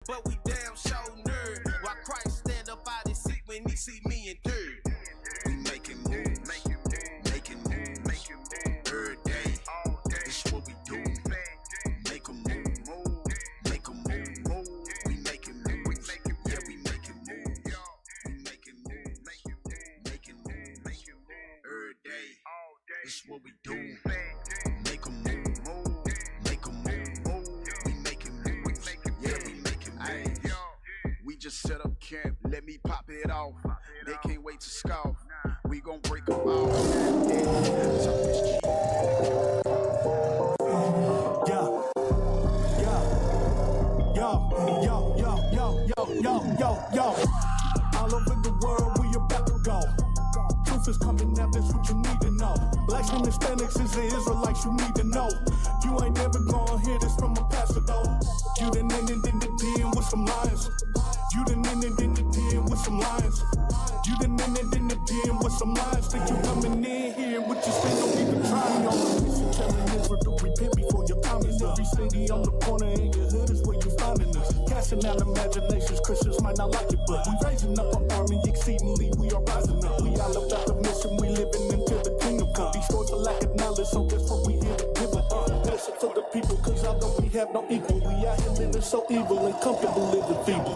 but we damn sure nerd. Why Christ stand up out his seat when he see me in dirt? We making moves, making moves. Every day, this is what we do. Make a move, make a move. We making moves, yeah, we making moves. We making moves, making moves. Every day, this is what we do. Make a move, make a move. We making moves, yeah, we making moves. We just set up camp, let me pop it off. They can't wait to scoff. We gon' break them off. Yo. All over the world, we about to go. Truth is coming out, that's what you need to know. Blacks and Hispanics is the Israelites you need to know. You ain't never gonna hear this from a pastor though. You done ended in the den with some lions. You done ended in the den with some lions. You done ended in the den with some lions. Think you coming in here with your sin, don't even try on them. Listen, telling Israel to repent before your time is up. Every city on the corner in your hood is where you finding us. Casting out imaginations, Christians might not like it, but we raising up an army exceedingly, we are rising up. We all about the mission, we living until the kingdom come. Destroyed for lack of knowledge, so that's what we here to give it up. Blessed to the people, cause although we have no equal, we out here living so evil and comfortable living feeble.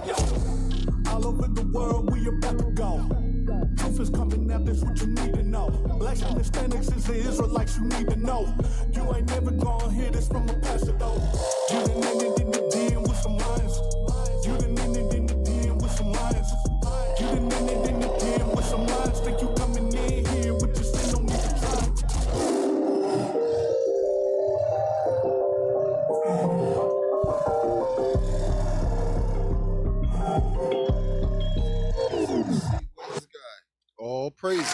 All over the world, we about to go. Truth is coming out, that's what you need to know. Blacks and Hispanics is the Israelites you need to know. You ain't never gonna hear this from a pastor though. You done ended in the den with some lions. You done ended in the den with some lions. You done ended in the den with some lions. Think you coming in here with your sin, don't even try. All praises.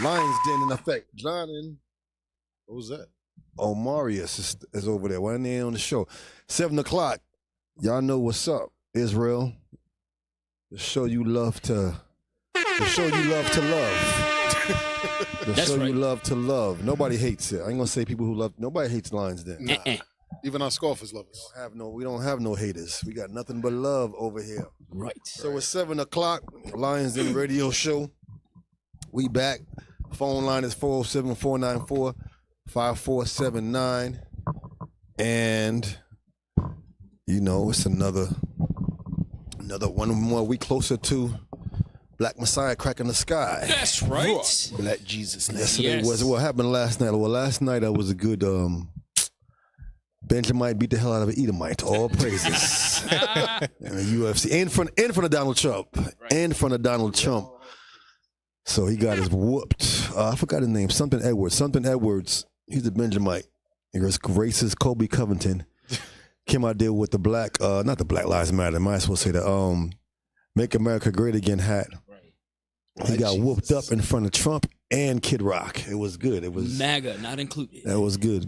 Lions Den in effect. John and what was that? Omarius is over there. One day on the show. 7 o'clock. Y'all know what's up, Israel. The show you love to. The show you love to love. The show you love to love. Nobody hates it. I ain't gonna say people who love. Nobody hates Lions Den. Nah. Even our scoffers love us. We don't have no haters. We got nothing but love over here. Right. So it's 7 o'clock. Lions Den radio show. We back. Phone line is 407-494-5479. And you know, it's another one more week closer to Black Messiah cracking the sky. That's right. Black Jesus. Yesterday was what happened last night. Well, last night I was a good Benjamin beat the hell out of an Edomite. All praises. In the UFC. In front of Donald Trump. Right. In front of Donald Trump. So he got his whooped. I forgot his name. Something Edwards. He's a Benjamite. He was racist Kobe Covington. Came out there with the black, not the Black Lives Matter, am I supposed to say that? Make America Great Again hat. Right. He got whooped up in front of Trump and Kid Rock. It was good. It was MAGA, not included. That was good.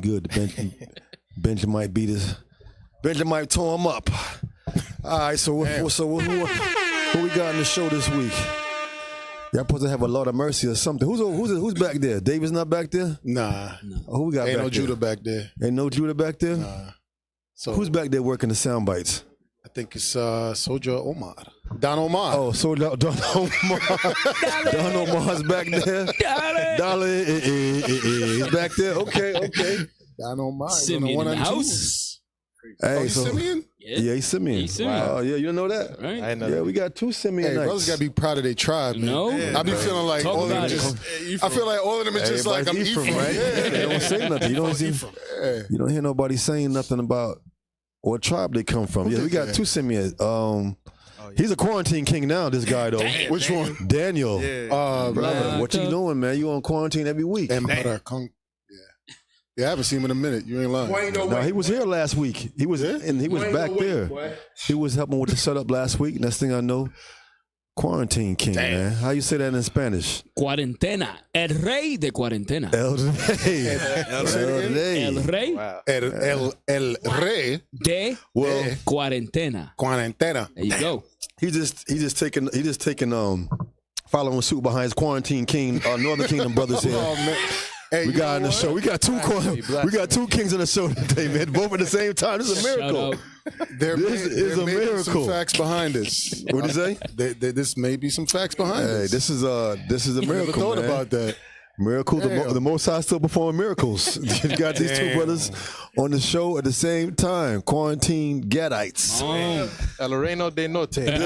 Benjamin tore him up. All right, so who we got in the show this week? Y'all supposed to have a Lord of Mercy or something. Who's back there? David's not back there? Nah. Who we got Ain't back no there? Judah back there. Ain't no Judah back there? Nah. So who's back there working the sound bites? I think it's Soldier Omar. Don Omar. Oh, so Don Omar. Don Omar's back there. Dolly is back there. Okay. Don Omar. Simeon in the house. Hey, he's Simeon? Yeah, he's Simeon. Wow. Oh, yeah, you didn't know that? Right. I know. Yeah, we got 2 Simeon Hey, nights. brothers gotta be proud of their tribe, man. No. I be feeling like Talk all of them about just. I feel like all of them is just like I'm Ephraim, Ephraim, right? Yeah. They don't say nothing. You don't hear nobody saying nothing about what tribe they come from. Yeah, we got 2 Simeon. He's a quarantine king now, this guy, though. Damn, Which one? Daniel. Brother, what you doing, man? You on quarantine every week. Yeah, I haven't seen him in a minute. You ain't lying. No, he was here last week. He was back there. He was helping with the setup last week. Next thing I know, quarantine king, man. How you say that in Spanish? Cuarentena. El rey de cuarentena. El rey. El rey El rey de cuarentena. Cuarentena. There you go. He just taking following suit behind his quarantine king, Northern Kingdom brothers here. Oh, man. Hey, we got on the show. We got two kings on the show today, man. Both at the same time. This is a miracle. This is a miracle. Some facts behind this. What did you say? This may be some facts behind this. This is a miracle. Never thought man. about that. Miracles. The Most High still performing miracles. You got these two brothers on the show at the same time. Quarantine Gadites. El Reino de Norte. Got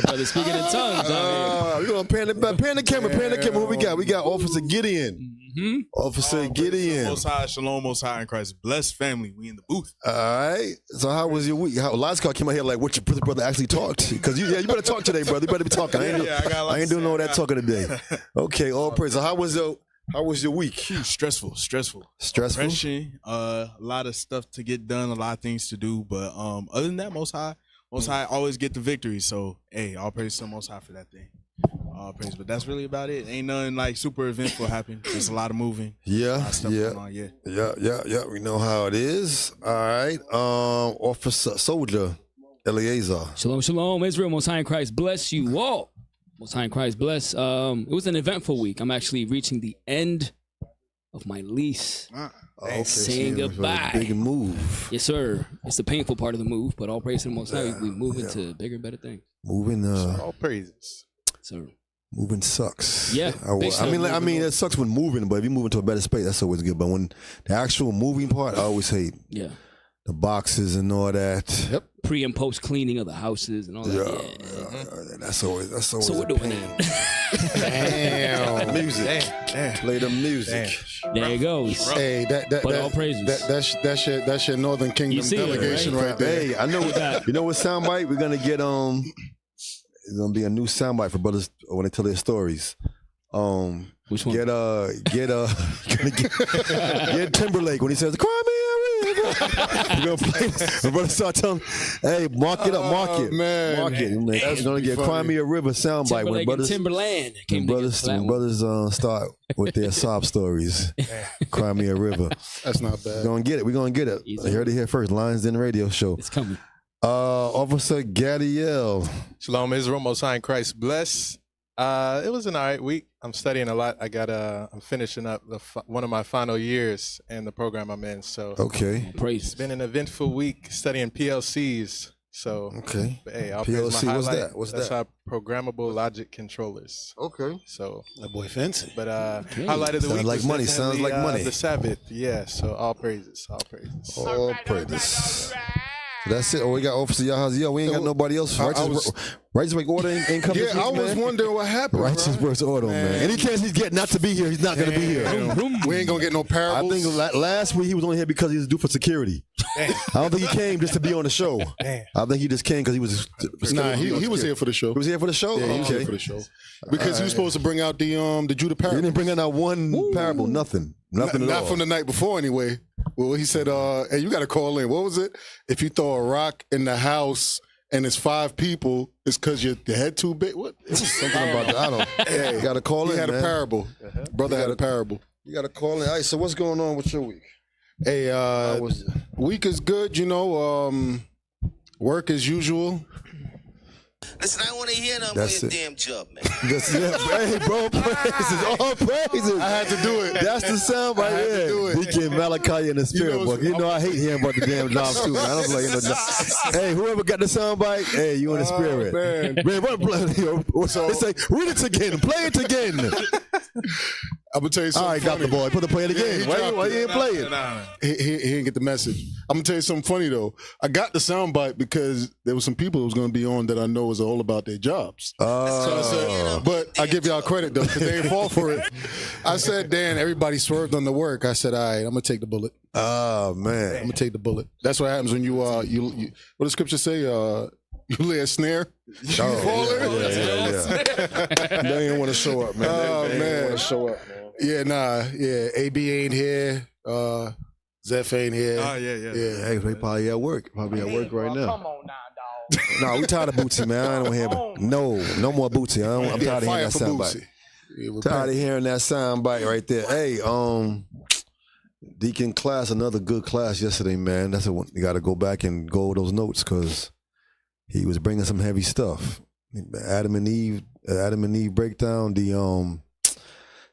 brothers speaking in tongues. We're going to pan the camera. Who we got? We got Officer Gideon. Mm-hmm. Officer Gideon. Most High, Shalom, Most High in Christ. Blessed family. We in the booth. All right. So how was your week? Last call came out here like, what your brother actually talked? Because you better talk today, brother. You better be talking. I ain't doing all that talking today. Okay, all praise. So how was your week? Stressful. Stressful? Refreshing. A lot of stuff to get done, a lot of things to do. But other than that, Most High always get the victory. So, hey, all praise to the Most High for that thing. All praise. But that's really about it. Ain't nothing like super eventful happening. Just a lot of moving. Yeah. A lot of stuff going on, Yeah. We know how it is. All right. Officer Soldier Eliezer. Shalom, Israel. Most High in Christ bless you all. Most High in Christ bless. It was an eventful week. I'm actually reaching the end of my lease. Okay, saying goodbye. Big move. Yes, sir. It's the painful part of the move, but all praise to the Most High. We move into bigger and better things. Moving. All praises. Sir. Moving sucks. Yeah. I mean, it sucks when moving, but if you move into a better space, that's always good. But when the actual moving part, I always hate. Yeah. The boxes and all that. Yep. Pre and post cleaning of the houses and all that. Yeah. That's always. So we're doing that. Damn. Music. Damn. Play the music. Damn. There it goes. Hey, but all praises. That's your Northern Kingdom delegation right there. Hey, I know what. You know what soundbite we're gonna get? It's gonna be a new soundbite for brothers when they tell their stories. Which one? Get Timberlake when he says, "Cry me a river." We're gonna play this. My brother start telling, "Hey, mark it up, mark it, man. mark it." You're gonna get "Cry me a river" soundbite when brothers. Timberland. When brothers start with their sob stories. "Cry me a river." That's not bad. We're gonna get it. You heard it here first. Lions Den Radio Show. It's coming. Officer Gadiel. Shalom, Israel, Most High in Christ. Bless. It was an all right week. I'm studying a lot. I'm finishing up one of my final years in the program I'm in. So okay, praise. It's been an eventful week studying PLCs. So okay, but, hey, I'll PLC. my What's highlight. that? What's That's that? our programmable logic controllers. Okay. So that boy fancy. But highlight of the week like was money. Sounds like money. The Sabbath. Yeah. So all praises. All praises. All praises. That's it. Oh, we got Officer Yahaziel. We ain't got nobody else. Righteous Work Order ain't coming. Yeah, I was wondering what happened. Righteous Work Order, man. Any chance he's getting not to be here, he's not going to be here. We ain't going to get no parables. I think last week he was only here because he was due for security. I don't think he came just to be on the show. I think he just came because he was. Nah, he was here for the show. He was here for the show? Yeah, he was here for the show. Because he was supposed to bring out the Judah parable. He didn't bring out not one parable, nothing. Nothing at all. Not from the night before, anyway. Well, he said, hey, you got to call in. What was it? If you throw a rock in the house and it's 5 people, it's because your head too big. What? It was something about that. I don't. Hey, you got to call in. He had a parable. Brother had a parable. You got to call in. All right, so what's going on with your week? Hey, week is good, you know. Work as usual. Listen, I want to hear them with your damn job, man. Hey, bro, praises, all praises. I had to do it. That's the sound right there. Deacon Malachi in the spirit book. You know I hate hearing about the damn job too, man. I don't like no job. Hey, whoever got the sound bite, hey, you in the spirit. Man, what? So, it's like, read it again, play it again. I'm gonna tell you something. All right, got the boy. Put the play it again. Why you ain't play it? He didn't get the message. I'm gonna tell you something funny though. I got the soundbite because there was some people who was gonna be on that I know was all about their jobs. So I said, but I give y'all credit though because they didn't fall for it. I said, Dan, everybody swerved on the work. I said, all right, I'm gonna take the bullet. Oh man, I'm gonna take the bullet. That's what happens when you what does Scripture say? You lay a snare. You fall in. Yeah. They ain't want to show up, man. They want to show up, man. Yeah, nah. Yeah, AB ain't here. Zeph ain't here. Oh, yeah. Hey, they probably at work. Probably at work right now. Come on now, dog. Nah, we tired of Bootsy, man. I don't hear no more Bootsy. I'm tired of hearing that sound bite. Tired of hearing that sound bite right there. Hey, Deacon class, another good class yesterday, man. That's what you got to go back and go over those notes because he was bringing some heavy stuff. Adam and Eve breakdown,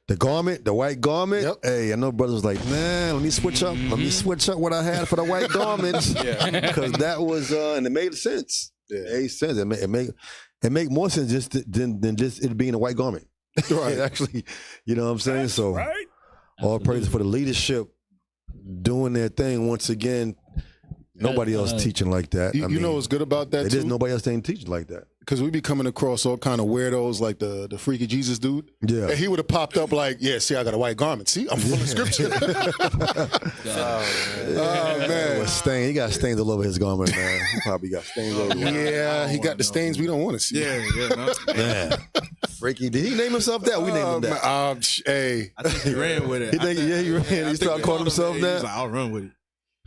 The garment, the white garment. Yep. Hey, I know brothers was like, man, let me switch up. Let me switch up what I had for the white garments. Because that was, and it made sense. Yeah. It made sense. It make more sense than just it being a white garment. Right. Actually, you know what I'm saying? So Right? all praise for the leadership doing their thing once again. Nobody else teaching like that. You know what's good about that, There's too? nobody else ain't teaching like that. Because we be coming across all kind of weirdos like the freaky Jesus dude. Yeah. And he would have popped up like, yeah, see, I got a white garment. See, I'm full of scripture. Oh, man. With stain, he got stains all over his garment, man. He probably got stains all over. Yeah, he got the stains we don't want to see. No. Man, freaky. Did he name himself that? We named him that. Hey. I think he ran with it. He think, yeah, he ran. He started calling himself He was that. like, I'll run with it.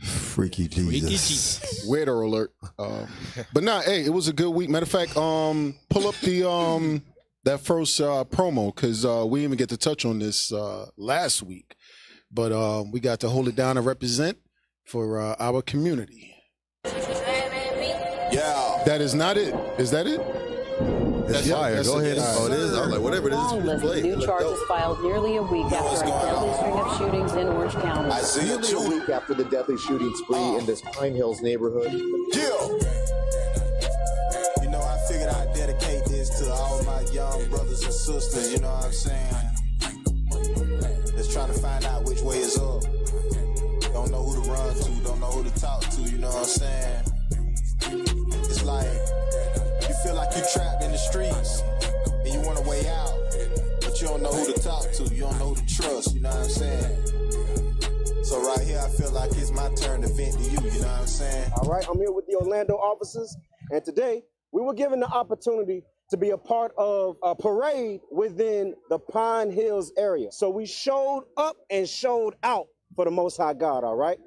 Freaky Jesus. Weirdo alert. But nah, hey, it was a good week. Matter of fact, pull up the that first promo, because we didn't even get to touch on this last week. But we got to hold it down and represent for our community. Yeah. That is not it. Is that it? It's fire. that's Go it. ahead. Oh, it is. I was like, whatever it is, Lawless, play. new charges filed nearly a week after a deadly string of shootings in Orange County. I see it Nearly a too. week after the deadly shooting spree in this Pine Hills neighborhood. Yeah. You know, I figured I'd dedicate this to all my young brothers and sisters, you know what I'm saying? That's trying to find out which way is up. Don't know who to run to, don't know who to talk to, you know what I'm saying? It's like, you feel like you're trapped in the streets and you want a way out, but you don't know who to talk to, you don't know who to trust, you know what I'm saying? So right here, I feel like it's my turn to vent to you, you know what I'm saying? All right, I'm here with the Orlando officers, and today we were given the opportunity to be a part of a parade within the Pine Hills area. So we showed up and showed out for the Most High God, all right?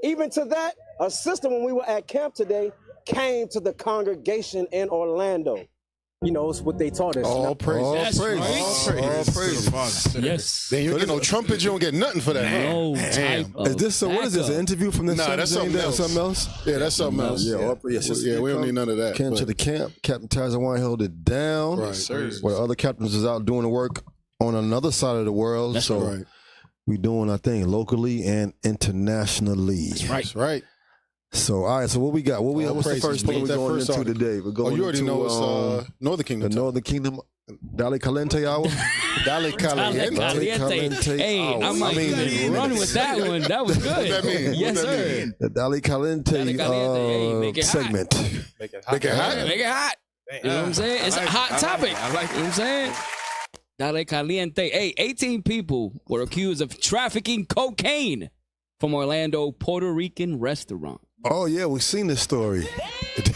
Even to that, a sister, when we were at camp today, came to the congregation in Orlando. You know, it's what they taught us. All praise. All That's praise. right. All praise. Yes. Then you get no trumpets, you don't get nothing for that. huh? No Damn. type of Is this what is this? An backup. interview from this? Nah, that's something else. Something else? Yeah, that's something else. Yeah, all praise. Yes, Yeah, we don't need none of that. Came but- to the camp. Captain Tazawine held it down. Right. Sir. Where other captains is out doing the work on another side of the world. That's so right. we doing our thing locally and internationally. That's right. So all right. So what we got? What's the praises, first thing man. we're That going first into article. today? We're Oh, going you already into know it's Northern Kingdom. the Northern Kingdom. Dale Caliente hour. Dale Caliente. Caliente. Hey, I might run with that one. That was good. What that mean? Yes, What that sir. mean? The Dale Caliente, Dale Caliente, hey, make it hot. segment. Make it Make it hot. Make it hot. You know what I'm saying? It's a hot topic. I like You know what I'm saying? Dale Caliente. Hey, 18 people were accused of trafficking cocaine from Orlando Puerto Rican restaurant. Oh yeah, we've seen this story.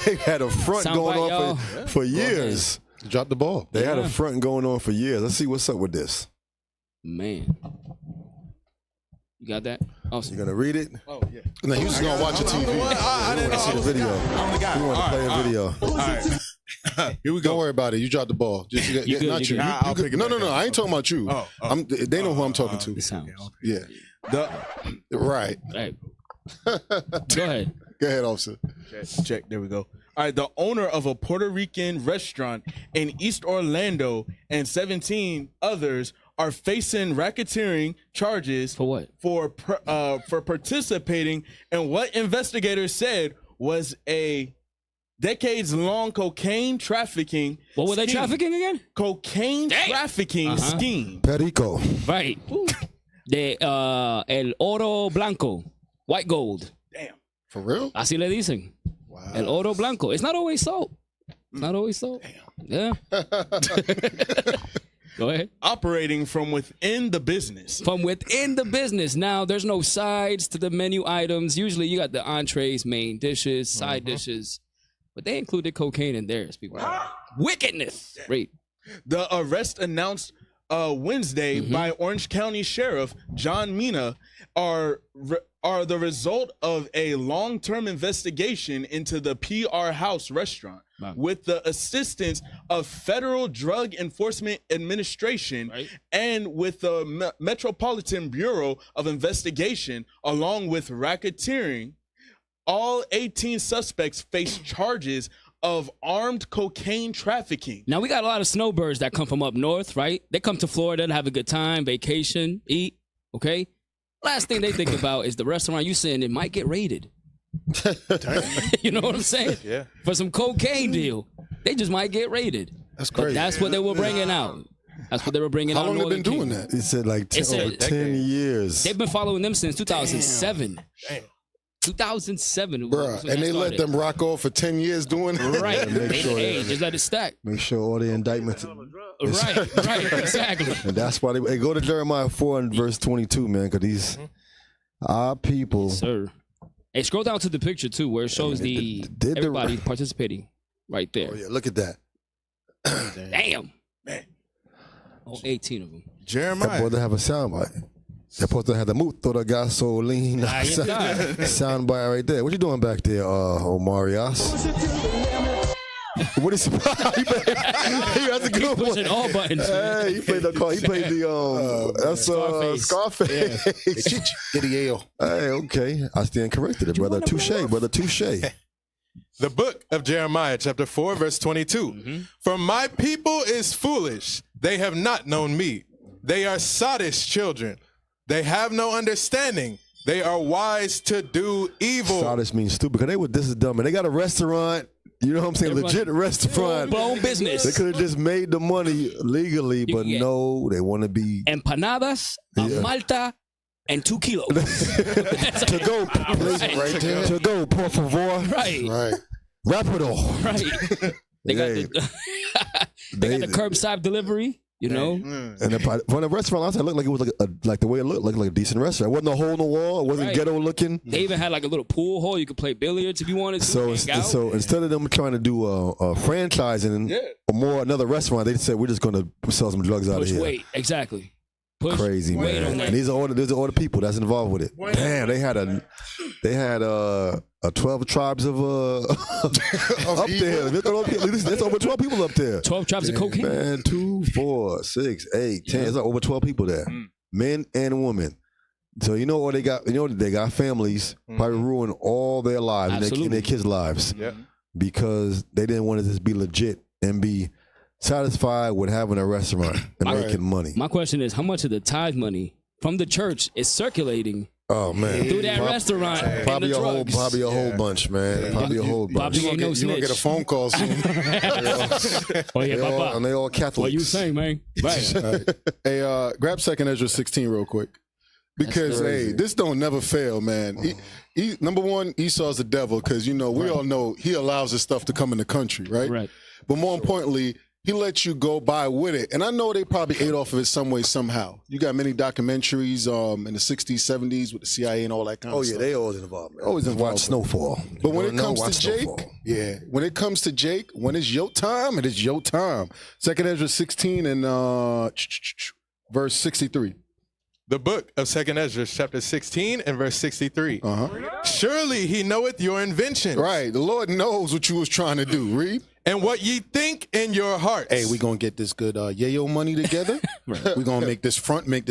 They had a front Sound going right, on y'all? for years. Drop the ball. They had Yeah. a front going on for years. Let's see what's up with this. Man. You got that? Awesome. You gonna read it? Oh, yeah. Now, you just going to watch a TV. I didn't See the video. I'm the guy. We want to play a video. All right. Here we go. Don't worry about it. You dropped the ball. Just, You good, not you you. good. I'll pick it No, back up. I ain't talking about you. Oh. They know who I'm talking to. The sounds. Yeah. The, Right. Hey. Go ahead. Go ahead, officer. check. There we go. All right. The owner of a Puerto Rican restaurant in East Orlando and 17 others are facing racketeering charges For what? for participating in what investigators said was a decades-long cocaine trafficking. What were they scheme. trafficking again? Cocaine Damn. trafficking Uh-huh. scheme. Perico. Right. De el oro blanco. White gold. Damn. For real? Así le dicen. Wow. El oro blanco. It's not always so. It's not always so. Yeah. Go ahead. Operating from within the business. From within the business. Now, there's no sides to the menu items. Usually, you got the entrees, main dishes, side dishes, but they included cocaine in theirs. People, wickedness. Right. The arrest announced Wednesday by Orange County Sheriff John Mina are the result of a long-term investigation into the PR House restaurant with the assistance of Federal Drug Enforcement Administration and with the Metropolitan Bureau of Investigation, along with racketeering. All 18 suspects face charges of armed cocaine trafficking. Now we got a lot of snowbirds that come from up north, right? They come to Florida to have a good time, vacation, eat. Okay. Last thing they think about is the restaurant you sitting in might get raided. You know what I'm saying? Yeah. For some cocaine deal, they just might get raided. That's crazy. But that's what they were bringing out. That's what they were bringing out. How long in they been Northern doing Kingdom. that? He said like over 10 years. They've been following them since 2007. Damn. 2007. Bruh, and they let them rock off for 10 years doing it? Right. Make sure Hey, just let it stack. Make sure all the indictments. Right, exactly. And that's why they go to Jeremiah 4 and verse 22, man, because these our people. Sir. Hey, scroll down to the picture too, where it shows everybody participating right there. Oh yeah, look at that. Damn. Man. All 18 of them. That Jeremiah. boy, they have a soundbite. They're supposed to have the muto da gasolina soundbite right there. What you doing back there, Omarias? What is he? That's a good one. Pushing all buttons. Hey, he played the call. He played the Scarface. Idiel. Hey, okay. I stand corrected, brother. Touche, brother. Touche. The book of Jeremiah, chapter 4, verse 22. For my people is foolish. They have not known me. They are sottish children. They have no understanding. They are wise to do evil. Sottish means stupid. Because this is dumb. And they got a restaurant. You know what I'm saying? Legit restaurant. Blown business. They could have just made the money legally, but no, they want to be empanadas, Malta, and 2 kilos. To go, right there. To go, por favor. Right. Rapido. Right. They got they got the curbside delivery. You know, and from the restaurant outside, it looked like it was like the way it looked like a decent restaurant. It wasn't a hole in the wall. It wasn't ghetto looking. They even had like a little pool hole. You could play billiards if you wanted to. So instead of them trying to do a franchising or more another restaurant, they said we're just going to sell some drugs out of here. Weight, exactly. Push crazy weight man. And these are all the people that's involved with it. Damn, they had 12 tribes of up there. There's over 12 people up there. 12 tribes of cocaine. Man, 2, 4, 6, 8, 10. It's like over 12 people there, men and women. So you know what they got? You know they got families probably ruin all their lives and their kids' lives because they didn't want to just be legit and be satisfied with having a restaurant and making money. My question is, how much of the tithe money from the church is circulating? Oh man, through that restaurant, probably a whole bunch, man. Probably a whole bunch. You gonna get a phone call soon. And they all Catholics. What you saying, man? Right. Hey, grab 2nd Ezra 16 real quick. Because hey, this don't never fail, man. Number one, Esau's the devil, because we all know he allows this stuff to come in the country, right? Right. But more importantly, he lets you go by with it. And I know they probably ate off of it some way, somehow. You got many documentaries in the 60s, 70s with the CIA and all that kind of stuff. Oh, yeah, they always involved, man. Always involved. Watch Snowfall. But when it comes to Jake, when it's your time, it is your time. 2nd Ezra 16 and verse 63. The book of 2nd Ezra, chapter 16 and verse 63. Surely he knoweth your inventions. Right. The Lord knows what you was trying to do. Read. And what ye think in your hearts. Hey, we gonna get this good yayo money together. We gonna make this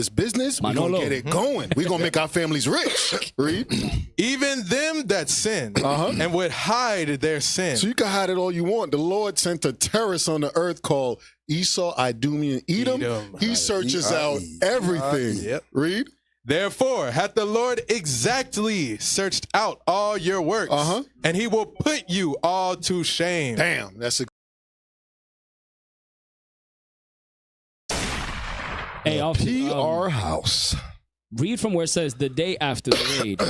business. We gonna get it going. We gonna make our families rich. Read. Even them that sin and would hide their sin. So you can hide it all you want. The Lord sent a terrorist on the earth called Esau, Idumean, Edom. He searches out everything. Read. Therefore hath the Lord exactly searched out all your works, and he will put you all to shame. Damn, that's a Hey, PR house. Read from where it says the day after the raid.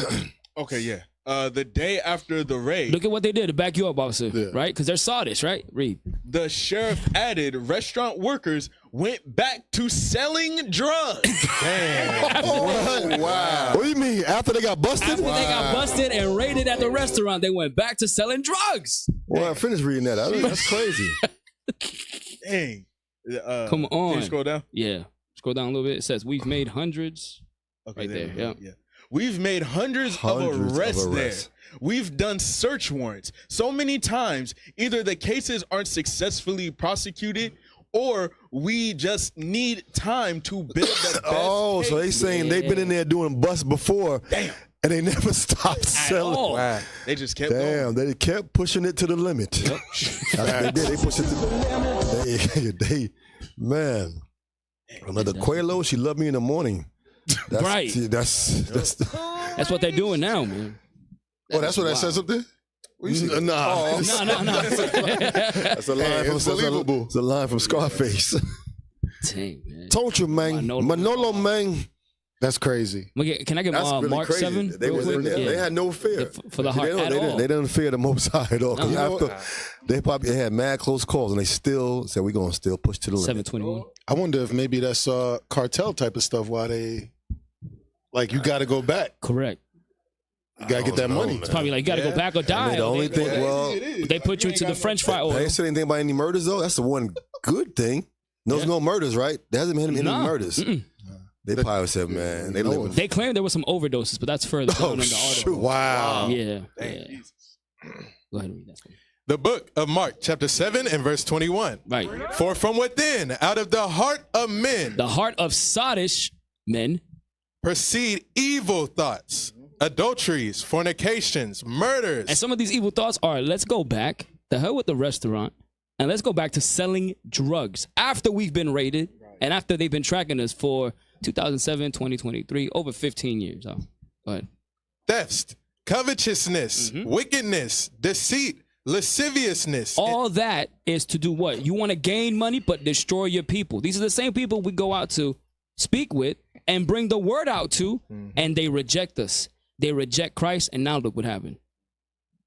Okay, yeah. The day after the raid. Look at what they did to back you up, officer. Right? Because they're sawdish, right? Read. The sheriff added restaurant workers went back to selling drugs. Damn. Wow. What do you mean? After they got busted? After they got busted and raided at the restaurant, they went back to selling drugs. Well, I finished reading that. That's crazy. Dang. Come on. Can you scroll down? Yeah. Scroll down a little bit. It says, we've made hundreds. Okay, right there. Yeah. We've made hundreds of arrests there. We've done search warrants so many times. Either the cases aren't successfully prosecuted or we just need time to build the best so they saying they've been in there doing busts before. Damn. and they never stopped selling. all. Wow. They just kept going. Damn, they kept pushing it to the limit. Yep. That's what they did. They pushed it to the limit. Man. Another Quelo, she loved me in the morning. That's, Right. That's what they're doing now, man. Oh, that's what that says up there? Nah. No. That's a line from believable. It's a line from Scarface. Dang, man. Told you, man. Manolo, man. That's crazy. Can I get That's really Mark crazy. 7? They was in there. Yeah. They had no fear For the heart at all. They didn't fear the Most High at all. 'Cause No. after, they probably had mad close calls, and they still said, "We're gonna still push to the limit." 721. I wonder if maybe that's cartel type of stuff. Why they like you got to go back. Correct. You got to get that money. It's probably like you got to go back or die. The only thing, they put you into the French fry oil. they ain't said anything about any murders though. That's the one good thing. There's no murders, right? There hasn't been any murders. They probably said, "Man, they live." They claim there were some overdoses, but that's further down in the article. Wow. Yeah. Go ahead and read that. The book of Mark, chapter 7 and verse 21. Right. For from within, out of the heart of men, The heart of sottish men proceed evil thoughts, adulteries, fornications, murders. and some of these evil thoughts are, let's go back, the hell with the restaurant, and let's go back to selling drugs after we've been raided and after they've been tracking us for 2007, 2023, over 15 years. Oh, go ahead. thefts, covetousness, wickedness, deceit, lasciviousness. All that is to do what? You want to gain money but destroy your people. These are the same people we go out to speak with and bring the word out to, and they reject us. They reject Christ, and now look what happened.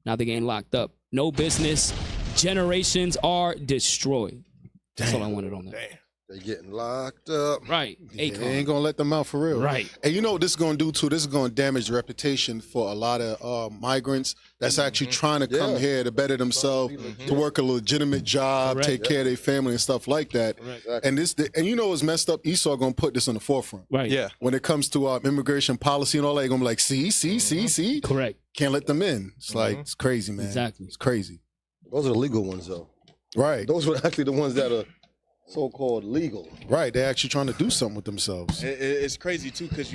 Now they're getting locked up. No business. Generations are destroyed. That's all I wanted on that. They're getting locked up. Right. They ain't gonna let them out for real. Right. And you know what this is gonna do too? This is gonna damage the reputation for a lot of migrants that's actually trying to come here to better themselves, to work a legitimate job, Correct. take care of their family and stuff like that. And and you know what's messed up? Esau gonna put this on the forefront. Right. Yeah. When it comes to immigration policy and all that, they're gonna be like, see. Correct. Can't let them in. It's like it's crazy, man. Exactly. It's crazy. Those are the legal ones, though. Right. Those were actually the ones that are so-called legal. Right. They're actually trying to do something with themselves. It's crazy too, because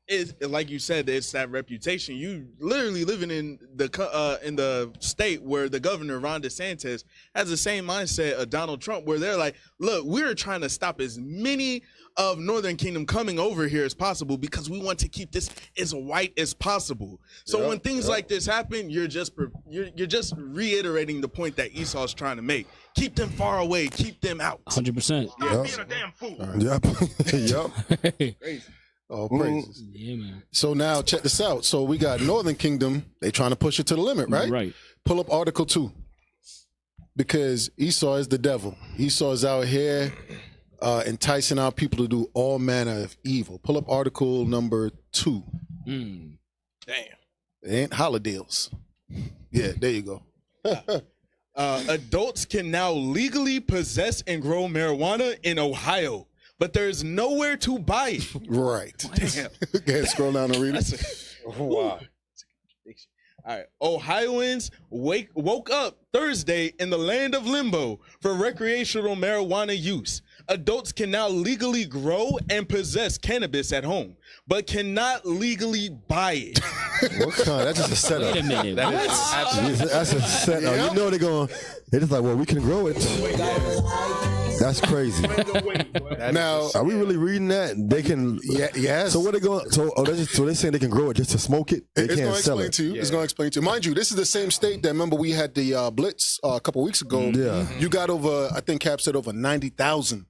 it's like you said, it's that reputation. You literally living in the state where the governor Ron DeSantis has the same mindset of Donald Trump, where they're like, look, we're trying to stop as many of Northern Kingdom coming over here as possible because we want to keep this as white as possible. So when things like this happen, you're just reiterating the point that Esau's trying to make. Keep them far away. Keep them out. 100%. Being a damn fool. Yep. Crazy. Oh, praises. Yeah, man. So now check this out. So we got Northern Kingdom. They trying to push it to the limit, right? Right. Pull up Article 2. Because Esau is the devil. Esau is out here enticing our people to do all manner of evil. Pull up Article number 2. Damn. It ain't holidays. Yeah, there you go. Adults can now legally possess and grow marijuana in Ohio, but there's nowhere to buy it. Right. Damn. Go ahead, scroll down and read it. Wow. All right. Ohioans woke up Thursday in the land of limbo for recreational marijuana use. Adults can now legally grow and possess cannabis at home, but cannot legally buy it. What kind? That's just a setup. Wait a minute. That's a setup. You know they're just like, well, we can grow it. That's crazy. Now, Are we really reading that? They can. yes. So what they going? So they're saying they can grow it just to smoke it. They It's can't going to sell explain it. to you. It's going to explain to you. Mind you, this is the same state that, remember, we had the Blitz a couple weeks ago. Yeah. You got over, I think Cap said over 90,000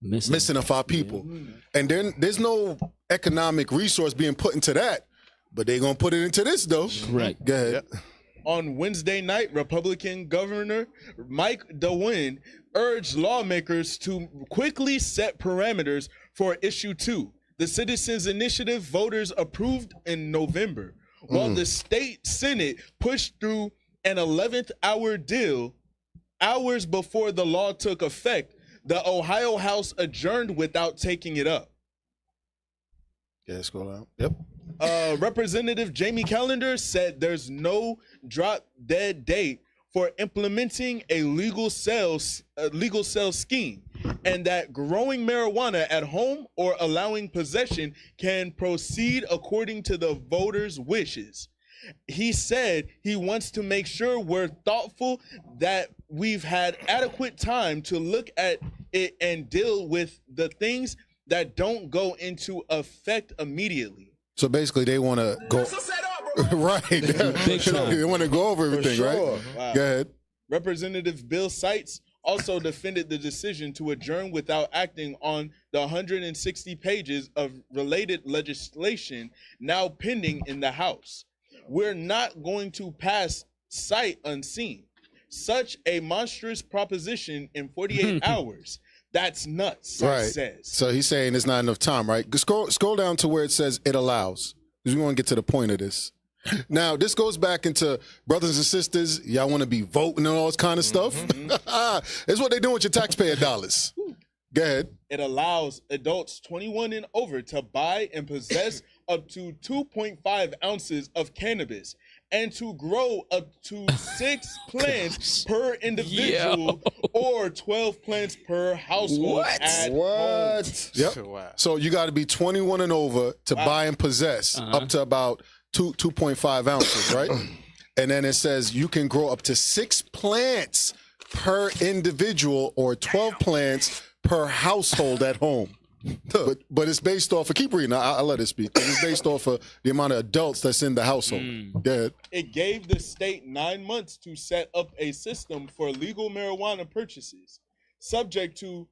missing of our people. And then there's no economic resource being put into that, but they're going to put it into this, though. Right. Go ahead. On Wednesday night, Republican Governor Mike DeWine urged lawmakers to quickly set parameters for Issue 2, the Citizens Initiative voters approved in November, while the state Senate pushed through an 11th hour deal hours before the law took effect. The Ohio House adjourned without taking it up. Yeah, scroll out. Yep. Representative Jamie Callender said there's no drop dead date for implementing a legal sales scheme. and that growing marijuana at home or allowing possession can proceed according to the voters' wishes. He said he wants to make sure we're thoughtful, that we've had adequate time to look at it and deal with the things that don't go into effect immediately. So basically, they want to go right. They want to go over everything, right? Wow. Go ahead. Representative Bill Seitz also defended the decision to adjourn without acting on the 160 pages of related legislation now pending in the House. We're not going to pass sight unseen. Such a monstrous proposition in 48 hours. That's nuts, Right. says. So he's saying there's not enough time, right? Scroll down to where it says it allows, because we want to get to the point of this. Now, this goes back into brothers and sisters. Y'all want to be voting and all this kind of stuff. It's what they do with your taxpayer dollars. Go ahead. It allows adults 21 and over to buy and possess up to 2.5 ounces of cannabis and to grow up to 6 plants per individual or 12 plants per household. What? Yep. Wow. So you got to be 21 and over to buy and possess up to about 2.5 ounces, right? And then it says you can grow up to 6 plants per individual or 12 plants per household at home. But it's based off of, keep reading, I'll let it speak. It's based off of the amount of adults that's in the household. Go ahead. It gave the state 9 months to set up a system for legal marijuana purchases, subject to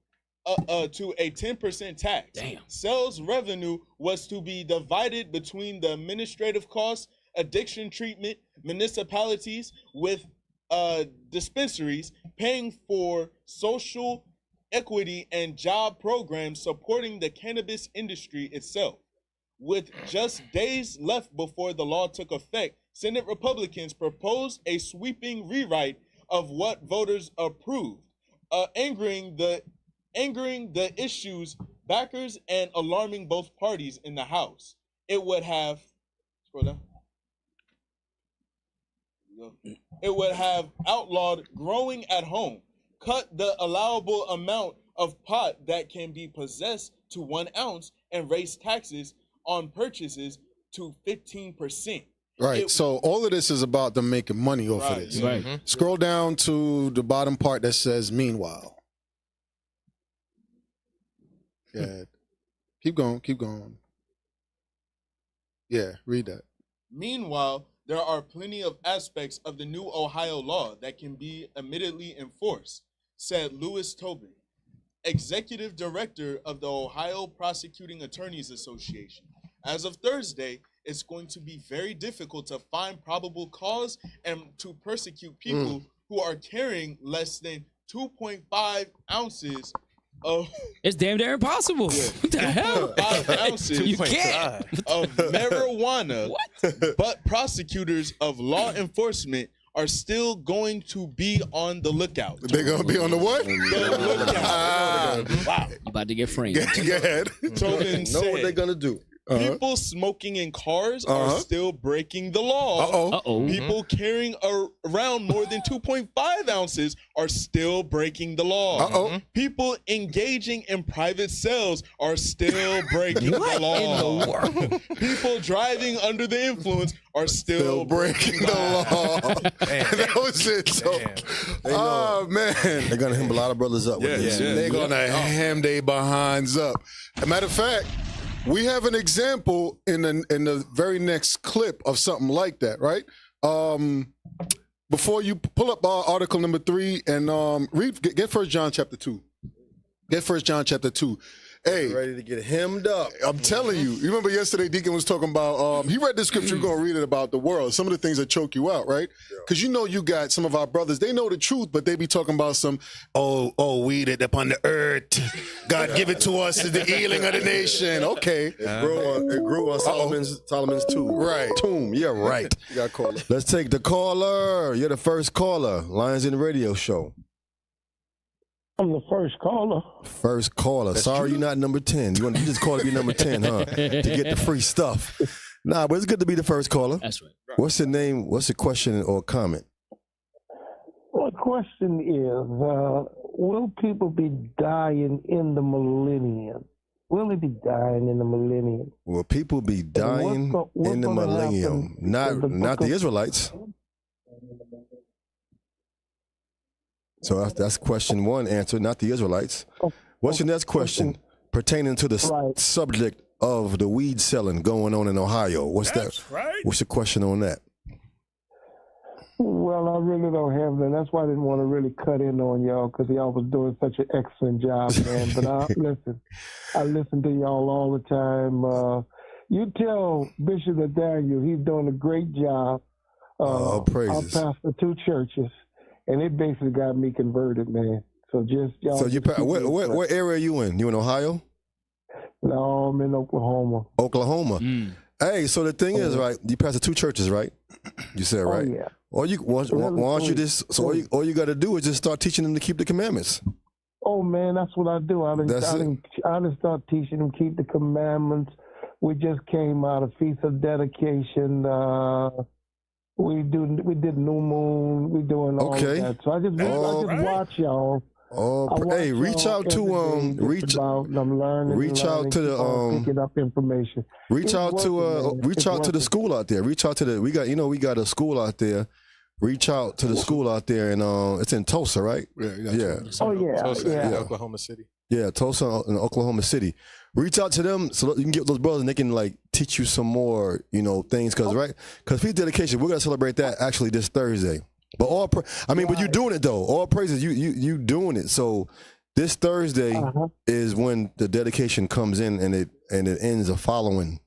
a 10% tax. Damn. Sales revenue was to be divided between the administrative costs, addiction treatment, municipalities with dispensaries, paying for social equity and job programs supporting the cannabis industry itself. With just days left before the law took effect, Senate Republicans proposed a sweeping rewrite of what voters approved, angering the issue's backers and alarming both parties in the House. It would have, scroll down. It would have outlawed growing at home, cut the allowable amount of pot that can be possessed to 1 ounce, and raise taxes on purchases to 15%. Right. So all of this is about them making money off of this. Right. Scroll down to the bottom part that says meanwhile. Go ahead. Keep going. Yeah, read that. Meanwhile, there are plenty of aspects of the new Ohio law that can be immediately enforced, said Louis Tobin, executive director of the Ohio Prosecuting Attorneys Association. As of Thursday, it's going to be very difficult to find probable cause and to persecute people who are carrying less than 2.5 ounces of... It's damn near impossible. What the hell? 5 ounces You can't. of marijuana, but prosecutors of law enforcement are still going to be on the lookout. They're going to be on the what? The lookout. Wow. You about to get framed. Go ahead. Tobin Know what they're said, gonna do. people smoking in cars are still breaking the law. Uh-oh. People carrying around more than 2.5 ounces are still breaking the law. Uh-oh. People engaging in private sales are still breaking the law. in the world? People driving under the influence are still breaking the law. That was it. So, oh, man. They're gonna hem a lot of brothers up with this. They're going to ham their behinds up. As a matter of fact, we have an example in the very next clip of something like that, right? Before you pull up article number 3 and get 1 John chapter 2. Get 1 John chapter 2. Hey, Ready to get hemmed up. I'm telling you. You remember yesterday Deacon was talking about, he read the scripture, we're going to read it about the world, some of the things that choke you out, right? Because you know you got some of our brothers, they know the truth, but they be talking about some, we that upon the earth, God give it to us as the healing of the nation. Okay. It grew on Solomon's tomb. Right. Tomb. Yeah, right. You got a caller. Let's take the caller. You're the first caller. Lions in the radio show. I'm the first caller. First caller. Sorry you're not number 10. You just called to be number 10, huh? To get the free stuff. Nah, but it's good to be the first caller. That's right. What's the name? What's the question or comment? Well, the question is, will people be dying in the millennium? Will they be dying in the millennium? Will people be dying what's in the gonna millennium? happen? Not the Israelites. So that's question one answer, not the Israelites. What's your next question pertaining to the subject of the weed selling going on in Ohio? What's that? What's your question on that? Well, I really don't have that. That's why I didn't want to really cut in on y'all, because y'all was doing such an excellent job, man. But I listen to y'all all the time. You tell Bishop Nathaniel he's doing a great job. Praises. I pastor 2 churches, and it basically got me converted, man. So just y'all. So what area are you in? You in Ohio? No, I'm in Oklahoma. Oklahoma. Hey, so the thing is, right? You pastor 2 churches, right? You said, right? Oh, yeah. All you all you got to do is just start teaching them to keep the commandments. Oh man, that's what I do. I didn't start teaching them keep the commandments. We just came out of Feast of Dedication. We did New Moon. We doing all of that. So I just watch y'all. Hey, reach out to I'm learning. Reach out to the picking up information. Reach out to the school out there. Reach out to the we got a school out there. Reach out to the school out there, and it's in Tulsa, right? Yeah. Oh yeah. Tulsa, Oklahoma City. Yeah, Tulsa in Oklahoma City. Reach out to them so you can get those brothers, and they can like teach you some more, things. Because feast dedication, we're gonna celebrate that actually this Thursday. But but you're doing it though. All praises, you doing it. So this Thursday is when the dedication comes in, and it ends the following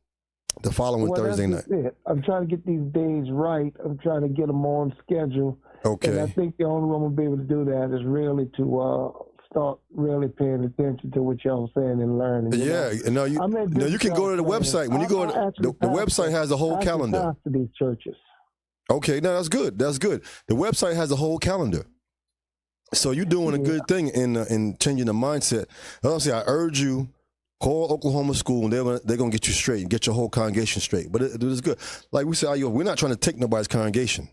Thursday night. I'm trying to get these days right. I'm trying to get them on schedule. Okay. And I think the only way I'm gonna be able to do that is really to start really paying attention to what y'all saying and learning. You can go to the website. When you go to the website has a whole calendar. I pastor these churches. Okay, no, that's good. That's good. The website has a whole calendar. So you're doing a good thing in changing the mindset. Obviously, I urge you, call Oklahoma School, and they're gonna get you straight and get your whole congregation straight. But it is good. Like we said, we're not trying to take nobody's congregation.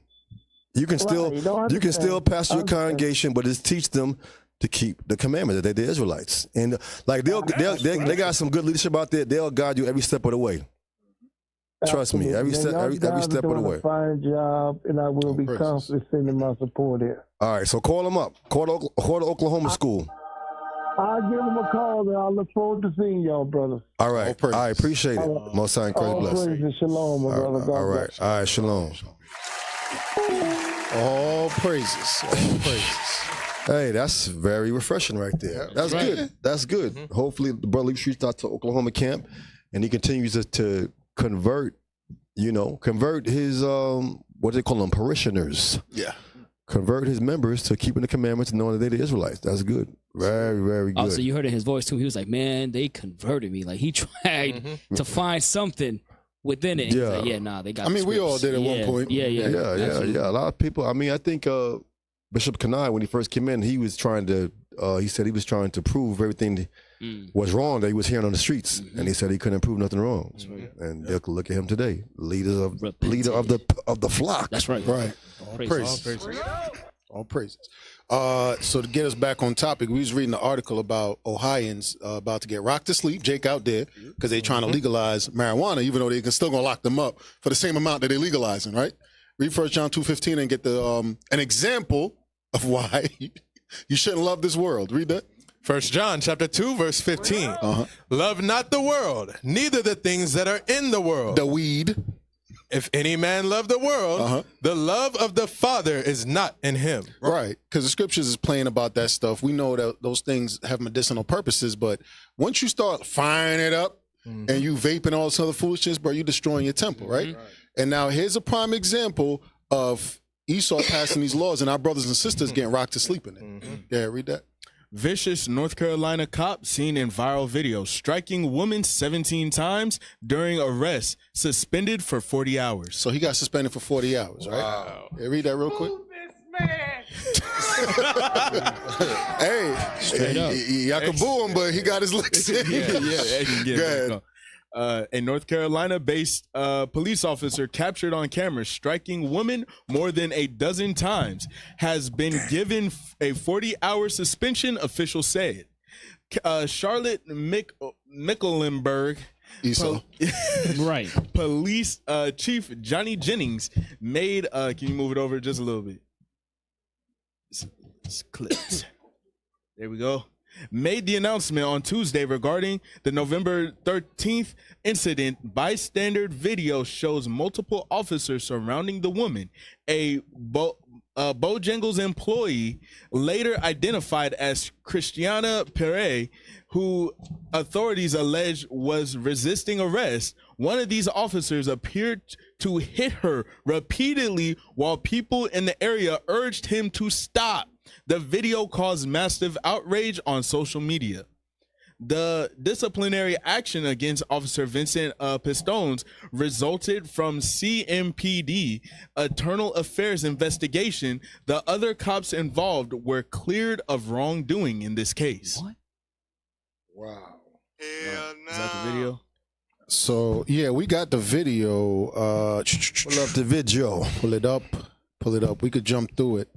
You can still pastor your congregation, but just teach them to keep the commandment that they're the Israelites. And like they got some good leadership out there. They'll guide you every step of the way. Trust me, every step of the way. A fine job, and I will be constantly sending my support in. All right, so call them up. Call the Oklahoma School. I'll give them a call, and I look forward to seeing y'all, brothers. All right, I appreciate it. Most high and Christ bless. Praises, shalom, my brother. All right, shalom. All praises. Hey, that's very refreshing right there. That's good. That's good. Mm-hmm. Hopefully, the brother reached out to Oklahoma camp, and he continues to convert his what they call them, parishioners. Yeah. Convert his members to keeping the commandments and knowing that they're the Israelites. That's good. Very, very good. Also, you heard in his voice too. He was like, "Man, they converted me." Like he tried to find something within it. Yeah. Like, they got. we all did at one point. Yeah. A lot of people. I think Bishop Kanai, when he first came in, he was trying to. He said he was trying to prove everything was wrong that he was hearing on the streets, and he said he couldn't prove nothing wrong. Right. And look at him today, leader of the flock. That's right. Right. All praises. So to get us back on topic, we was reading an article about Ohioans about to get rocked to sleep, Jake out there, because they're trying to legalize marijuana, even though they can still gonna lock them up for the same amount that they're legalizing, right? Read 1 John 2:15 and get the an example of why you shouldn't love this world. Read that. 1 John chapter 2, verse 15. Love not the world, neither the things that are in the world. The weed. If any man love the world, the love of the Father is not in him. Right, because the scriptures is plain about that stuff. We know that those things have medicinal purposes, but once you start firing it up and you vaping all this other foolishness, bro, you're destroying your temple, right? And now here's a prime example of Esau passing these laws and our brothers and sisters getting rocked to sleep in it. Yeah, read that. Vicious North Carolina cop seen in viral video striking woman 17 times during arrest, suspended for 40 hours. So he got suspended for 40 hours, right? Wow. Yeah, read that real quick. Hey, y'all can boo him, but he got his licks in. Yeah, he can get it. A North Carolina-based police officer captured on camera striking woman more than a dozen times has been given a 40-hour suspension, officials said. Charlotte Mecklenburg right. Police Chief Johnny Jennings made can you move it over just a little bit? It's clips. There we go. Made the announcement on Tuesday regarding the November 13th incident. Bystander video shows multiple officers surrounding the woman. A Bojangles employee, later identified as Christiana Perez, who authorities allege was resisting arrest. One of these officers appeared to hit her repeatedly while people in the area urged him to stop. The video caused massive outrage on social media. The disciplinary action against Officer Vincent Pistones resulted from CMPD internal affairs investigation. The other cops involved were cleared of wrongdoing in this case. What? Wow. Is that the video? So yeah, we got the video. Pull up the video. Pull it up. Pull it up. We could jump through it.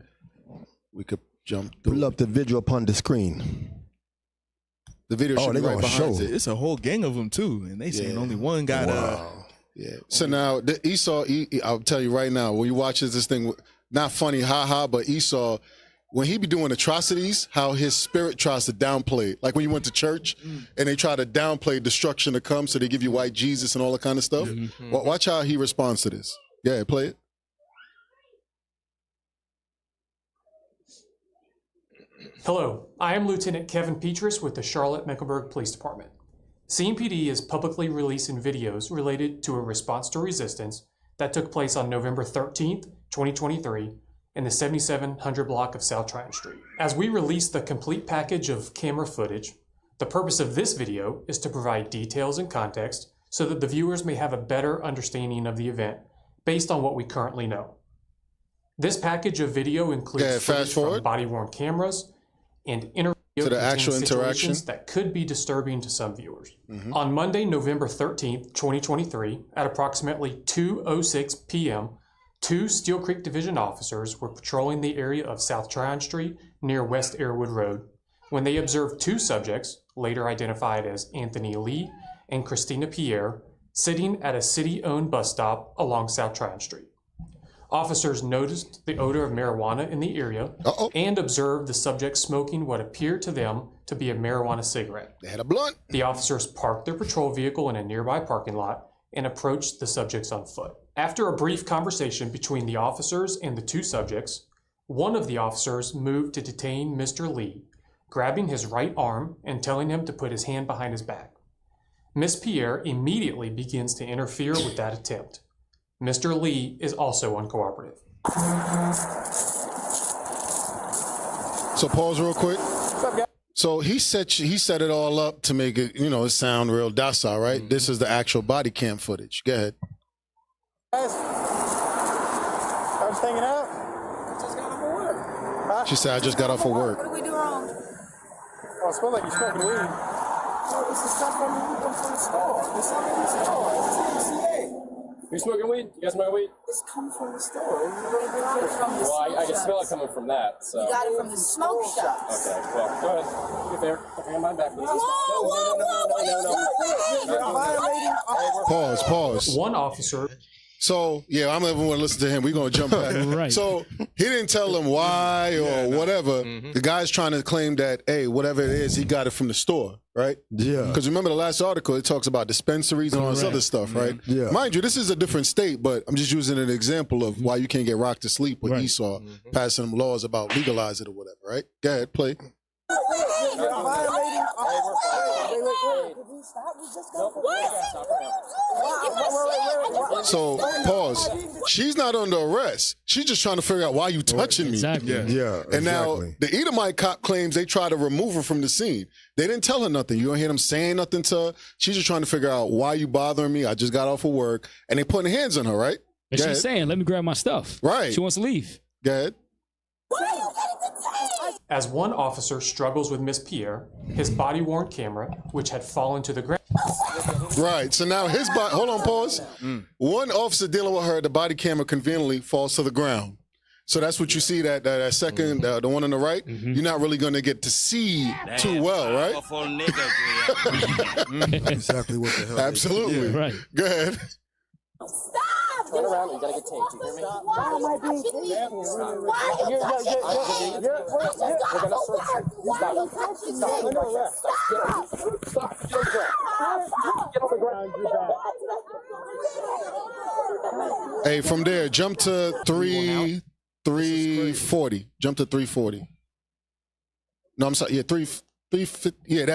We could jump through. Pull up the video upon the screen. The video should be right behind it. It's a whole gang of them too, and they saying only one got Yeah. So now Esau, I'll tell you right now, when you watch this thing, not funny, haha, but Esau, when he be doing atrocities, how his spirit tries to downplay it. Like when you went to church and they try to downplay destruction to come, so they give you white Jesus and all that kind of stuff. Watch how he responds to this. Yeah, play it. Hello, I am Lieutenant Kevin Petrus with the Charlotte Mecklenburg Police Department. CMPD is publicly releasing videos related to a response to resistance that took place on November 13th, 2023 in the 7700 block of South Tryon Street. As we release the complete package of camera footage, the purpose of this video is to provide details and context so that the viewers may have a better understanding of the event based on what we currently know. This package of video includes footage from body-worn cameras and interview to the actual interaction that could be disturbing to some viewers. On Monday, November 13th, 2023, at approximately 2:06 p.m., 2 Steel Creek Division officers were patrolling the area of South Tryon Street near West Airwood Road when they observed 2 subjects, later identified as Anthony Lee and Christina Pierre, sitting at a city-owned bus stop along South Tryon Street. Officers noticed the odor of marijuana in the area and observed the subject smoking what appeared to them to be a marijuana cigarette. They had a blunt. The officers parked their patrol vehicle in a nearby parking lot and approached the subjects on foot. After a brief conversation between the officers and the 2 subjects, one of the officers moved to detain Mr. Lee, grabbing his right arm and telling him to put his hand behind his back. Ms. Pierre immediately begins to interfere with that attempt. Mr. Lee is also uncooperative. So pause real quick. So he set it all up to make it, it sound real docile, right? This is the actual body cam footage. Go ahead. Guys, I was hanging out. Just got off of work. Huh? She said, I just got off of work. What did we do wrong? Oh, it smells like you're smoking weed. Oh, this is stuff from the store. It's not from the store. It's TCA. You smoking weed? You guys smoking weed? It's coming from the store. Well, I can smell it coming from that. So. You got it from the smoke shop. Okay, well, go ahead. Get there. Put your hand behind back, please. No. Pause. One officer. So, yeah, I'm never going to listen to him. We're going to jump back. Right. So, he didn't tell them why or whatever. The guy's trying to claim that, hey, whatever it is, he got it from the store, right? Yeah. Because remember the last article, it talks about dispensaries and all this other stuff, right? Yeah. Mind you, this is a different state, but I'm just using an example of why you can't get rocked to sleep with Esau passing them laws about legalize it or whatever, right? Go ahead, play. So, pause. She's not under arrest. She's just trying to figure out why you touching me. Exactly. Yeah. And now the Edomite cop claims they try to remove her from the scene. They didn't tell her nothing. You don't hear them saying nothing to her. She's just trying to figure out why you bothering me. I just got off of work. And they putting hands on her, right? And she's saying, let me grab my stuff. Right. She wants to leave. Go ahead. As one officer struggles with Miss Pierre, his body-worn camera, which had fallen to the ground. Right. So now his body. Hold on. Pause. One officer dealing with her, the body camera conveniently falls to the ground. So that's what you see. That second, the one on the right. You're not really going to get to see too well, right? Exactly what the hell. Absolutely. Right. Go ahead. Turn around, you gotta get taped. You hear me? Why am I being taped? We're gonna search you. Stop. Get on the ground. Hey, from there, jump to 340. Jump to 340. No, I'm sorry. Yeah, 350. Yeah,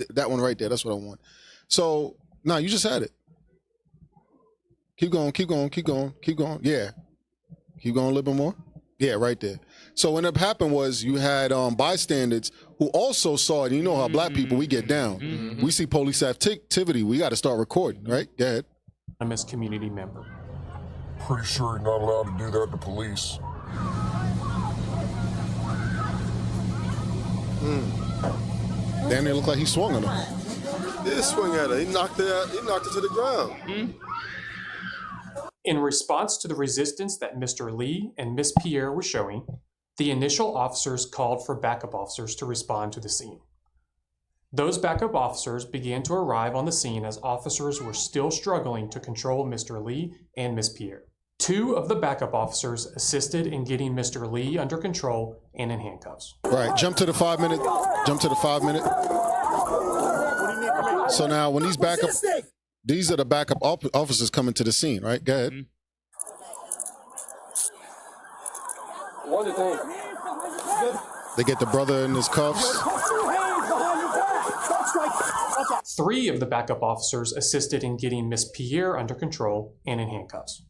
that one right there. That's what I want. So, no, you just had it. Keep going. Yeah. Keep going a little bit more. Yeah, right there. So what happened was you had bystanders who also saw it. You know how black people, we get down. We see police activity. We got to start recording, right? Go ahead. Anonymous community member. Pretty sure you're not allowed to do that to police. Damn, it looked like he swung on her. Yeah, he swung at her. He knocked her to the ground. In response to the resistance that Mr. Lee and Miss Pierre were showing, the initial officers called for backup officers to respond to the scene. Those backup officers began to arrive on the scene as officers were still struggling to control Mr. Lee and Miss Pierre. Two of the backup officers assisted in getting Mr. Lee under control and in handcuffs. Right, jump to the 5 minute. So now when these are the backup officers coming to the scene, right? Go ahead. One thing. They get the brother in his cuffs. Three of the backup officers assisted in getting Miss Pierre under control and in handcuffs.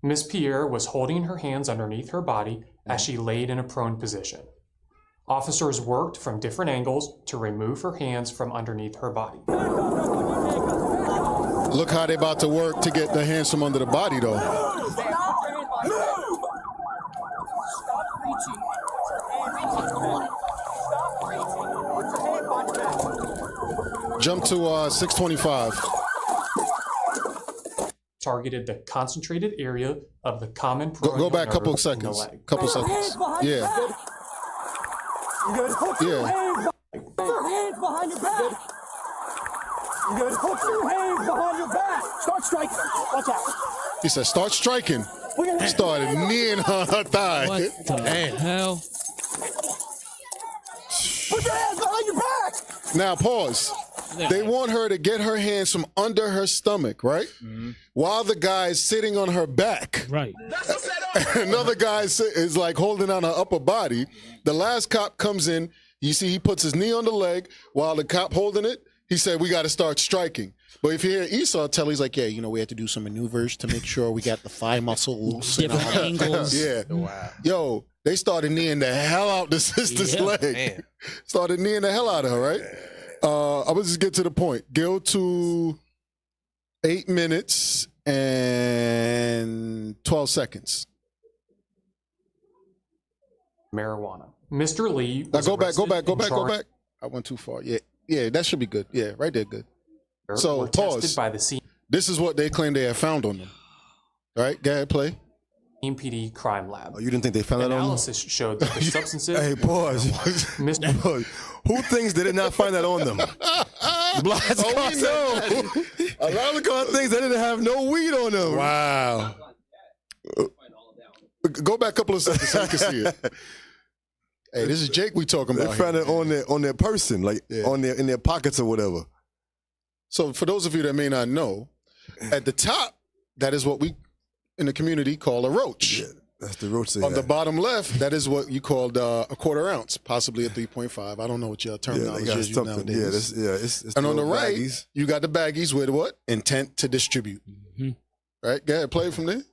Miss Pierre was holding her hands underneath her body as she laid in a prone position. Officers worked from different angles to remove her hands from underneath her body. Look how they about to work to get the hands from under the body, though. Jump to 625. Targeted the concentrated area of the common Go back a couple of seconds. Yeah. Yeah. Put your hands behind your back. You good? Put your hands behind your back. Start striking. Watch out. He said, start striking. Started kneeing on her thigh. What the hell? Put your hands behind your back. Now, pause. They want her to get her hands from under her stomach, right? While the guy is sitting on her back. Right. Another guy is like holding on her upper body. The last cop comes in. You see, he puts his knee on the leg while the cop holding it. He said, we got to start striking. But if you hear Esau tell, he's like, yeah, you know, we had to do some maneuvers to make sure we got the thigh muscles. Different angles. Yeah. Wow. Yo, they started kneeing the hell out the sister's leg. Man. Started kneeing the hell out of her, right? I'm going to just get to the point. Go to 8 minutes and 12 seconds. Marijuana. Mr. Lee. Now go back. I went too far. Yeah, that should be good. Yeah, right there, good. So, pause. By the scene. This is what they claim they have found on them. All right, go ahead, play. MPD crime lab. Oh, you didn't think they found that on them? Analysis showed that the substances. Hey, pause. Who thinks they did not find that on them? No. A lot of car things they didn't have no weed on them. Wow. Go back a couple of seconds so you can see it. Hey, this is Jake we talking about. They found it on their person, like in their pockets or whatever. So for those of you that may not know, at the top, that is what we in the community call a roach. Yeah, that's the roach. On the bottom left, that is what you called a quarter ounce, possibly a 3.5. I don't know what your terminology is nowadays. It's and on the right, baggies. You got the baggies with what? Intent to distribute. Right? Go ahead, play it from there.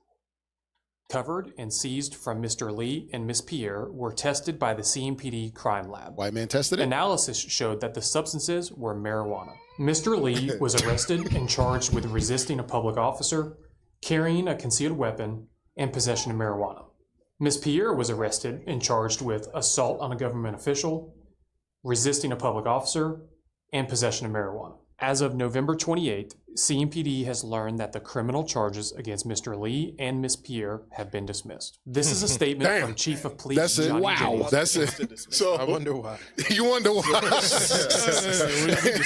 Covered and seized from Mr. Lee and Miss Pierre were tested by the CMPD crime lab. White man tested it? Analysis showed that the substances were marijuana. Mr. Lee was arrested and charged with resisting a public officer, carrying a concealed weapon, and possession of marijuana. Ms. Pierre was arrested and charged with assault on a government official, resisting a public officer, and possession of marijuana. As of November 28th, CMPD has learned that the criminal charges against Mr. Lee and Ms. Pierre have been dismissed. This is a statement from Chief of Police That's it. Johnny Wow. James. That's it. So I wonder why. You wonder why?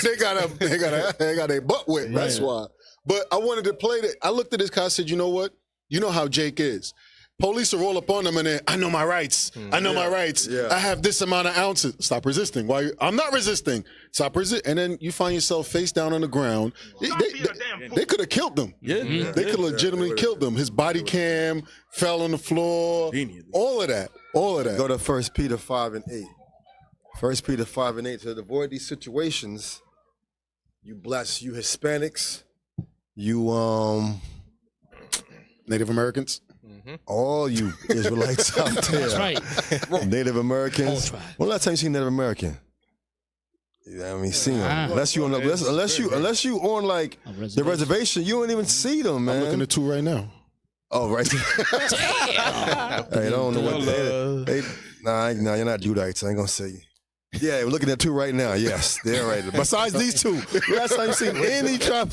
they got a butt whip. That's why. But I wanted to play that. I looked at this guy. I said, you know what? You know how Jake is. Police will roll up on him and then, I know my rights. I know my rights. I have this amount of ounces. Stop resisting. Why? I'm not resisting. Stop resisting. And then you find yourself face down on the ground. They could have killed him. They could have legitimately killed him. His body cam fell on the floor. All of that. All of that. Go to 1 Peter 5 and 8. 1 Peter 5 and 8. To avoid these situations, you blacks, you Hispanics, you Native Americans. All you Israelites out there. That's right. Native Americans. When last time you seen Native American? I mean, see them. Unless you on on like the reservation, you don't even see them, man. I'm looking at two right now. Oh, right. Damn. Hey, I don't know what they nah, you're not Judites. I ain't gonna say. Yeah, we're looking at two right now. Yes, they're right. Besides these two, last time you seen any tribe?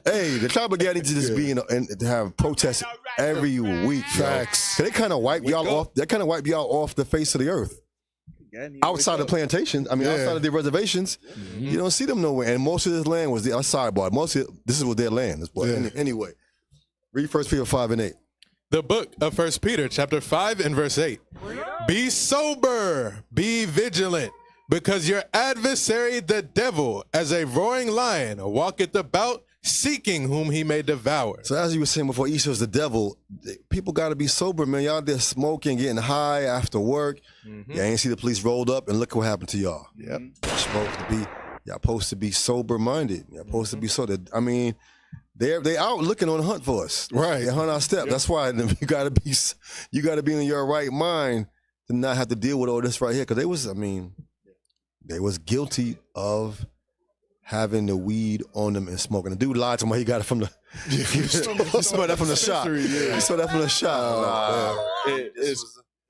Hey, the tribe of Gad needs to just be and to have protests every week. Facts. They kind of wipe y'all off. They kind of wipe y'all off the face of the earth. Outside the plantations, I mean, outside of the reservations, you don't see them nowhere. And most of this land was sidebar. This was their land. Anyway, read 1 Peter 5 and 8. The book of 1 Peter, chapter 5 and verse 8. Be sober, be vigilant, because your adversary, the devil, as a roaring lion, walketh about, seeking whom he may devour. So as you were saying before, Esau's the devil. People got to be sober, man. Y'all there smoking, getting high after work. Yeah, ain't see the police rolled up, and look what happened to y'all. Yep. Y'all supposed to be sober-minded. Y'all supposed to be sober. I mean, they out looking on the hunt for us. Right. They hunt our step. That's why you got to be in your right mind to not have to deal with all this right here. Because they was guilty of having the weed on them and smoking. The dude lied to him. He got it from the. He smelled that from the shop. He smelled that from the shop.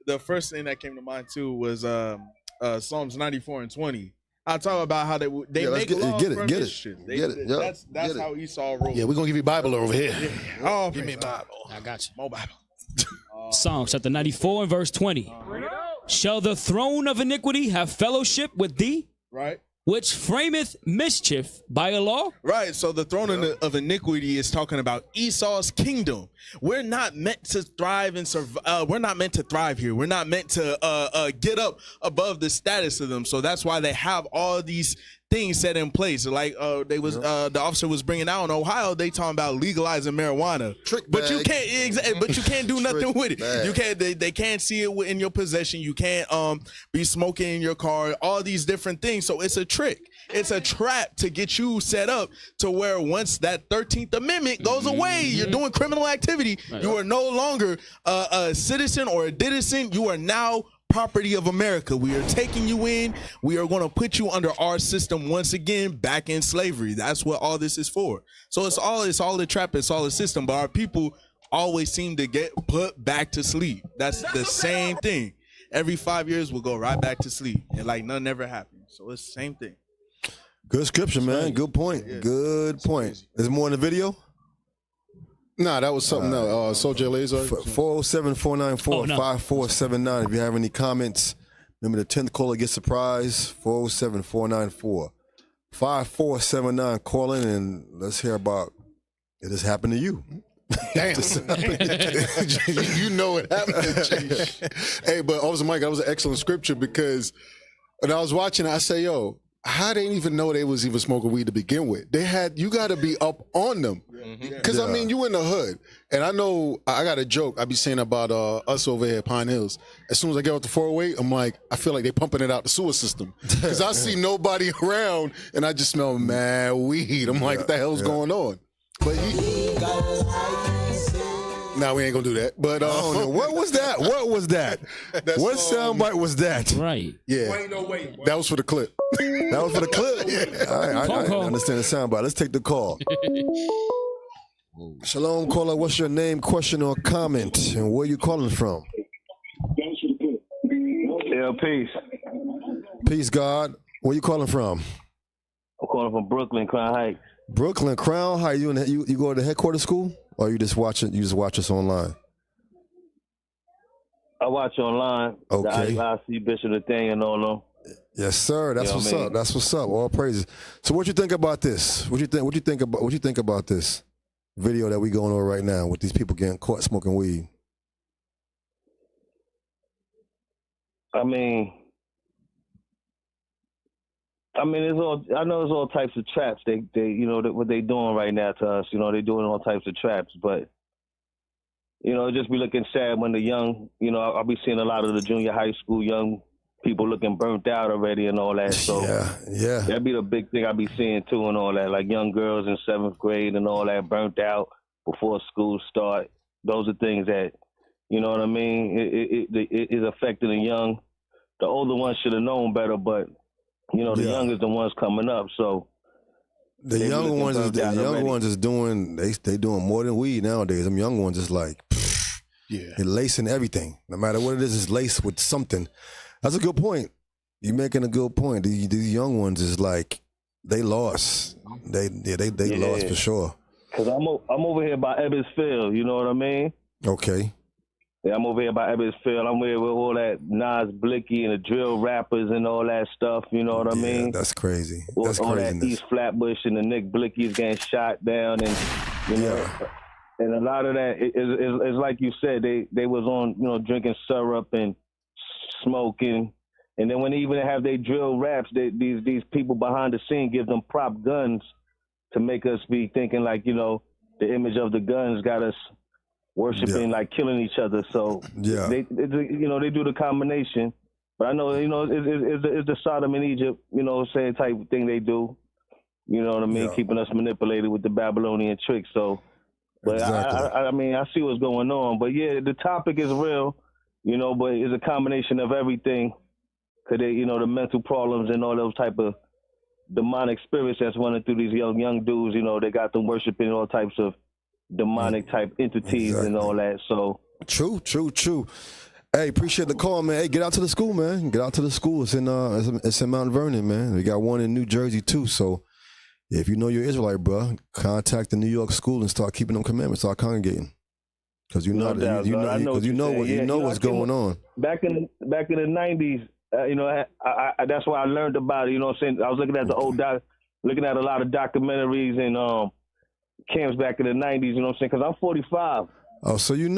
The first thing that came to mind too was Psalms 94 and 20. I talk about how they make laws from this shit. That's how Esau rolled. Yeah, we're gonna give you Bible over here. Oh, give me Bible. I got you. More Bible. Psalms chapter 94 and verse 20. Shall the throne of iniquity have fellowship with thee? Right. Which frameth mischief by a law? Right. So the throne of iniquity is talking about Esau's kingdom. We're not meant to thrive and survive. We're not meant to thrive here. We're not meant to get up above the status of them. So that's why they have all these things set in place. Like the officer was bringing out in Ohio, they talking about legalizing marijuana. But you can't do nothing with it. You can't. They can't see it in your possession. You can't be smoking in your car. All these different things. So it's a trick. It's a trap to get you set up to where once that 13th Amendment goes away, you're doing criminal activity. You are no longer a citizen or a citizen. You are now property of America. We are taking you in. We are going to put you under our system once again, back in slavery. That's what all this is for. So it's all a trap. It's all a system. But our people always seem to get put back to sleep. That's the same thing. Every 5 years, we'll go right back to sleep. And like nothing ever happened. So it's the same thing. Good scripture, man. Good point. Yeah. Good point. Is there more in the video? Nah, that was something else. Soldier Laser. 407-494-5479. If you have any comments, remember the 10th caller gets a prize. 407-494-5479. Call in and let's hear about it has happened to you. Damn. You know it happened. Hey, but also, Mike, that was an excellent scripture because when I was watching it, I say, yo, how they didn't even know they was even smoking weed to begin with? You got to be up on them. Because, I mean, you in the hood. And I know, I got a joke I be saying about us over here at Pine Hills. As soon as I get off the 408, I'm like, I feel like they pumping it out the sewer system. Because I see nobody around, and I just smell mad weed. I'm like, what the hell's going on? But nah, we ain't gonna do that. But what was that? What was that? What soundbite was that? Right. Yeah. That was for the clip. That was for the clip? Yeah. All right, I understand the soundbite. Let's take the call. Shalom, caller. What's your name, question, or comment? And where you calling from? Yeah, peace. Peace, God. Where you calling from? I'm calling from Brooklyn, Crown Heights. Brooklyn, Crown Heights. You go to the headquarters school, or you just watch it? You just watch us online? I watch online. Okay. I see Bishop Nathaniel and all them. Yes, sir. That's what's up. That's what's up. All praises. So, what you think about this? What you think about this video that we going on right now with these people getting caught smoking weed? I mean, it's all. I know there's all types of traps. They what they doing right now to us. They're doing all types of traps. But it just be looking sad when the young. I'll be seeing a lot of the junior high school young people looking burnt out already and all that. So yeah, that'd be the big thing I be seeing too and all that. Like young girls in 7th grade and all that burnt out before school start. Those are things that, you know what I mean? It is affecting the young. The older ones should have known better, but the young is the ones coming up. So the young ones is doing they doing more than weed nowadays. Them young ones is like, they're lacing everything. No matter what it is, it's laced with something. That's a good point. You're making a good point. These young ones is like, they lost. They lost for sure. Cause I'm over here by Ebbets Field. You know what I mean? Okay. Yeah, I'm over here by Ebbets Field. I'm here with all that Nas Blicky and the drill rappers and all that stuff. You know what I mean? That's crazy. That's all that East Flatbush and the Nick Blickies getting shot down, and and a lot of that is like you said. They was on drinking syrup and smoking, and then when they even have their drill raps, these people behind the scene give them prop guns to make us be thinking like the image of the guns got us worshiping like killing each other. So they do the combination. But I know it's the Sodom in Egypt same type of thing they do. You know what I mean? Keeping us manipulated with the Babylonian tricks. So, but exactly. I mean I see what's going on. But yeah, the topic is real. But it's a combination of everything. Cause the mental problems and all those type of demonic spirits that's running through these young dudes. They got them worshiping all types of demonic type entities and all that. So true. Hey, appreciate the call, man. Hey, get out to the school, man. Get out to the school. It's in Mount Vernon, man. We got one in New Jersey too. So if you know you're Israelite, bro, contact the New York school and start keeping them commandments. Start congregating. Because you know what's going on. Back in the 90s, that's why I learned about it. You know what I'm saying? I was looking at looking at a lot of documentaries and camps back in the 90s. You know what I'm saying? Because I'm 45. Oh, so you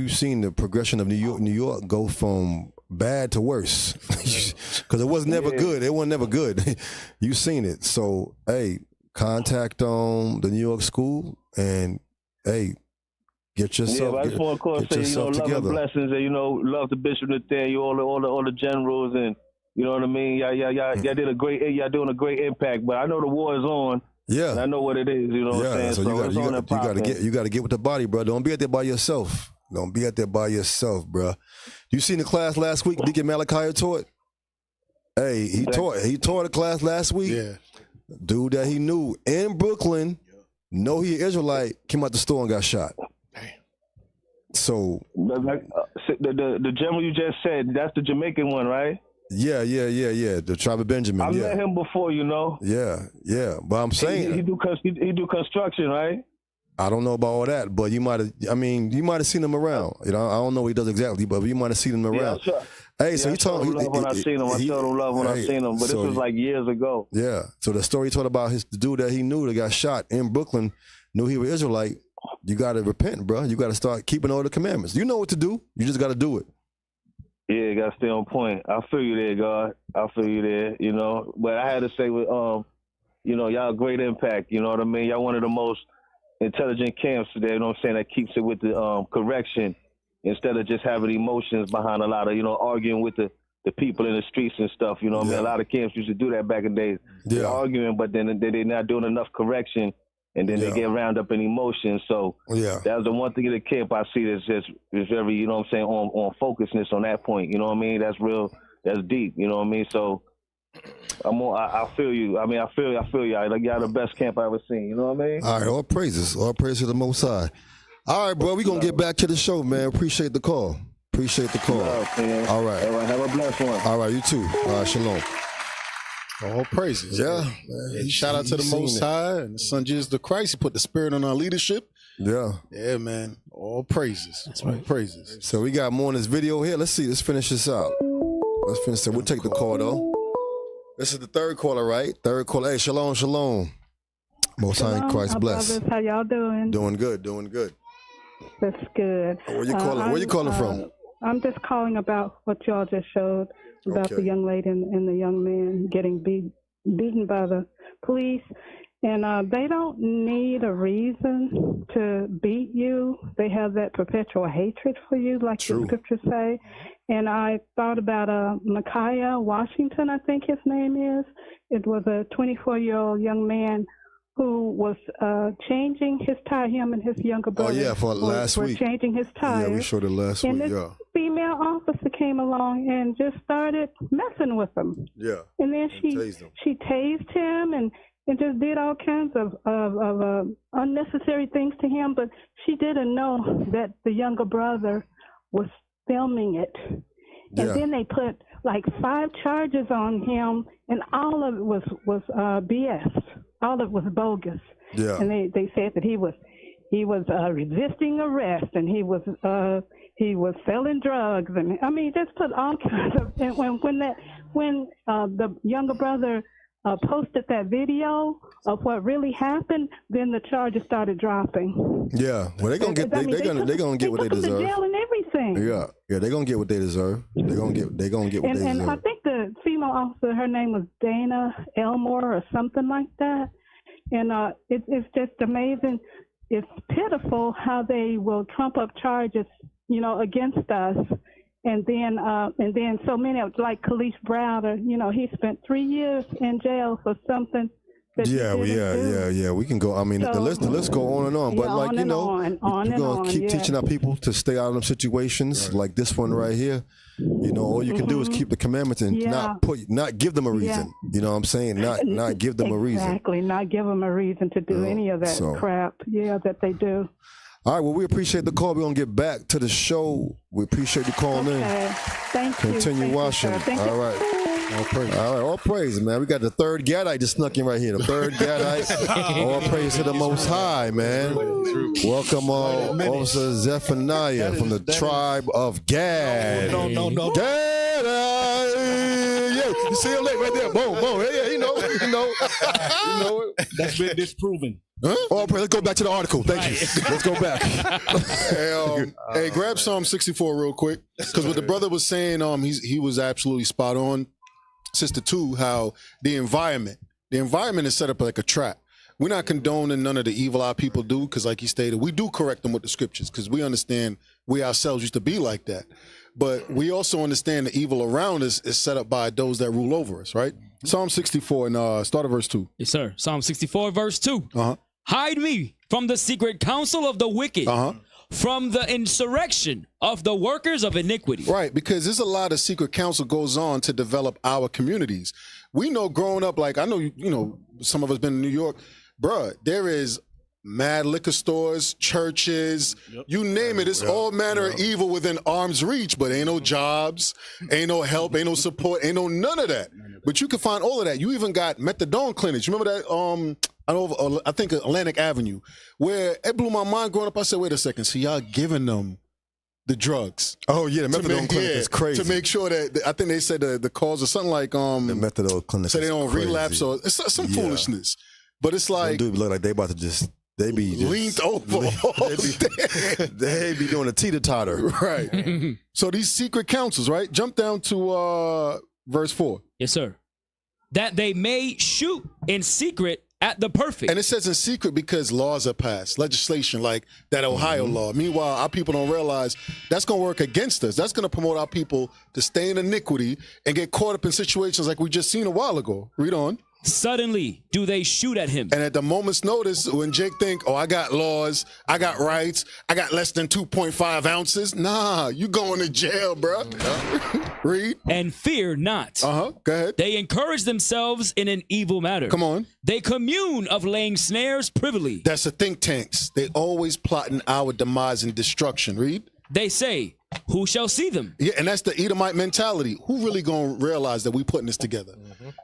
seen the progression of New York go from bad to worse because it was never good. It wasn't never good. You seen it. So hey, contact the New York school and hey. Get yourself, I just want to say, love and blessings, and love the Bishop Nathaniel, all the generals, and you know what I mean. Y'all did y'all doing a great impact. But I know the war is on. Yeah, and I know what it is. You know what I'm saying. So you got to get with the body, bro. Don't be out there by yourself. Bro. You seen the class last week? Deacon Malachi taught. Hey, he taught a class last week. Yeah, dude that he knew in Brooklyn, know he an Israelite, came out the store and got shot. So the general you just said, that's the Jamaican one, right? Yeah. The tribe of Benjamin. I met him before, Yeah. But I'm saying he do construction, right? I don't know about all that, but you might have seen him around. I don't know what he does exactly, but you might have seen him around. Yeah, sure. Hey, so he told love when I seen him. I showed him love when I seen him, but this was like years ago. Yeah. So the story he told about the dude that he knew that got shot in Brooklyn, knew he was Israelite. You got to repent, bro. You got to start keeping all the commandments. You know what to do. You just got to do it. Yeah, you got to stay on point. I feel you there, God. I feel you there, But I had to say with, y'all great impact. You know what I mean? Y'all one of the most intelligent camps today, you know what I'm saying, that keeps it with the correction instead of just having emotions behind a lot of, arguing with the people in the streets and stuff. You know what I mean? A lot of camps used to do that back in the days. Yeah. They're arguing, but then they're not doing enough correction. And then they get round up in emotions. So that's the one thing in the camp I see that's very, on focusness on that point. You know what I mean? That's real. That's deep. You know what I mean? So I feel you. I mean, I feel you. Like y'all the best camp I ever seen. You know what I mean? All right. All praises to the Most High. All right, bro. We gonna get back to the show, man. Appreciate the call. Appreciate the call. All right. All right. Have a blessed one. All right. You too. Shalom. All praises. Yeah. Man. Shout out to the Most High and the Son Jesus the Christ. He put the Spirit on our leadership. Yeah. Yeah, man. All praises. That's right. All praises. So we got more in this video here. Let's see. Let's finish this out. Let's finish it. We'll take the call though. This is the third caller, right? Third caller. Hey, shalom. Most High in Christ bless. How y'all doing? Doing good. That's good. Where you calling? Where you calling from? I'm just calling about what y'all just showed about the young lady and the young man getting beaten by the police. And they don't need a reason to beat you. They have that perpetual hatred for you, like the scriptures say. And I thought about Micaiah Washington, I think his name is. It was a 24-year-old young man who was changing his tire, him and his younger brother. Oh, yeah, for last week. Were changing his tires. Yeah, we showed it last week, and this female officer came along and just started messing with him. Yeah. And then she tased him and just did all kinds of unnecessary things to him, but she didn't know that the younger brother was filming it. And then they put like 5 charges on him, and all of it was BS. All of it was bogus. Yeah. And they said that he was resisting arrest, and he was selling drugs, and I mean just put all kinds of. And when the younger brother posted that video of what really happened, then the charges started dropping. Yeah, well they're gonna get they're gonna get what they deserve. Jail and everything. Yeah, they're gonna get what they deserve. They're gonna get what they deserve. And I think the female officer, her name was Dana Elmore or something like that. And it's just amazing. It's pitiful how they will trump up charges, against us. And then so many, like Khalish Browder, he spent 3 years in jail for something. Yeah. We can go. I mean, the list go on and on. But we're gonna keep teaching our people to stay out of them situations like this one right here. All you can do is keep the commandments and not give them a reason. You know what I'm saying? Not give them a reason. Exactly. Not give them a reason to do any of that crap. Yeah, that they do. All right, well, we appreciate the call. We're going to get back to the show. We appreciate you calling in. Thank you. Continue watching. All right. All praise, man. We got the third Gadite just snuck in right here. The third Gadite. All praise to the Most High, man. Welcome, Officer Zephaniah from the tribe of Gad. No. Gadite. Yeah, you see him right there. Boom. Yeah, you know it. That's been disproven. Huh? Oh, let's go back to the article. Thank you. Let's go back. Hey, grab Psalm 64 real quick, because what the brother was saying, he was absolutely spot on. Sister 2, how the environment is set up like a trap. We're not condoning none of the evil our people do, because like he stated, we do correct them with the scriptures, because we understand we ourselves used to be like that. But we also understand the evil around us is set up by those that rule over us, right? Psalm 64 and start at verse 2. Yes, sir. Psalm 64, verse 2. Hide me from the secret counsel of the wicked, from the insurrection of the workers of iniquity. Right, because there's a lot of secret counsel goes on to develop our communities. We know growing up, like I know, some of us been in New York, bruh, there is mad liquor stores, churches, you name it. It's all manner of evil within arm's reach, but ain't no jobs, ain't no help, ain't no support, ain't no none of that. But you can find all of that. You even got methadone clinics. You remember that? I think Atlantic Avenue, where it blew my mind growing up. I said, wait a second, so y'all giving them the drugs? Oh yeah, the methadone clinic is crazy. To make sure that, I think they said the cause or something like the methadone clinic, so they don't relapse or it's some foolishness. But it's like dude look like they about to just. They be just, leaned over. They be doing a teeter-totter. Right. So these secret counsels, right? Jump down to verse 4. Yes, sir. That they may shoot in secret at the perfect. And it says in secret because laws are passed, legislation like that Ohio law. Meanwhile, our people don't realize that's going to work against us. That's going to promote our people to stay in iniquity and get caught up in situations like we just seen a while ago. Read on. Suddenly do they shoot at him. And at the moment's notice, when Jake think, I got laws, I got rights, I got less than 2.5 ounces. Nah, you going to jail, bro. Read. And fear not. Go ahead. They encourage themselves in an evil matter. Come on. They commune of laying snares privily. That's the think tanks. They always plotting our demise and destruction. Read. They say, who shall see them? Yeah, and that's the Edomite mentality. Who really gonna realize that we putting this together?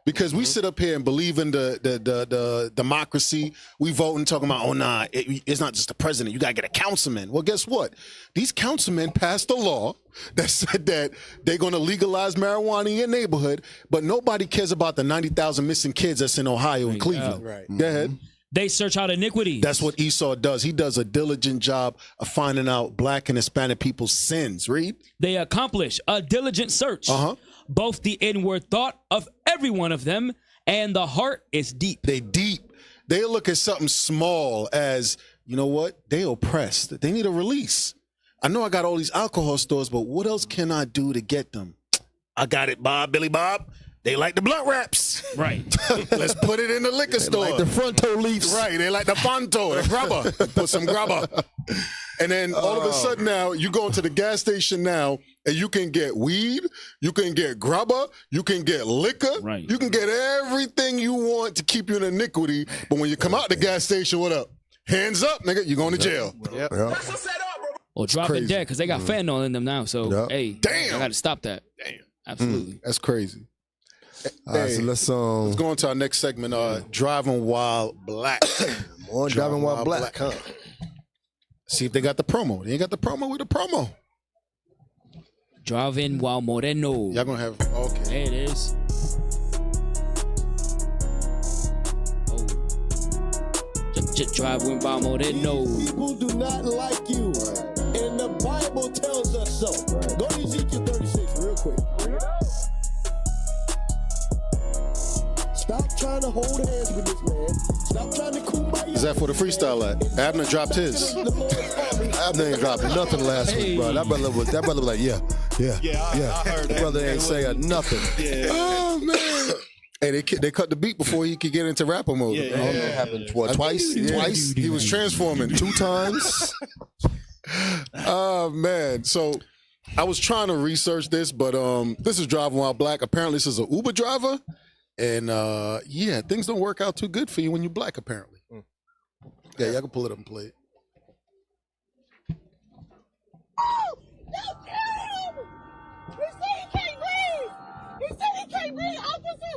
Because we sit up here and believe in the democracy. We vote and talking about, oh nah, it's not just the president. You gotta get a councilman. Well, guess what? These councilmen passed a law that said that they're gonna legalize marijuana in your neighborhood, but nobody cares about the 90,000 missing kids that's in Ohio and Cleveland. Right. Go ahead. They search out iniquities. That's what Esau does. He does a diligent job of finding out Black and Hispanic people's sins. Read. They accomplish a diligent search. Both the inward thought of every one of them and the heart is deep. They deep. They look at something small as, you know what? They oppressed. They need a release. I know I got all these alcohol stores, but what else can I do to get them? I got it, Bob, Billy Bob. They like the blunt wraps. Right. Let's put it in the liquor store. Like the fronto leaves. Right. They like the Fonto, the grubber. Put some grubber. And then all of a sudden now, you go into the gas station now, and you can get weed, you can get grubber, you can get liquor, right. You can get everything you want to keep you in iniquity. But when you come out the gas station, what up? Hands up, nigga. You're going to jail. Yep. Or drop it dead because they got fentanyl in them now. So, hey, I got to stop that. Damn. Absolutely. That's crazy. All right, so let's go on to our next segment. Driving while black. More driving while black. Huh? See if they got the promo. They ain't got the promo with the promo. Driving while moreno. Y'all gonna have okay. There it is. Just driving while moreno. People do not like you, and the Bible tells us so. Go to Ezekiel 36 real quick. Stop trying to hold hands with this man. Stop trying to kumbaya. Is that for the freestyle at? Abner dropped his. Abner ain't dropping nothing last week, bro. That brother was like, yeah. I heard that. Brother ain't saying nothing. Yeah. Oh man. Hey, they cut the beat before he could get into rapper mode. Yeah. It happened twice? Twice. He was transforming 2 times. Oh man. So I was trying to research this, but this is Driving While Black. Apparently this is an Uber driver. And yeah, things don't work out too good for you when you're black, apparently. Yeah, y'all can pull it up and play it. Oh, don't kill him! He said he can't breathe! He said he can't breathe! Officer!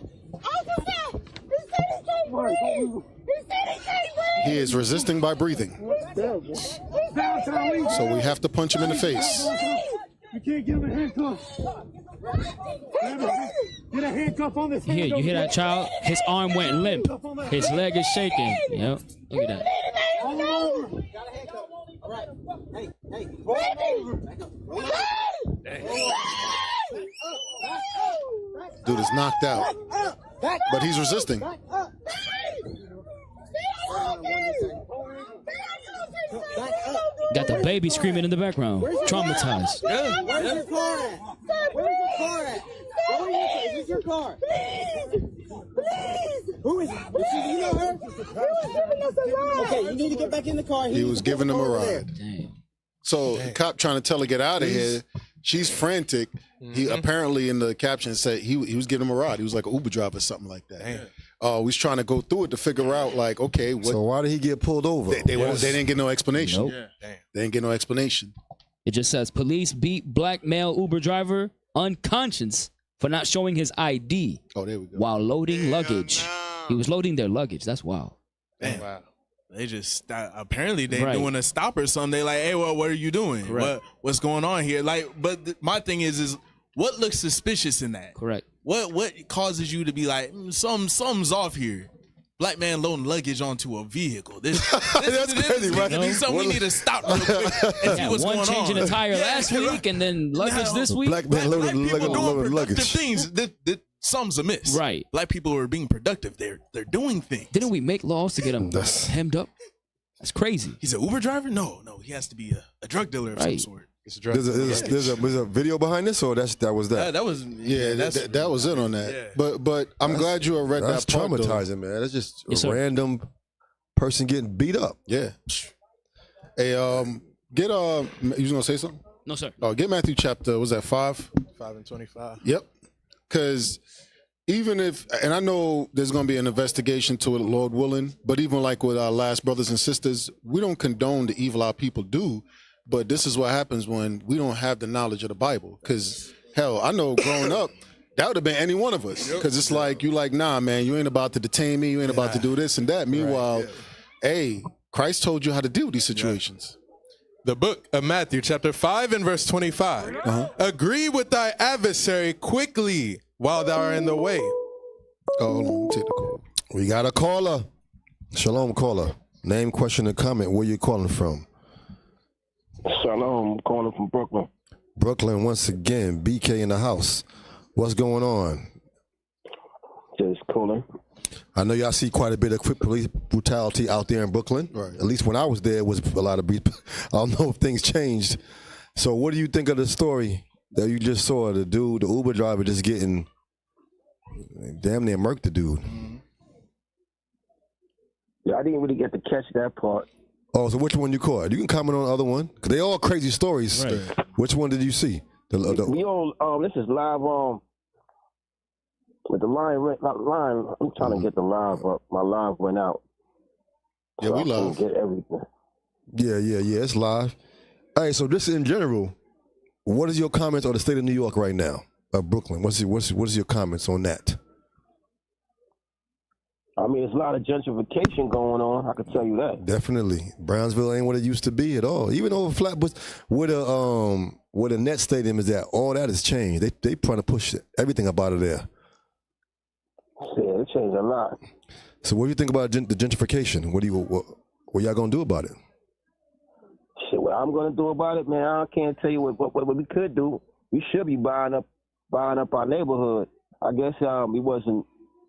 He said he can't breathe! He said he can't breathe! He is resisting by breathing. So we have to punch him in the face. You can't give him a handcuff. Get a handcuff on this. You hear that, child? His arm went limp. His leg is shaking. Yep. Look at that. All over. All right. Hey. Dude is knocked out. But he's resisting. Got the baby screaming in the background. Traumatized. Where's your car at? Where's your car at? Is this your car? Please! Who is it? You know her? He was giving us a ride. Okay, you need to get back in the car. He was giving them a ride. So the cop trying to tell her get out of here. She's frantic. He apparently in the caption said he was giving him a ride. He was like an Uber driver or something like that. We was trying to go through it to figure out like, okay, what, so why did he get pulled over? They didn't get no explanation. Nope. They didn't get no explanation. It just says police beat black male Uber driver unconscious for not showing his ID. Oh, there we go. While loading luggage. He was loading their luggage. That's wild. Damn. Wow. They just apparently they doing a stop or something. They like, hey, well, what are you doing? What's going on here? Like, but my thing is what looks suspicious in that? Correct. What causes you to be like something's off here? Black man loading luggage onto a vehicle. This That's crazy, right? Something we need to stop real quick and see what's going on. One changing a tire last week and then luggage this week. Black man loading luggage. Things that something's amiss. Right. Black people are being productive. They're doing things. Didn't we make laws to get them hemmed up? That's crazy. He's an Uber driver? No, he has to be a drug dealer of some sort. There's a video behind this, or that was that? That was that was it on that. Yeah. But I'm glad you read that. That's traumatizing, man. That's just a random person getting beat up. Yeah. Hey, get you was gonna say something? No, sir. Oh, get Matthew chapter. Was that 5? 5:25. Yep. Because even if, and I know there's going to be an investigation to it, Lord willing, but even like with our last brothers and sisters, we don't condone the evil our people do. But this is what happens when we don't have the knowledge of the Bible. Because, hell, I know growing up, that would have been any one of us. Because it's like, you like, nah, man, you ain't about to detain me. You ain't about to do this and that. Meanwhile, hey, Christ told you how to deal with these situations. The book of Matthew, chapter 5 and verse 25. Agree with thy adversary quickly while thou art in the way. Oh, hold on, take the call. We got a caller. Shalom, caller. Name, question, and comment. Where you calling from? Shalom, I'm calling from Brooklyn. Brooklyn, once again. BK in the house. What's going on? Just calling. I know y'all see quite a bit of quick police brutality out there in Brooklyn. Right. At least when I was there, it was a lot of I don't know if things changed. So what do you think of the story that you just saw? The dude, the Uber driver, just getting damn near murked the dude. Yeah, I didn't really get to catch that part. Oh, so which one you caught? You can comment on the other one. Cause they all crazy stories. Right. Which one did you see? We all, this is live with the line, I'm trying to get the live up. My live went out. Yeah, so we I couldn't live. get everything. Yeah, it's live. All right, so just in general, what is your comments on the state of New York right now, Brooklyn? What's your comments on that? I mean, there's a lot of gentrification going on. I can tell you that. Definitely, Brownsville ain't what it used to be at all. Even over Flatbush, where the Net Stadium is at, all that has changed. They trying to push everything up out of there. Yeah, it changed a lot. So, what do you think about the gentrification? What y'all gonna do about it? Shit, what I'm gonna do about it, man, I can't tell you what we could do. We should be buying up our neighborhood. I guess we wasn't,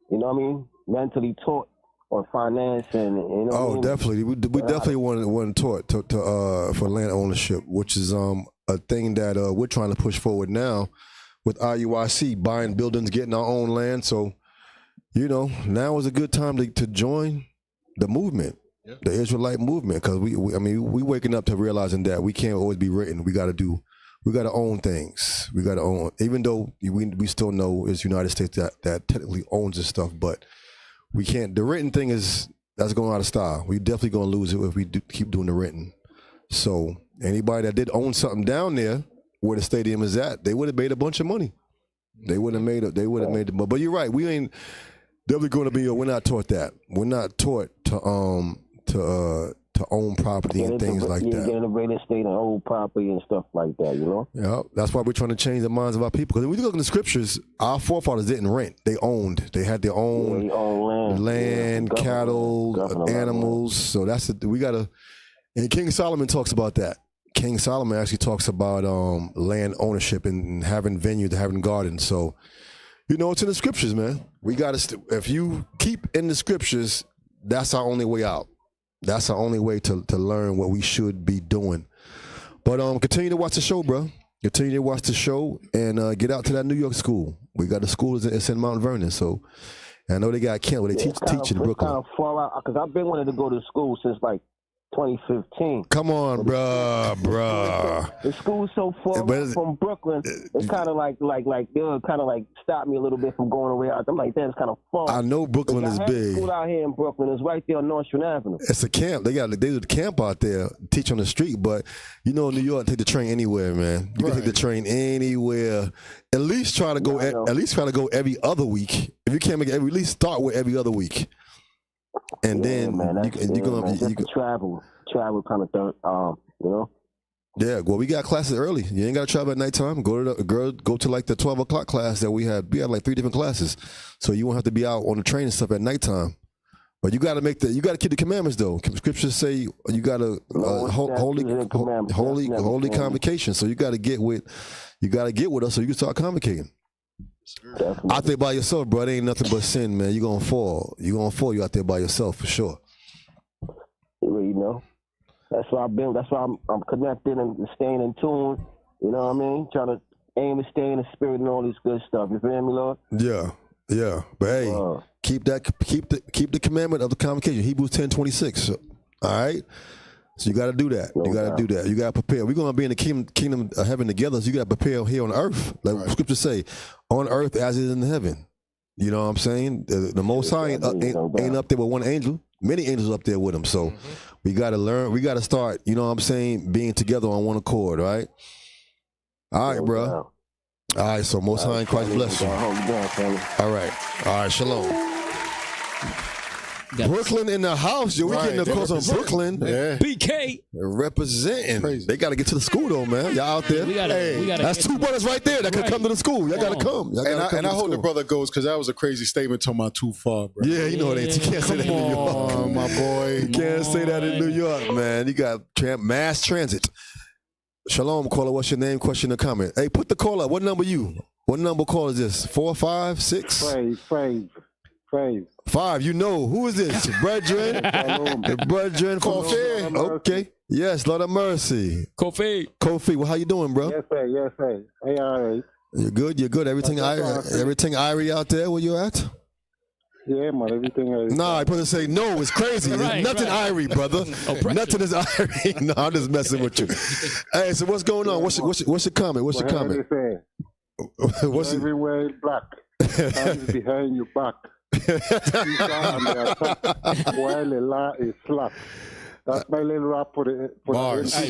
you know what I mean, mentally taught on finance and you know. Oh, what I mean? definitely. We definitely weren't taught for land ownership, which is a thing that we're trying to push forward now with IUIC, buying buildings, getting our own land. So, you know, now is a good time to join the movement, the Israelite movement, because we waking up to realizing that we can't always be written. We got to own things. We got to own, even though we still know it's United States that technically owns this stuff, but we can't. The written thing that's going out of style. We definitely going to lose it if we keep doing the written. So anybody that did own something down there where the stadium is at, they would have made a bunch of money. They would have made it. But you're right. We ain't definitely going to be. We're not taught that. We're not taught to own property and things like that. Get in a real estate and own property and stuff like that, you know? Yeah, that's why we're trying to change the minds of our people. Because when we look in the scriptures, our forefathers didn't rent. They owned. They had their own land, cattle, animals. So that's we got to, and King Solomon talks about that. King Solomon actually talks about land ownership and having vineyards, having gardens. So, you know, it's in the scriptures, man. We got to, if you keep in the scriptures, that's our only way out. That's our only way to learn what we should be doing. But continue to watch the show, bro. Continue to watch the show and get out to that New York school. We got the school it's in Mount Vernon, so I know they got camp where they teach in Brooklyn. It's kind of far out because I've been wanting to go to school since like 2015. Come on, bruh. The school's so far away from Brooklyn. It's kind of like they'll kind of like stop me a little bit from going away out. I'm like, that's kind of far. I know Brooklyn is big. School out here in Brooklyn is right there on North Shore Avenue. It's a camp. They do the camp out there, teach on the street. But you know, in New York, take the train anywhere, man. You can take the train anywhere. At least try to go. At least try to go every other week. If you can't make it, at least start with every other week. And then you're gonna travel kind of thing, you know. Yeah, well, we got classes early. You ain't got to travel at nighttime. Go to like the 12 o'clock class that we had. We had like 3 different classes, so you won't have to be out on the train and stuff at nighttime. But you got to keep the commandments though. Scriptures say you got to holy convocation. So you got to get with us so you can start convocating. Out there by yourself, bro, it ain't nothing but sin, man. You're gonna fall. You out there by yourself for sure. You know, that's why I'm connected and staying in tune. You know what I mean? Trying to aim and stay in the spirit and all this good stuff. You feel me, Lord? Yeah. But hey, keep the commandment of the convocation. Hebrews 10:26. All right. So you got to do that. You got to do that. You got to prepare. We're going to be in the kingdom of heaven together. So you got to prepare here on earth, like Scripture say, on earth as it is in heaven. You know what I'm saying? The Most High ain't up there with one angel. many angels up there with him. So we got to learn. We got to start, you know what I'm saying, being together on one accord, right? All right, bro. All right, so Most High in Christ bless you. All right. Shalom. Brooklyn in the house, yo. We getting the calls on Brooklyn. Yeah. BK representing. Crazy. They got to get to the school though, man. Y'all out there? We gotta that's two brothers right there that could come to the school. Y'all got to come. And I hope the brother goes because that was a crazy statement talking about too far, bro. Yeah, you know it ain't. You can't say that in New York, my boy. You can't say that in New York, man. You got mass transit. Shalom, caller. What's your name? Question or comment? Hey, put the call up. What number you? What number call is this? 4, 5, 6? 5. You know who is this? Brethren. The brethren. Kofi. Okay. Yes, Lord of mercy. Kofi. Well, how you doing, bro? Yes, sir. Hey, all right. You're good. Everything Irie out there? Where you at? Yeah, man. Everything Irie. Nah, I supposed to say no. It's crazy. There's nothing Irie, brother. Nothing is Irie. No, I'm just messing with you. Hey, so what's going on? What's your comment? What's your comment? What's everywhere is black. Hands behind your back. While the law is slack. That's my little rap for the bars. Hey,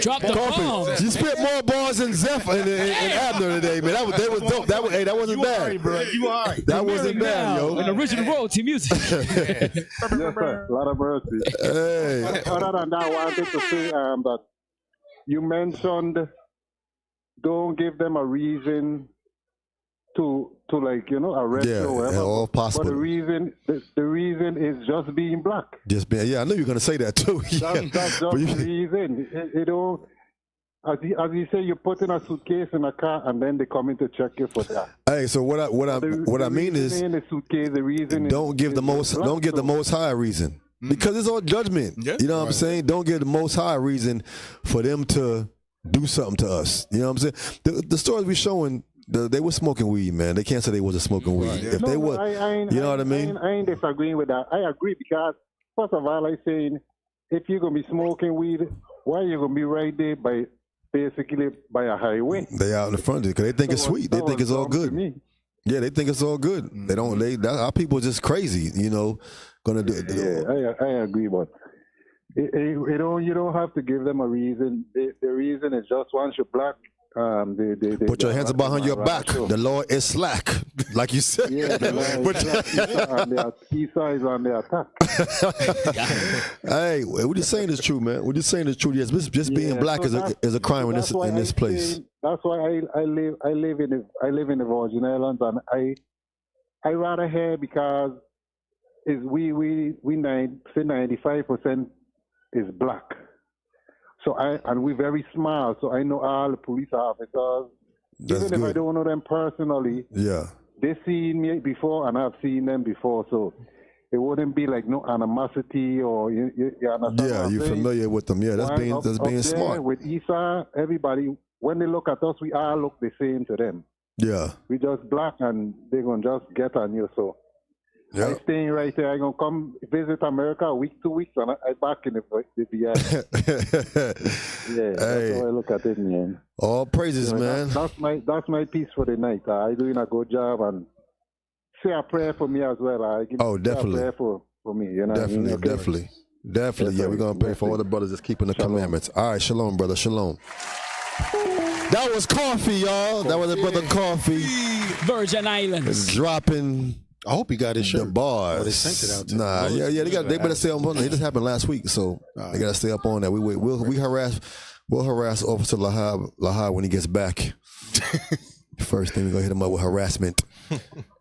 drop the bomb. You spit more bars than Zeph and Abner today, man. That was dope. That wasn't bad. Right, bro. You all right. That wasn't bad, yo. An original royalty music. Yes, sir. A lot of mercy. Hey. Other than that, I wanted to say that you mentioned don't give them a reason to like, you know, arrest or whatever. All possible. But the reason is just being black. Just being, I knew you were gonna say that too. That's just the reason. It don't. As you say, you put in a suitcase in a car, and then they come in to check you for that. Hey, so what I mean is, in the suitcase, the reason don't give the Most High a reason, because it's all judgment. Yeah. You know what I'm saying? Don't give the Most High a reason for them to do something to us. You know what I'm saying? The stories we showing. They were smoking weed, man. They can't say they wasn't smoking weed. If they were, you know what I mean? I ain't disagreeing with that. I agree because, first of all, I saying, if you're going to be smoking weed, why are you going to be right there basically by a highway? They out in the front because they think it's sweet. They think it's all good. Yeah, they think it's all good. They don't. Our people are just crazy, you know, gonna do it. Yeah, I agree, but you don't have to give them a reason. The reason is just once you're black. Put your hands behind your back. The law is slack, like you said. Yeah, Esau is on the attack. Hey, what you saying is true, man. What you saying is true. Yes, just being black is a crime in this place. That's why I live in the Virgin Islands, and I rather here because we 95% is black. So and we're very small, so I know all the police officers. Even if I don't know them personally, they seen me before and I've seen them before, so it wouldn't be like no animosity or you understand. Yeah, you're familiar with them. Yeah, that's being smart. With Esau, everybody when they look at us, we all look the same to them. Yeah, we just black and they're gonna just get on you. So. Yeah. I'm staying right there. I'm going to come visit America a week, 2 weeks, and I'm back in the VI. Yeah, that's how I look at it, man. All praises, man. That's my piece for the night. I'm doing a good job, and say a prayer for me as well. Definitely. Say a prayer for me. You know definitely. Yeah, we're going to pray for all the brothers that's keeping the commandments. All right, shalom, brother. Shalom. That was Coffee, y'all. That was a brother Coffee. Virgin Islands. Dropping... I hope he got his shirt. The bars. They sent it out to they better stay up on it. It just happened last week, so they gotta stay up on that. We'll harass Officer Lahab when he gets back. First thing, we're gonna hit him up with harassment.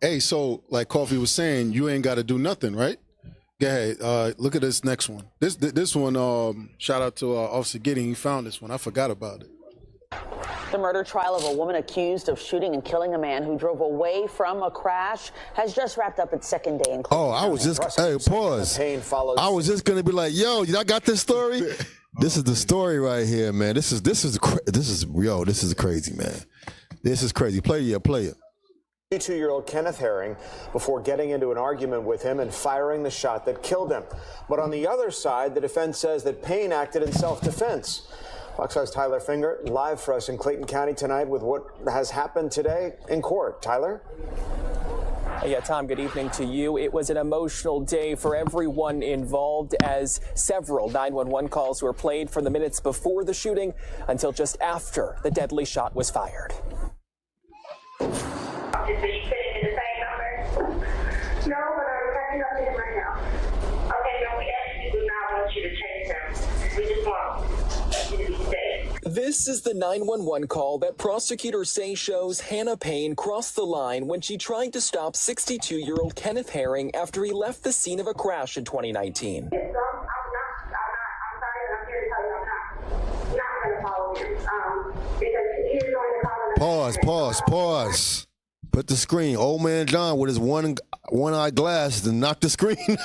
Hey, so like Coffee was saying, you ain't gotta do nothing, right? Go ahead. Look at this next one. This one, shout out to Officer Gidding, he found this one. I forgot about it. The murder trial of a woman accused of shooting and killing a man who drove away from a crash has just wrapped up its second day in court. Oh, I was just, pause. I was just going to be like, yo, I got this story? This is the story right here, man. This is crazy, man. This is crazy. Play it. 22-year-old Kenneth Herring before getting into an argument with him and firing the shot that killed him. But on the other side, the defense says that Payne acted in self-defense. Fox 5's Tyler Finger live for us in Clayton County tonight with what has happened today in court. Tyler? Yeah, Tom, good evening to you. It was an emotional day for everyone involved as several 911 calls were played from the minutes before the shooting until just after the deadly shot was fired. Did you fit into the same number? No, but I'm catching up to him right now. Okay, no, we actually do not want you to chase him. We just want you to be safe. This is the 911 call that prosecutors say shows Hannah Payne crossed the line when she tried to stop 62-year-old Kenneth Herring after he left the scene of a crash in 2019. I'm sorry that I'm here to tell you I'm not going to follow him. Because he is going to call him. Pause. Put the screen. Old man John with his one-eye glass to knock the screen.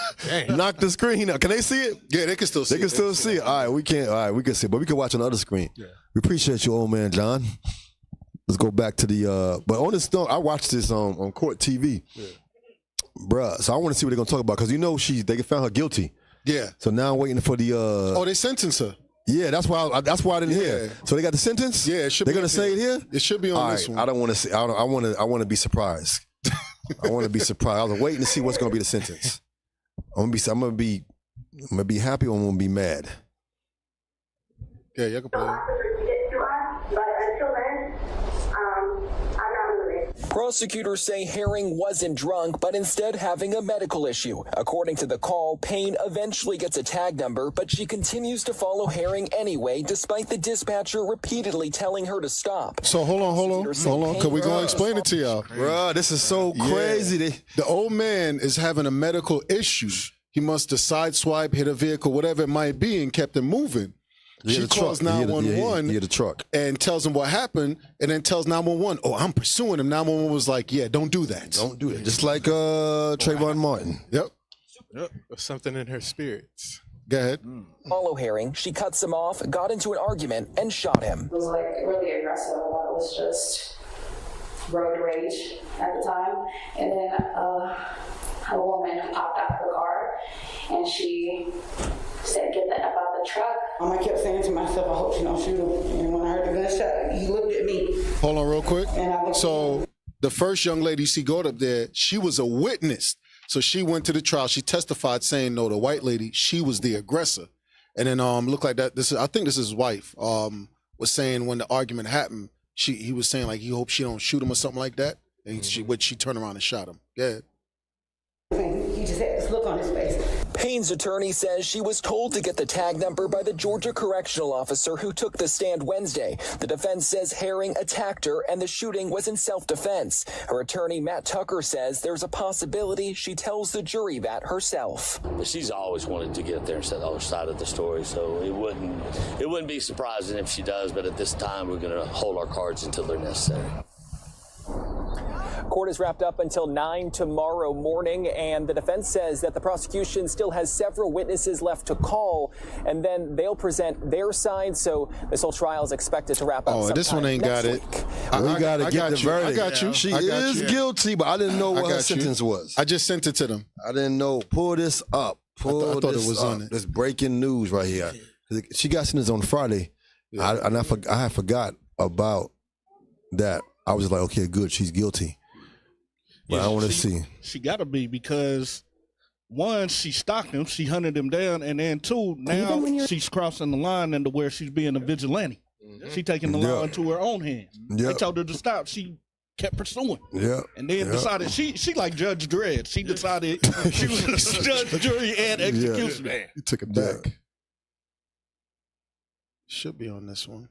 Knock the screen out. Can they see it? Yeah, they can still see it. They can still see it. All right, we can't. All right, we can see it, but we can watch on the other screen. Yeah. We appreciate you, old man John. Let's go back to the. But on this, I watched this on Court TV, bruh. So I want to see what they're gonna talk about because they found her guilty. Yeah. So now I'm waiting for the. Oh, they sentenced her. Yeah, that's why I didn't hear. So they got the sentence. Yeah, it should. They're gonna say it here. It should be on this one. I don't want to see. I want to be surprised. I want to be surprised. I was waiting to see what's gonna be the sentence. I'm gonna be happy or I'm gonna be mad. Yeah, you can play it. But until then, I'm not moving. Prosecutors say Herring wasn't drunk, but instead having a medical issue. According to the call, Payne eventually gets a tag number, but she continues to follow Herring anyway, despite the dispatcher repeatedly telling her to stop. So hold on. Because we're going to explain it to y'all. Bro, this is so crazy. The old man is having a medical issue. He must have sideswiped, hit a vehicle, whatever it might be, and kept it moving. She calls 911 the truck. and tells him what happened, and then tells 911, oh, I'm pursuing him. 911 was like, yeah, don't do that. Don't do it. Just like Trayvon Martin. Yep. Something in her spirits. Go ahead. Follow Herring, she cuts him off, got into an argument, and shot him. It was like really aggressive. It was just road rage at the time. And then a woman popped out of the car and she said, "Get the F out the truck." I kept saying to myself, I hope she don't shoot him. And when I heard the gunshot, he looked at me. Hold on real quick. And So the first young lady she got up there, she was a witness. So she went to the trial. She testified saying, no, the white lady, she was the aggressor. And then looked like that. I think this is his wife, was saying when the argument happened, he was saying like he hopes she don't shoot him or something like that. And she turned around and shot him. Go ahead. He just had this look on his face. Payne's attorney says she was told to get the tag number by the Georgia correctional officer who took the stand Wednesday. The defense says Herring attacked her and the shooting was in self-defense. Her attorney, Matt Tucker, says there's a possibility she tells the jury that herself. She's always wanted to get up there and say the other side of the story, so it wouldn't be surprising if she does, but at this time we're going to hold our cards until they're necessary. Court is wrapped up until 9 tomorrow morning, and the defense says that the prosecution still has several witnesses left to call, and then they'll present their side. So this whole trial is expected to wrap up. Oh, this one ain't got it. We got to get the verdict. I got you. She is guilty, but I didn't know what her sentence was. I just sent it to them. I didn't know. Pull this up. I thought it was on it. This breaking news right here. She got sentenced on Friday, and I had forgot about that. I was like, okay, good. She's guilty. But I want to see. She got to be because, one, she stalked him. She hunted him down. And then, two, now she's crossing the line into where she's being a vigilante. Mm-hmm. She taking the law into her own hands. They told her to stop. She kept pursuing. Yeah. And then decided, she like Judge Dredd. She decided she was judge, jury, and execution. Yeah. You took it back. Should be on this one.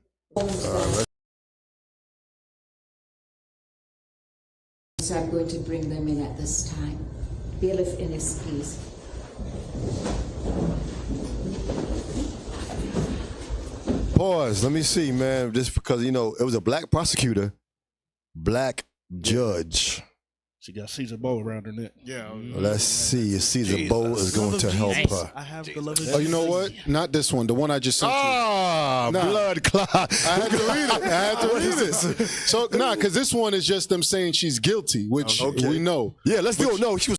So I'm going to bring them in at this time. Bailiff Innes, please. Pause. Let me see, man. Just because, it was a black prosecutor, black judge. She got Caesar Bowl around her neck. Yeah. Let's see if Caesar Bowl is going to help her. I have the love of Oh, you know what? Not this one. The one I just sent you. Blood clot. I had to read it. So, because this one is just them saying she's guilty, which we know. Yeah, let's do it. No, she was.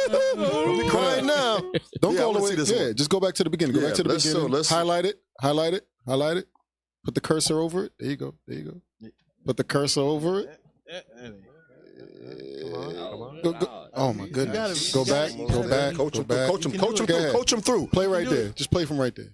Don't be crying now. Don't go all the way. Yeah, just go back to the beginning. Go back to the beginning. Highlight it. Put the cursor over it. There you go. Put the cursor over it. Oh my goodness! Go back. Coach him through. Play right there. Just play from right there.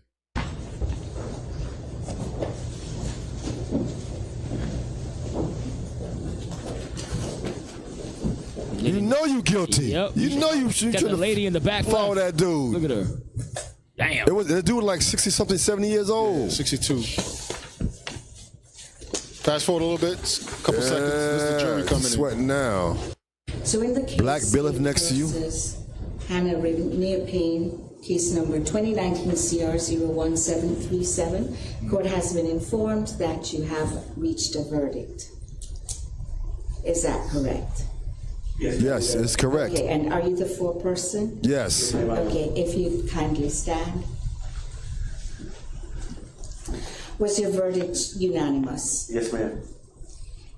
You know you guilty. Yep. You know you should. Got the lady in the back. Follow that dude. Look at her. Damn. The dude was like 60 something, 70 years old. Yeah, 62. Fast forward a little bit. Couple seconds. This is the jury coming sweating now. So in the case Black Billeth next to you. Hannah Rainier Payne, case number 2019 CR 01737, court has been informed that you have reached a verdict. Is that correct? Yes, it's correct. Okay, and are you the foreperson? Yes. Okay, if you kindly stand. Was your verdict unanimous? Yes, ma'am.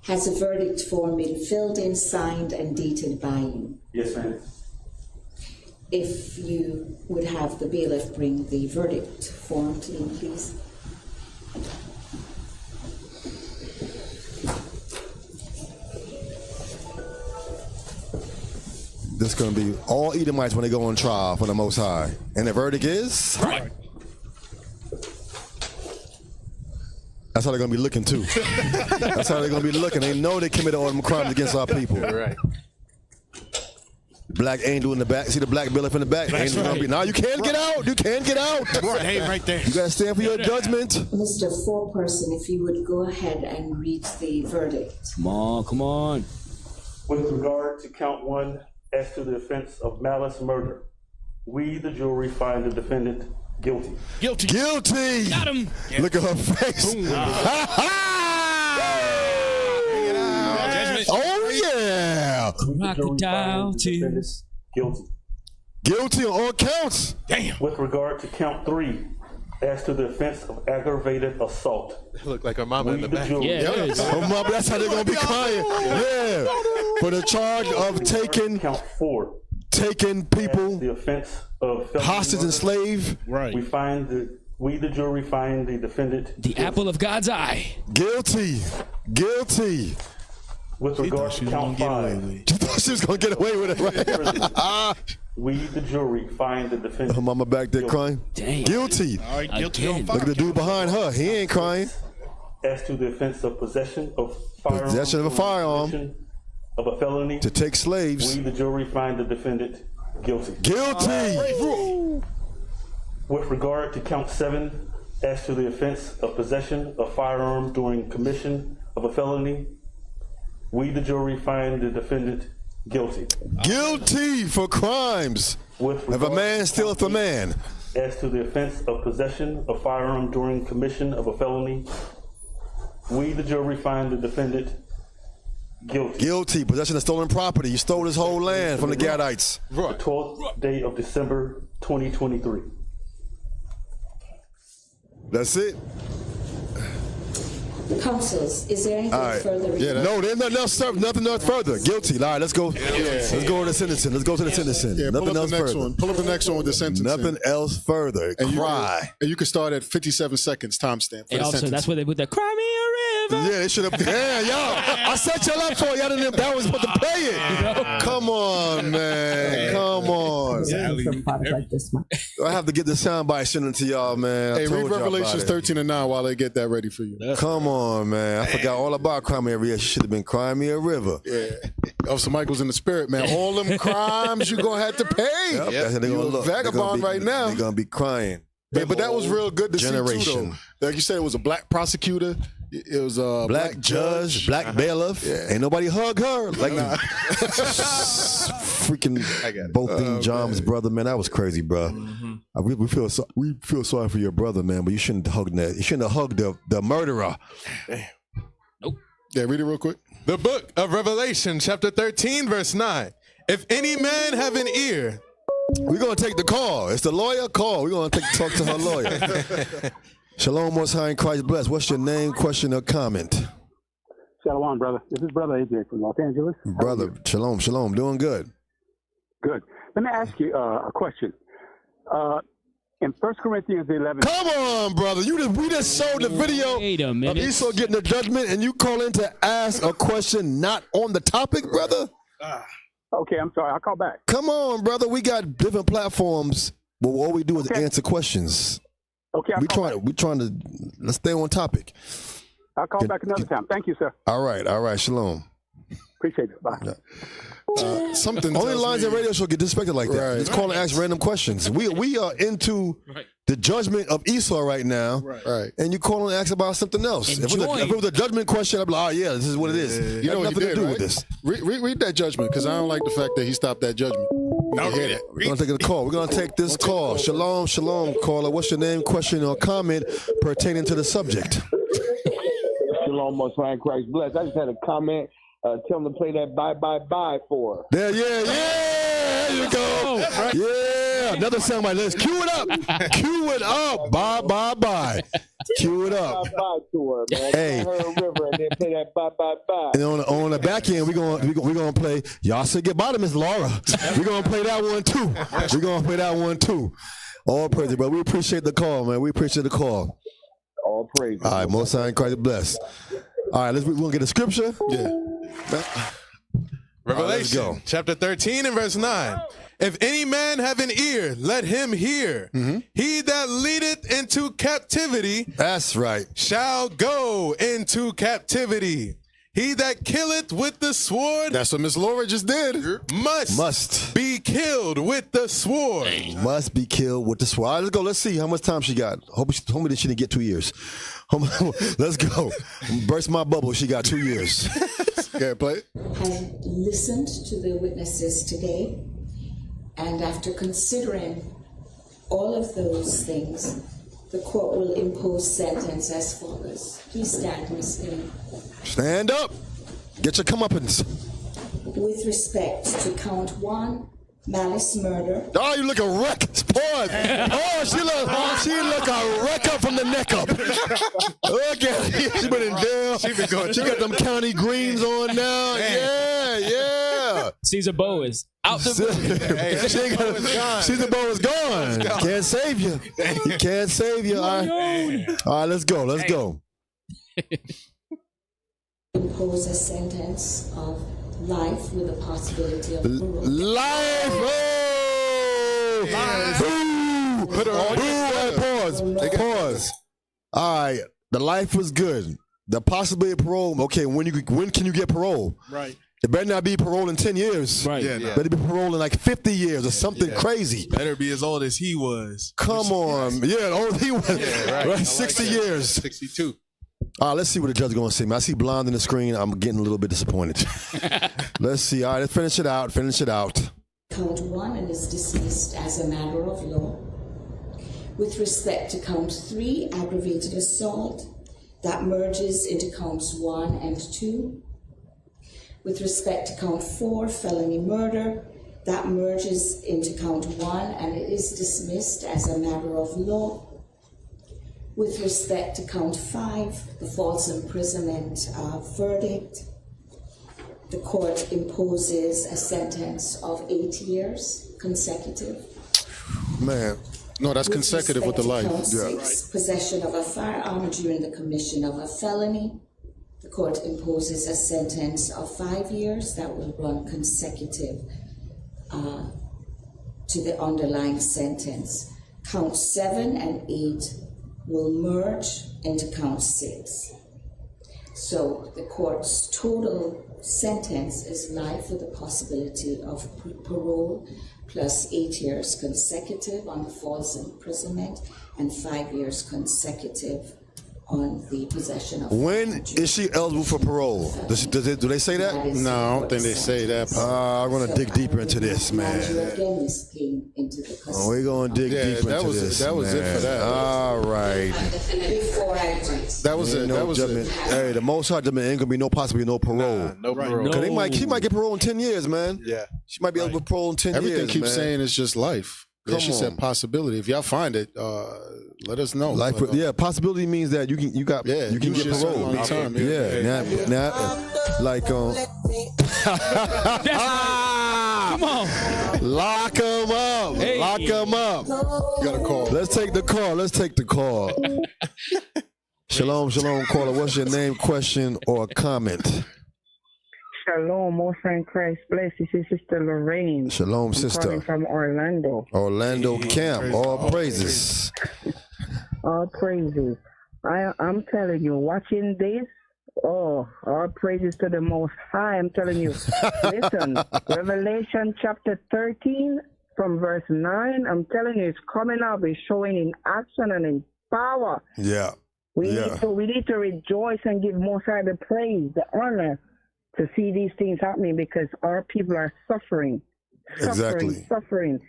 Has a verdict form been filled in, signed, and dated by you? Yes, ma'am. If you would have the bailiff bring the verdict form to me, please. This is going to be all Edomites when they go on trial for the Most High. And the verdict is? Right. That's how they're going to be looking, too. That's how they're going to be looking. They know they committed all them crimes against our people. Right. Black angel in the back. See the black bailiff in the back? That's Angel right. Now you can't get out. You can't get out. Right there. You got to stand for your judgment. Mr. Foreperson, if you would go ahead and read the verdict. Come on, come on. With regard to count 1, as to the offense of malice murder, we, the jury, find the defendant guilty. Guilty. Got him. Look at her face. Oh, yeah. Crocodile tears. Guilty. Guilty on all counts. Damn. With regard to count 3, as to the offense of aggravated assault, Look like her mama in the back. jury, Yeah, it is. Oh, mama, that's how they're going to be crying. Yeah. For the charge of taking count 4, people the offense of felony hostage and murder, slave. Right. we, the jury, find the defendant The apple of God's eye. Guilty. Guilty. With regard to count 5, You thought she was going to get away with it, right? we, the jury, find the defendant. Her mama back there crying. Damn. Guilty. All right, guilty Again. on fire. Look at the dude behind her. He ain't crying. As to the offense of possession of firearms, Possession of a firearm. commission of a felony, To take slaves. we, the jury, find the defendant guilty. Guilty. With regard to count 7, as to the offense of possession of firearm during commission of a felony, we, the jury, find the defendant guilty. Guilty for crimes. With If a regard man to stealeth count a man. As to the offense of possession of firearm during commission of a felony, we, the jury, find the defendant guilty. Guilty. Possession of stolen property. You stole this whole land from the Gadites. The 12th day of December, 2023. That's it. Counsels, is there anything All right. further? No, there's nothing else further. Guilty. All right, let's go. Let's go to the sentencing. Let's go to the sentencing. Yeah, Nothing pull up else the next further. one. Pull up the next one with the sentence. Nothing else further. And Cry. You can start at 57 seconds timestamp. And also, that's where they put the cry me a river. Yeah, they should have. Yeah, y'all. I set y'all up for y'all. Didn't. That was supposed to play it. Come on, man. Come on. I have to get the soundbite sent into y'all, man. I Hey, told read y'all Revelations about it. 13:9 while they get that ready for you. Come on, man. I forgot all about Cry Me a River. She should have been Crying Me a River. Yeah. Officer Michael's in the spirit, man. All them crimes you gonna have to pay. Yep. That's how they You gonna a look. vagabond right now. They're gonna be crying. Yeah, but that was real good to see too, Generation. though. Like you said, it was a black prosecutor. It was a Black judge, black bailiff. Ain't nobody hug her. Like freaking both these John's brother, man. That was crazy, bro. We feel sorry for your brother, man. But you shouldn't have hugged that. You shouldn't have hugged the murderer. Yeah, read it real quick. The book of Revelation, chapter 13, verse 9. If any man have an ear. We're going to take the call. It's the lawyer call. We're going to talk to her lawyer. Shalom, Most High in Christ bless. What's your name, question, or comment? Shalom, brother. This is Brother AJ from Los Angeles. Brother, shalom, shalom. Doing good. Good. Let me ask you a question. In 1 Corinthians 11. Come on, brother. We just showed the video of Esau getting the judgment, and you call in to ask a question not on the topic, brother? Okay, I'm sorry. I'll call back. Come on, brother. We got different platforms, but all we do is answer questions. Okay, we trying to let's stay on topic. I'll call back another time. Thank you, sir. All right. Shalom. Appreciate it. Bye. Something only lines in radio show get disrespected like that. Right. Just call and ask random questions. We are into the judgment of Esau right now, right? And you call and ask about something else. If it was a judgment question, I'd be like, oh yeah, this is what it is. You know what nothing he did, to do right? with this. Read that judgment, because I don't like the fact that he stopped that judgment. We're gonna take a call. We're gonna take this call. Shalom, caller. What's your name, question, or comment pertaining to the subject? Shalom, Most High in Christ bless. I just had a comment. Tell them to play that bye bye bye for. There you go. Yeah, another sound bite. Let's cue it up. Cue it up. Bye bye bye. Cue it up. Bye bye to her, man. Hey. Her river and then play that bye bye bye. And on the back end, we're gonna play. Y'all say goodbye to Miss Laura. We're gonna play that one too. All praise, bro. We appreciate the call, man. We appreciate the call. All praise. All right, Most High in Christ bless. All right, we're gonna get a scripture. Yeah. Revelation, go. chapter 13 and verse 9. If any man have an ear, let him hear. He that leadeth into captivity, that's right, shall go into captivity. He that killeth with the sword, that's what Miss Laura just did, must be killed with the sword. Must be killed with the sword. All right, let's go. Let's see how much time she got. Hope me that she didn't get 2 years. Let's go. Burst my bubble. She got 2 years. Okay, play it. I listened to the witnesses today, and after considering all of those things, the court will impose sentence as follows. Please stand, Ms. Lee. Stand up. Get your comeuppance. With respect to count 1, malice murder. Oh, you look a wreck. Pause. Oh, she look a wreck up from the neck up. Look at her. She been in jail. She got them county greens on now. Yeah. Caesar Bow is out the Caesar Bow is gone. Can't save you. He can't save you. All right, let's go. Impose a sentence of life with a possibility of parole. Life! Pause. All right, the life was good. The possibility of parole. Okay, when can you get parole? Right. It better not be parole in 10 years. Right. Yeah, better be parole in like 50 years or something crazy. Better be as old as he was. Come on. Yeah, old he was. Yeah, right. 60 years. 62. All right, let's see what the judge is going to say. I see blonde in the screen. I'm getting a little bit disappointed. Let's see. All right, let's finish it out. Count 1 and is dismissed as a matter of law. With respect to count 3, aggravated assault, that merges into counts 1 and 2. With respect to count 4, felony murder, that merges into count 1 and it is dismissed as a matter of law. With respect to count 5, the false imprisonment verdict, the court imposes a sentence of 8 years consecutive. Man, no, that's consecutive with the life. Count 6, possession of a firearm during the commission of a felony. The court imposes a sentence of 5 years that will run consecutive to the underlying sentence. Count 7 and 8 will merge into count 6. So the court's total sentence is life with the possibility of parole plus 8 years consecutive on the false imprisonment and 5 years consecutive on the possession of. When is she eligible for parole? Do they say that? No, I don't think they say that. I'm going to dig deeper into this, man. We're going to dig deeper into this. That was it for that. All right. That was it. That was it. Hey, the Most High ain't going to be no possibility, no parole. No parole. Because she might get parole in 10 years, man. Yeah. She might be eligible for parole in 10 years, Everything keeps man. saying it's just life. Yeah, she said possibility. If y'all find it, let us know. Life, possibility means that you can get parole. Time, like Come on. Lock them up. Hey. Lock them up. You got a call. Let's take the call. Let's take the call. Shalom, shalom, caller. What's your name, question, or comment? Shalom, most in Christ bless. This is Sister Lorraine. Shalom, I'm sister. calling from Orlando. Orlando Camp. All praises. All praises. I'm telling you, watching this, all praises to the Most High. I'm telling you. Listen, Revelation chapter 13 from verse 9, I'm telling you, it's coming up. It's showing in action and in power. Yeah. We need to rejoice and give Most High the praise, the honor to see these things happening, because our people are suffering. Suffering.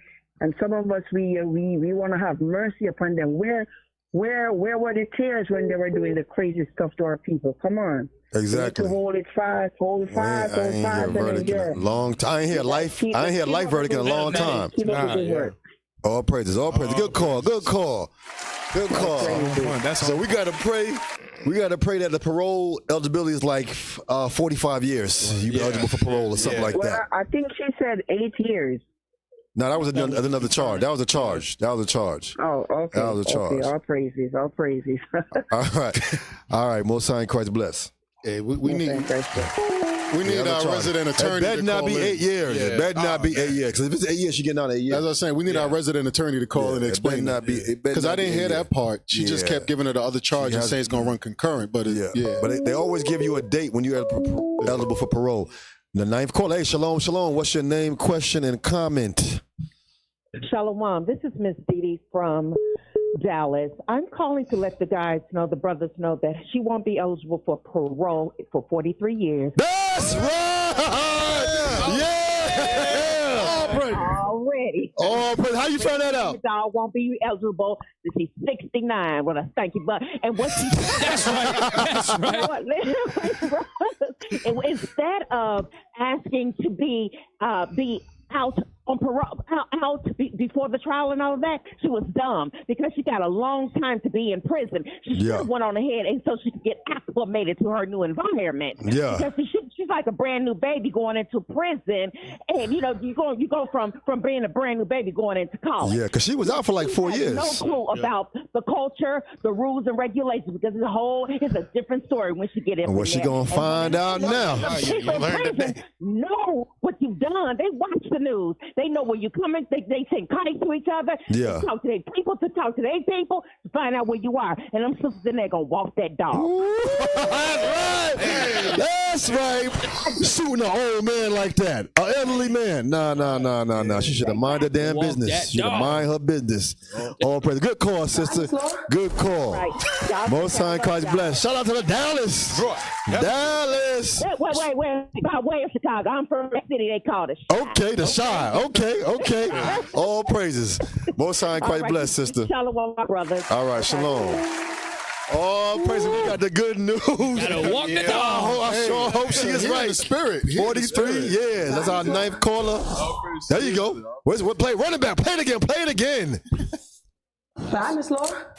And some of us, we want to have mercy upon them. Where were the tears when they were doing the crazy stuff to our people? Come on. Exactly. We need to hold it fast, and endure. Long time. I ain't hear life verdict in a long time. Keep up with the work. All praises. Good call. So we gotta pray. We gotta pray that the parole eligibility is like 45 years. You be eligible for parole or something like that. I think she said 8 years. No, that was another charge. That was a charge. Oh, okay. That was a charge. Okay. All praises. All right. Most High in Christ bless. Hey, we need our resident attorney. It better not be 8 years. It better not be 8 years. Because if it's 8 years, she getting out 8 years. As I was saying, we need our resident attorney to call and explain that. Because I didn't hear that part. She just kept giving her the other charge and saying it's going to run concurrent. But But they always give you a date when you're eligible for parole. The ninth call. Hey, shalom. What's your name, question, and comment? Shalom. This is Miss Dee from Dallas. I'm calling to let the brothers know that she won't be eligible for parole for 43 years. That's right! Yeah! Already. How you found that out? Dog won't be eligible. She's 69. Well, thank you, but and what she That's right. Instead of asking to be out on parole, before the trial and all of that, she was dumb because she got a long time to be in prison. She should have went on ahead and so she could get acclimated to her new environment. Yeah. Because she's like a brand new baby going into prison, and you go from being a brand new baby going into college. Yeah, because she was out for like 4 years. No clue about the culture, the rules and regulations, because it's a different story when she get in. And what she gonna find out now? Know what you've done. They watch the news. They know where you're coming. They send kites to each other. Yeah. They talk to their people to find out where you are. And them sisters in there gonna walk that dog. That's right. Shooting an old man like that, an elderly man. Nah. She should have mind her damn business. She should have mind her business. All praise. Good call, sister. Good call. Right. Most High in Christ bless. Shout out to the Dallas. Dallas. Wait. By way of Chicago. I'm from that city they call it. Okay, the Shy. Okay. All praises. Most High in Christ bless, sister. Shalom, my brother. All right, shalom. All praises. We got the good news. Gotta walk the dog. I sure hope she is right. Spirit. 43 years. That's our ninth caller. There you go. What play? Running back. Play it again. Bye, Miss Laura.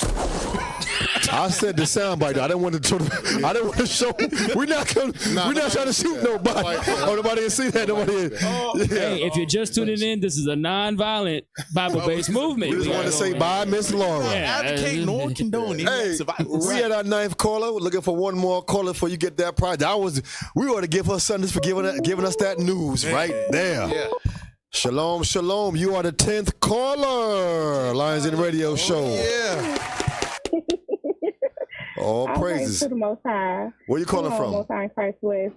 I said the soundbite. I didn't want to show. We're not trying to shoot nobody. Nobody can see that. Hey, if you're just tuning in, this is a non-violent Bible-based movement. We just want to say bye, Miss Laura. Advocate nor condone. Hey, we had our ninth caller. We're looking for one more caller before you get that prize. We ought to give her Sundays for giving us that news right there. Yeah. Shalom. You are the 10th caller. Lions in Radio Show. Yeah. All praises. To the Most High. Where you calling from? Most High in Christ West.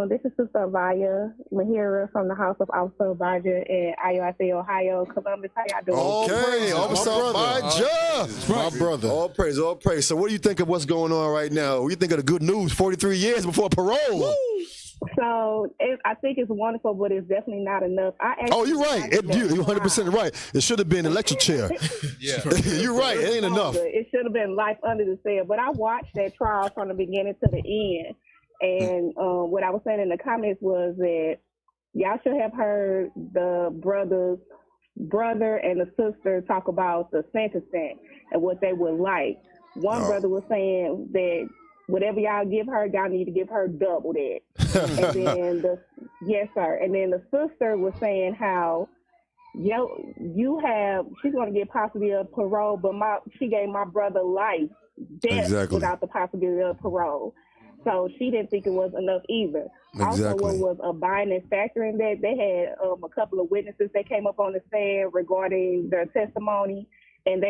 This is Sister Vaya Mahira from the House of Officer Abijah in IUIC, Ohio, Columbus. How y'all doing? Okay, Officer Abijah. My brother. All praise. So what do you think of what's going on right now? What do you think of the good news? 43 years before parole. Woo! So I think it's wonderful, but it's definitely not enough. You're right. You're 100% right. It should have been an electric chair. Yeah. You're right. It ain't enough. It should have been life under the sail. But I watched that trial from the beginning to the end. And what I was saying in the comments was that y'all should have heard the brother and the sister talk about the sentencing and what they would like. One brother was saying that whatever y'all give her, y'all need to give her double that. And then Yes, sir. And then the sister was saying how, she's going to get possibility of parole, but she gave my brother life, death without the possibility of parole. So she didn't think it was enough either. Also, what was a binding factor in that, they had a couple of witnesses that came up on the stand regarding their testimony, and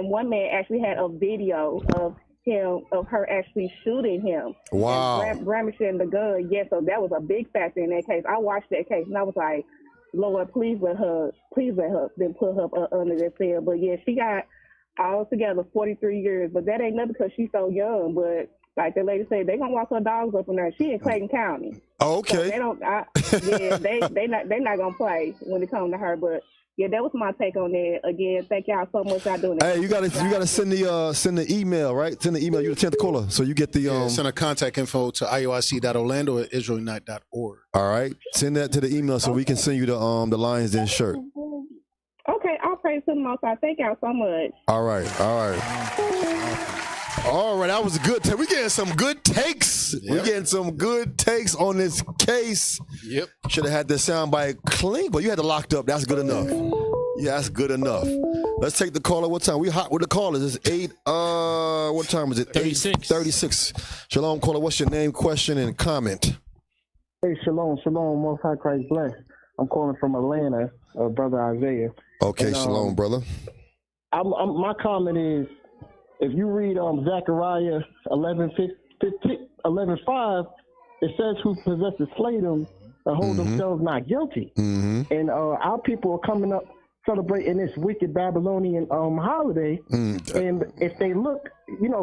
one man actually had a video of her actually shooting him. Wow. And brandishing the gun. Yeah, so that was a big factor in that case. I watched that case and I was like, Lord, please let her, then put her under that cell. But yeah, she got altogether 43 years, but that ain't nothing because she's so young. But like the lady said, they gonna walk her dogs up in there. She in Clayton County. Oh, okay. So they don't. They not gonna play when it comes to her. But yeah, that was my take on that. Again, thank y'all so much. Y'all doing it. Hey, you gotta send the email, right? Send the email. You're the 10th caller, so you get the send a contact info to ioic.orlando at israelunite.org. All right, send that to the email so we can send you the LIONZ Den shirt. Okay, I'll praise to the Most High. Thank y'all so much. All right. That was a good take. We getting some good takes. Yep. We getting some good takes on this case. Yep. Should have had the soundbite clean, but you had it locked up. That's good enough. Yeah, that's good enough. Let's take the caller. What time? We hot with the callers. It's 8. What time is it? 36. 36. Shalom, caller. What's your name, question, and comment? Hey, shalom. Most High Christ bless. I'm calling from Atlanta, brother Isaiah. Okay, shalom, brother. My comment is, if you read Zechariah 11:5, it says who possesses slay them and hold themselves not guilty. Mm-hmm. And our people are coming up celebrating this wicked Babylonian holiday. And if they look,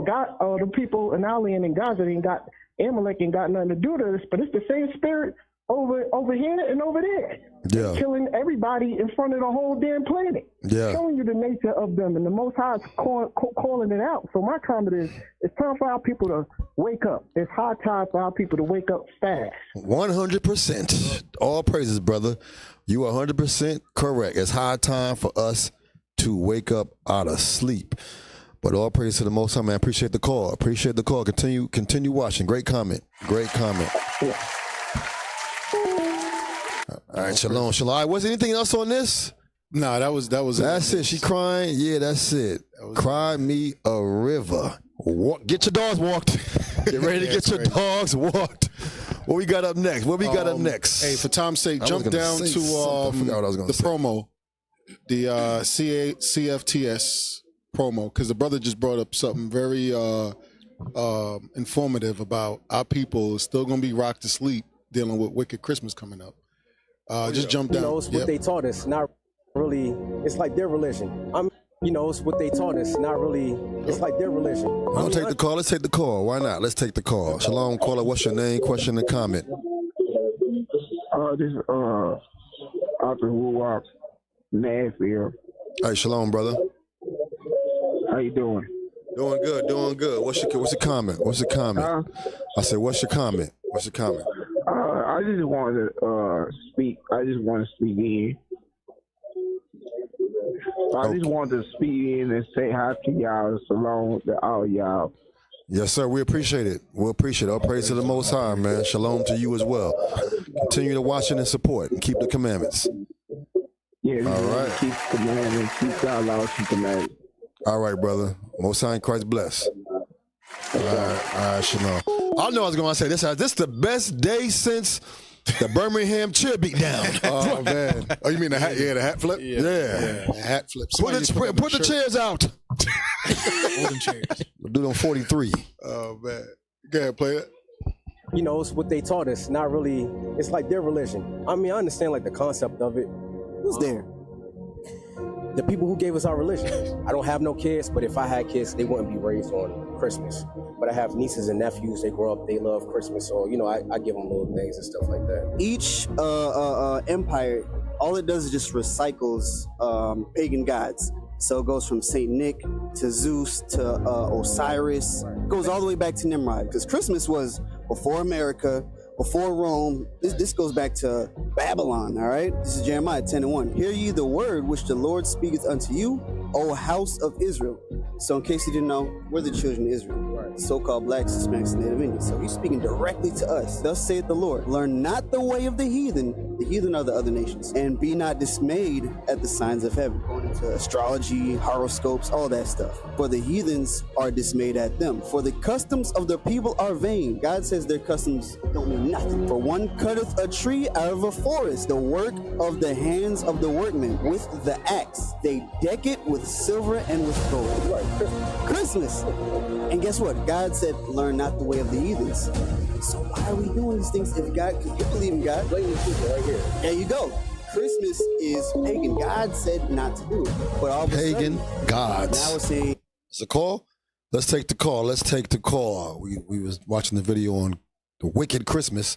God, the people in Alien and Gaza ain't got Amalek ain't got nothing to do to this, but it's the same spirit over here and over there. Yeah. Killing everybody in front of the whole damn planet. Yeah. Showing you the nature of them, and the Most High is calling it out. So my comment is, it's time for our people to wake up. It's high time for our people to wake up fast. 100%. All praises, brother. You are 100% correct. It's high time for us to wake up out of sleep. But all praise to the Most High, man. Appreciate the call. Continue watching. Great comment. Yeah. All right, shalom. All right, was there anything else on this? No, that was That's it. She crying. Yeah, that's it. Cry me a river. Get your dogs walked. Get ready to get your dogs walked. What we got up next? Hey, for time's sake, jump down to the promo, the CFTS promo, because the brother just brought up something very informative about our people still going to be rocked to sleep dealing with wicked Christmas coming up. Just jump down. It's what they taught us, not really. It's like their religion. It's what they taught us, not really. It's like their religion. Let's take the call. Why not? Let's take the call. Shalom, caller. What's your name, question, and comment? This is Arthur Woolwalk, Nashville. Hey, shalom, brother. How you doing? Doing good. What's your comment? I said, what's your comment? I just wanted to speak. I just want to speak in. I just wanted to speak in and say hi to y'all. Shalom to all y'all. Yes, sir. We appreciate it. All praise to the Most High, man. Shalom to you as well. Continue to watch and support and keep the commandments. Yeah. All right. Keep the commandments. Keep our laws and commandments. All right, brother. Most High in Christ bless. All right, shalom. I know I was going to say this is the best day since the Birmingham chair beat down. Oh, man. Oh, you mean the hat? Yeah, the hat flip? Yeah. The hat flip. Put the chairs out. Golden chairs. We'll do it on 43. Oh, man. Go ahead, play it. It's what they taught us, not really. It's like their religion. I understand the concept of it. Who's there? The people who gave us our religion. I don't have no kids, but if I had kids, they wouldn't be raised on Christmas. But I have nieces and nephews. They grow up, they love Christmas. So, I give them little things and stuff like that. Each empire, all it does is just recycles pagan gods. So it goes from Saint Nick to Zeus to Osiris. It goes all the way back to Nimrod. Because Christmas was before America, before Rome. This goes back to Babylon, all right? This is Jeremiah 10:1. Hear ye the word which the Lord speaketh unto you, O house of Israel. So in case you didn't know, we're the children of Israel. So-called blacks, Hispanics, and Native Indians. So he's speaking directly to us. Thus saith the Lord, learn not the way of the heathen. The heathen are the other nations. And be not dismayed at the signs of heaven. Going into astrology, horoscopes, all that stuff. For the heathens are dismayed at them. For the customs of the people are vain. God says their customs don't mean nothing. For one cutteth a tree out of a forest, the work of the hands of the workmen. With the axe, they deck it with silver and with gold. Christmas. And guess what? God said, learn not the way of the heathens. So why are we doing these things if God, because you believe in God, blame the people right here. There you go. Christmas is pagan. God said not to do it. But all of a Pagan sudden, gods. now we're saying, It's a call? Let's take the call. Let's take the call. We was watching the video on the wicked Christmas.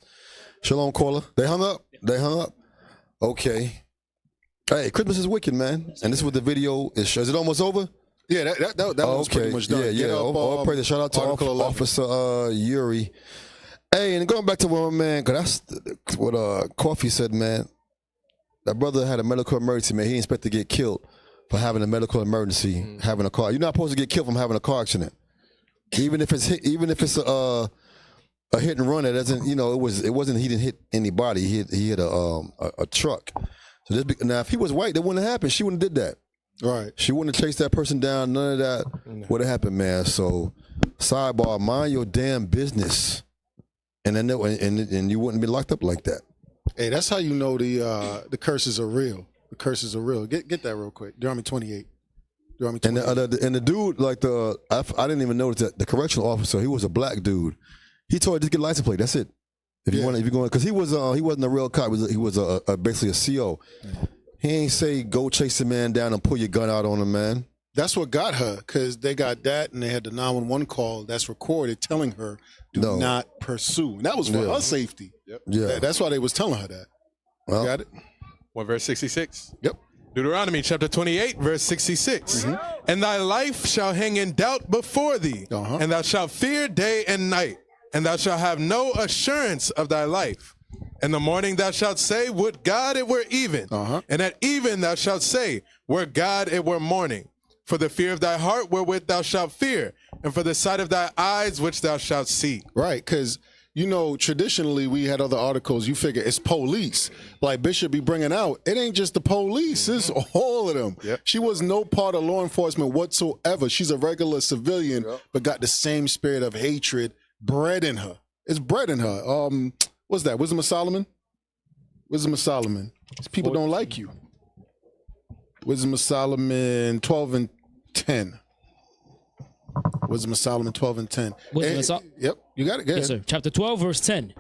Shalom, caller. They hung up? They hung up? Okay. Hey, Christmas is wicked, man. And this is what the video is. Is it almost over? Yeah, that was pretty much done. Yeah. All praise. Shout out to Officer Yuri. Hey, and going back to what my man, because that's what Coffee said, man. That brother had a medical emergency, man. He didn't expect to get killed for having a medical emergency, having a car. You're not supposed to get killed from having a car accident. Even if it's a hit and run that doesn't, it wasn't he didn't hit anybody. He hit a truck. So now if he was white, that wouldn't have happened. She wouldn't have did that. Right. She wouldn't have chased that person down. None of that would have happened, man. So, sidebar, mind your damn business, and you wouldn't be locked up like that. Hey, that's how you know the curses are real. The curses are real. Get that real quick. Deuteronomy 28. And the dude, like I didn't even notice that the correctional officer, he was a black dude. He told her just get a license plate. That's it. If you're going, because he wasn't a real cop. He was basically a CO. He ain't say go chase the man down and pull your gun out on him, man. That's what got her, because they got that and they had the 911 call that's recorded telling her do not pursue. And that was for her safety. Yep. Yeah. That's why they was telling her that. Well, got it? 1 verse 66. Yep. Deuteronomy chapter 28, verse 66. And thy life shall hang in doubt before thee, and thou shalt fear day and night, and thou shalt have no assurance of thy life. In the morning thou shalt say, would God it were even. And at even thou shalt say, were God it were morning. For the fear of thy heart wherewith thou shalt fear, and for the sight of thy eyes which thou shalt see. Right, because, traditionally we had other articles. You figure it's police. Like Bishop be bringing out, it ain't just the police. It's all of them. Yep. She was no part of law enforcement whatsoever. She's a regular civilian, but got the same spirit of hatred bred in her. It's bred in her. What's that? Wisdom of Solomon? Wisdom of Solomon. People don't like you. Wisdom of Solomon 12 and 10. Wisdom of Solomon 12 and 10. Yep, you got it. Go ahead. Yes, sir. Chapter 12, verse 10.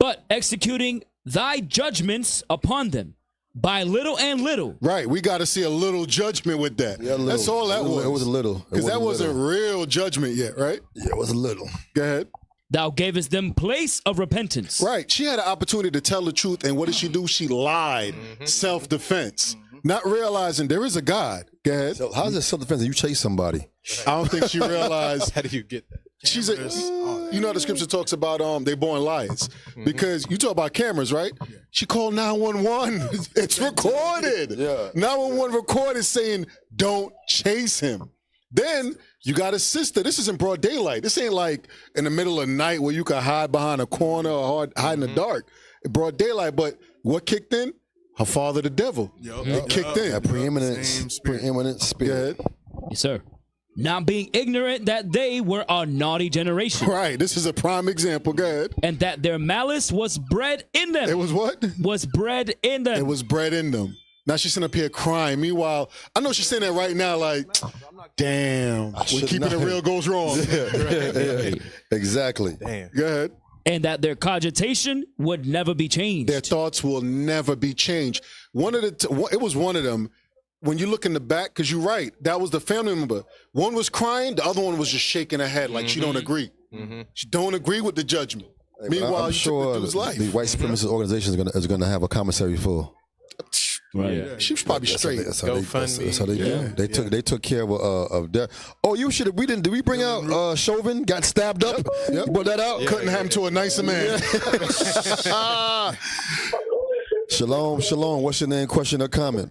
But executing thy judgments upon them by little and little. Right, we got to see a little judgment with that. Yeah, that's all that was. It was a little. Because that wasn't real judgment yet, right? Yeah, it was a little. Go ahead. Thou gavest them place of repentance. Right. She had an opportunity to tell the truth, and what did she do? She lied. Self-defense. Not realizing there is a God. Go ahead. So how is it self-defense? You chase somebody. I don't think she realized. How do you get that? She's the scripture talks about they born liars. Because you talk about cameras, right? She called 911. It's recorded. Yeah. 911 recorded saying, don't chase him. Then you got a sister. This is in broad daylight. This ain't like in the middle of the night where you can hide behind a corner or hide in the dark. Broad daylight. But what kicked in? Her father, the devil. It kicked in. That preeminent spirit. Yes, sir. Not being ignorant that they were a naughty generation. Right. This is a prime example. Go ahead. And that their malice was bred in them. It was what? Was bred in them. It was bred in them. Now she's sitting up here crying. Meanwhile, I know she's saying that right now like, damn, when keeping it real goes wrong. Exactly. Damn. Go ahead. And that their cogitation would never be changed. Their thoughts will never be changed. It was one of them. When you look in the back, because you're right, that was the family member. One was crying, the other one was just shaking her head like she don't agree. She don't agree with the judgment. Meanwhile, I'm sure took the life. the white supremacist organization is going to have a commissary for. Right. Yeah. She was probably straight. That's how they do. They took care of that. Oh, did we bring out Chauvin got stabbed up? Yep. You brought that out? Couldn't happen to a nicer man. Shalom. What's your name? Question or comment?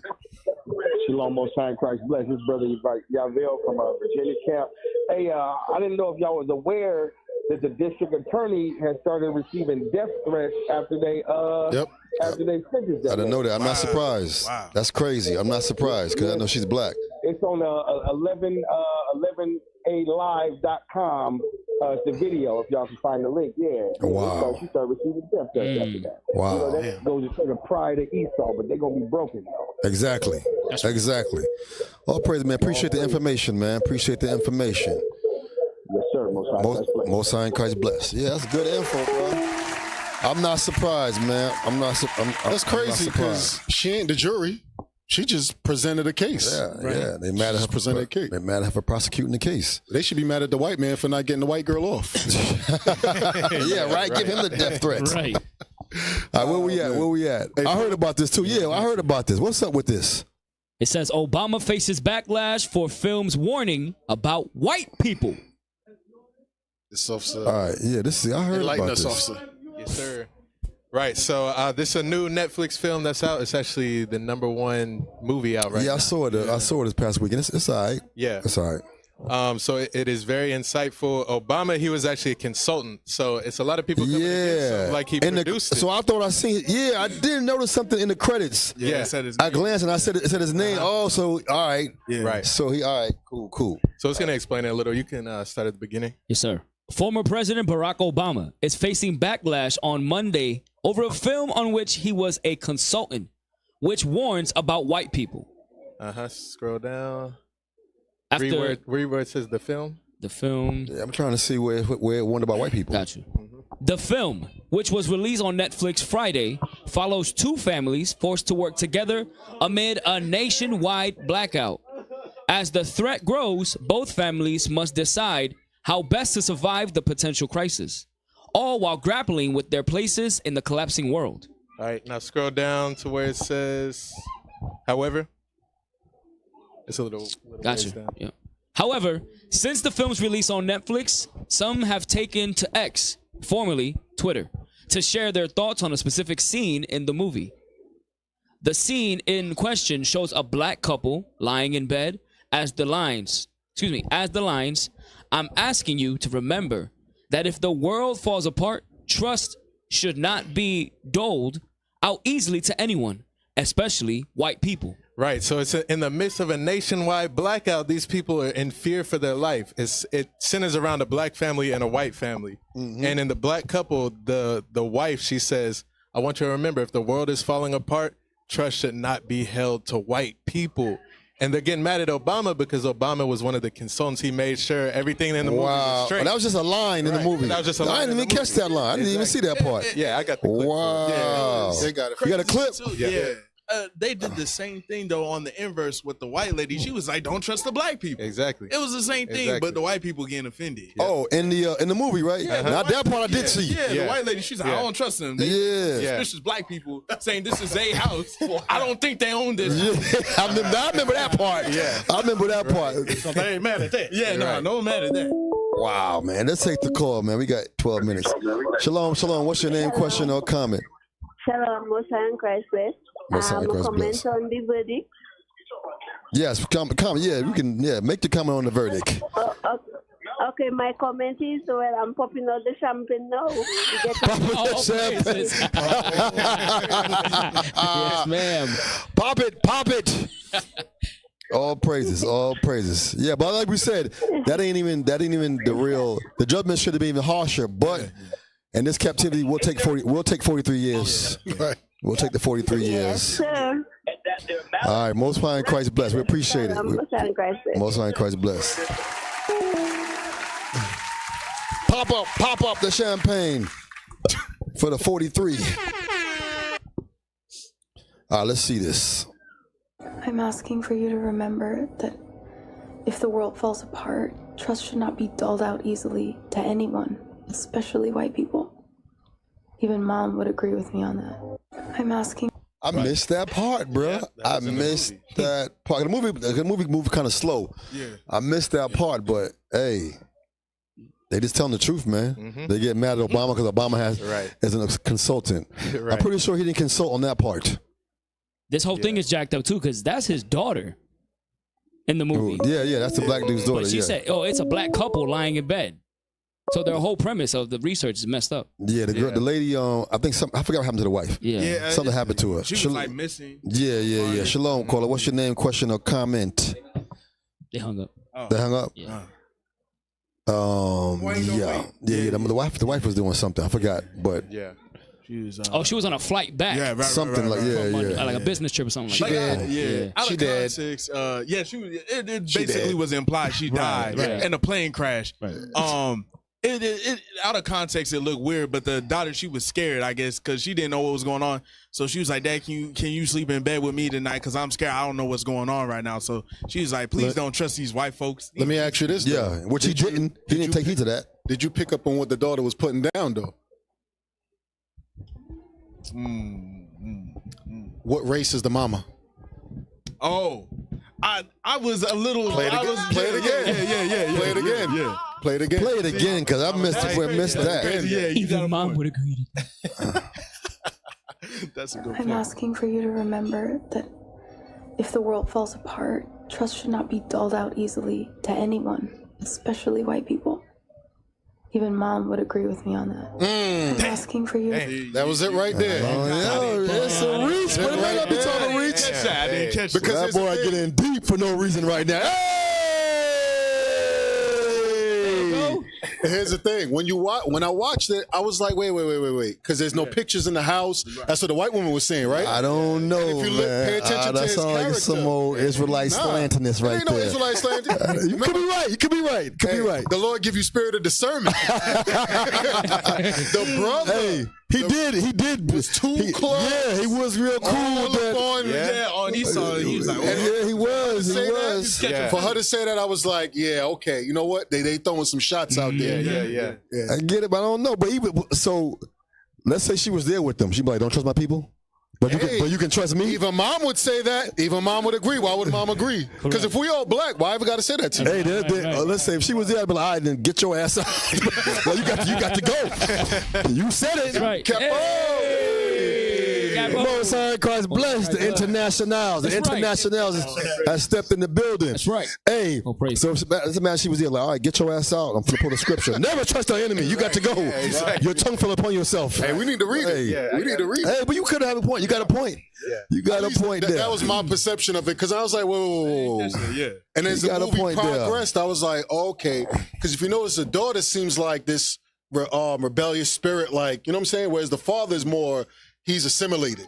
Shalom, Most High in Christ bless. This brother Yavel from Virginia camp. Hey, I didn't know if y'all was aware that the district attorney has started receiving death threats after they after they sentenced them. I didn't know that. I'm not surprised. Wow. That's crazy. I'm not surprised because I know she's black. It's on 11alive.com. It's the video, if y'all can find the link. Yeah. Wow. She started receiving death threats after that. Wow. You know, that goes to show the pride of Esau, but they're going to be broken, though. Exactly. Exactly. All praise, man. Appreciate the information, man. Appreciate the information. Yes, sir. Most High in Christ bless. Yeah, that's good info, bro. I'm not surprised, man. That's crazy because she ain't the jury. She just presented a case. Yeah. They mad at her presented a case. They're mad at her for prosecuting the case. They should be mad at the white man for not getting the white girl off. Yeah, right. Give him the death threats. Right. All right, where we at? I heard about this too. Yeah, I heard about this. What's up with this? It says Obama faces backlash for film's warning about white people. This officer. All right, yeah, I heard Enlighten about us, this. officer. Yes, sir. Right, so this is a new Netflix film that's out. It's actually the #1 movie out right now. I saw it. I saw it this past weekend. It's all right. Yeah. It's all right. So it is very insightful. Obama, he was actually a consultant. So it's a lot of people coming against him, like he produced it. So I thought I seen it. Yeah, I did notice something in the credits. Yeah. I glanced and it said his name. Oh, so all right. Yeah. Right. So all right, cool. So it's going to explain it a little. You can start at the beginning. Yes, sir. Former President Barack Obama is facing backlash on Monday over a film on which he was a consultant, which warns about white people. Scroll down. After read where it says the film. The film. Yeah, I'm trying to see where it warned about white people. Got you. The film, which was released on Netflix Friday, follows two families forced to work together amid a nationwide blackout. As the threat grows, both families must decide how best to survive the potential crisis, all while grappling with their places in the collapsing world. All right, now scroll down to where it says, however. It's a little Gotcha. down. Yeah. However, since the film's release on Netflix, some have taken to X, formerly Twitter, to share their thoughts on a specific scene in the movie. The scene in question shows a black couple lying in bed as the lines, I'm asking you to remember that if the world falls apart, trust should not be doled out easily to anyone, especially white people. Right, so it's in the midst of a nationwide blackout. These people are in fear for their life. It centers around a black family and a white family. Mm-hmm. And in the black couple, the wife, she says, I want you to remember, if the world is falling apart, trust should not be held to white people. And they're getting mad at Obama because Obama was one of the consultants. He made sure everything in the movie was straight. Oh, that was just a line in the movie. That was just a line I didn't even catch that line. I didn't even see that part. Yeah, I got the clip. Wow. They got it. You got a clip? Yeah. They did the same thing though on the inverse with the white lady. She was like, "Don't trust the black people." Exactly. It was the same thing, but the white people getting offended. Oh, in the movie, right? Yeah, Now that part I did see. Yeah, the white lady, she's like, "I don't trust them." They suspicious black people saying this is a house. I don't think they own this. I remember that part. Yeah, I remember that part. So they ain't mad at that. Yeah, no mad at that. Wow, man. Let's take the call, man. We got 12 minutes. Shalom. What's your name, question, or comment? Shalom, Most High in Christ bless. Comment on the verdict. Yes, comment. Yeah, you can. Yeah, make the comment on the verdict. Okay, my comment is, well, I'm popping out the champagne now. Yes, ma'am. Pop it. All praises. Yeah, but like we said, that ain't even the real. The judgment should have been even harsher. But in this captivity, we'll take 43 years. Right. We'll take the 43 years. Yes, sir. All right, Most High in Christ bless. We appreciate it. Most High in Christ bless. Most High in Christ bless. Pop up the champagne for the 43. All right, let's see this. I'm asking for you to remember that if the world falls apart, trust should not be doled out easily to anyone, especially white people. Even Mom would agree with me on that. I'm asking. I missed that part, bro. I missed that part. The movie kind of slow. Yeah. I missed that part, but hey, they just telling the truth, man. Mm-hmm. They get mad at Obama because Obama is a consultant. Right. I'm pretty sure he didn't consult on that part. This whole thing is jacked up too, because that's his daughter in the movie. Yeah, that's the black dude's daughter. But she said, "Oh, it's a black couple lying in bed." So their whole premise of the research is messed up. Yeah, the girl, the lady. I forgot what happened to the wife. Yeah, something happened to her. She was like missing. Yeah. Shalom, caller. What's your name? Question or comment? They hung up. They hung up. Yeah. The wife was doing something. I forgot, but yeah. She was, she was on a flight back. Yeah, right, something like like a business trip or something like that. Yeah. Out of context, she was. It basically was implied she died in a plane crash. Right. It out of context it looked weird, but the daughter, she was scared, I guess, because she didn't know what was going on. So she was like, "Dad, can you sleep in bed with me tonight? Because I'm scared. I don't know what's going on right now." So she was like, "Please don't trust these white folks." Let me ask you this. Yeah, which he didn't. He didn't take heed to that. Did you pick up on what the daughter was putting down though? What race is the mama? Oh, I was a little. Play it again. Play it again. Yeah. Play it again. Yeah. Play it again. Play it again, because I missed that. Even mom would agree. That's a good I'm asking for you to remember that if the world falls apart, trust should not be dulled out easily to anyone, especially white people. Even mom would agree with me on that. I'm asking for you. That was it right there. It's a reach. Put it right up into the reach. I didn't catch Because that boy getting deep for no reason right now. Here's the thing: when I watched it, I was like, wait, because there's no pictures in the house. That's what the white woman was saying, right? I don't know, and if you look, pay attention to that his sounds like character. some old Israelite slantiness right ain't no there. Israelite slanting. You could be right. You could be right. Could be right. The Lord give you spirit of discernment. The brother. Hey, he did. Was too close. Yeah, he was real cool. On Esau, he was like, he was. For her to say that, I was like, yeah, okay. You know what? They throwing some shots out there. Yeah. I get it, but I don't know. But so let's say she was there with them. She'd be like, "Don't trust my people." But you can trust me. Even mom would say that. Even mom would agree. Why would mom agree? Because if we all black, why ever got to say that to you? Hey, let's say if she was there, I'd be like, "All right, then get your ass out." Well, you got to go. You said it. That's right. Most High Christ bless the internationals. The internationals has stepped in the building. That's right. Hey, so as a man, she was there like, "All right, get your ass out." I'm gonna pull the scripture. Never trust our enemy. You got to go. Your tongue fell upon yourself. Hey, we need to read it. We need to read it. Hey, but you could have a point. You got a point. You got a point there. That was my perception of it, because I was like, whoa. And as the movie progressed, I was like, okay. Because if you notice, the daughter seems like this rebellious spirit, like, you know what I'm saying? Whereas the father is more, he's assimilated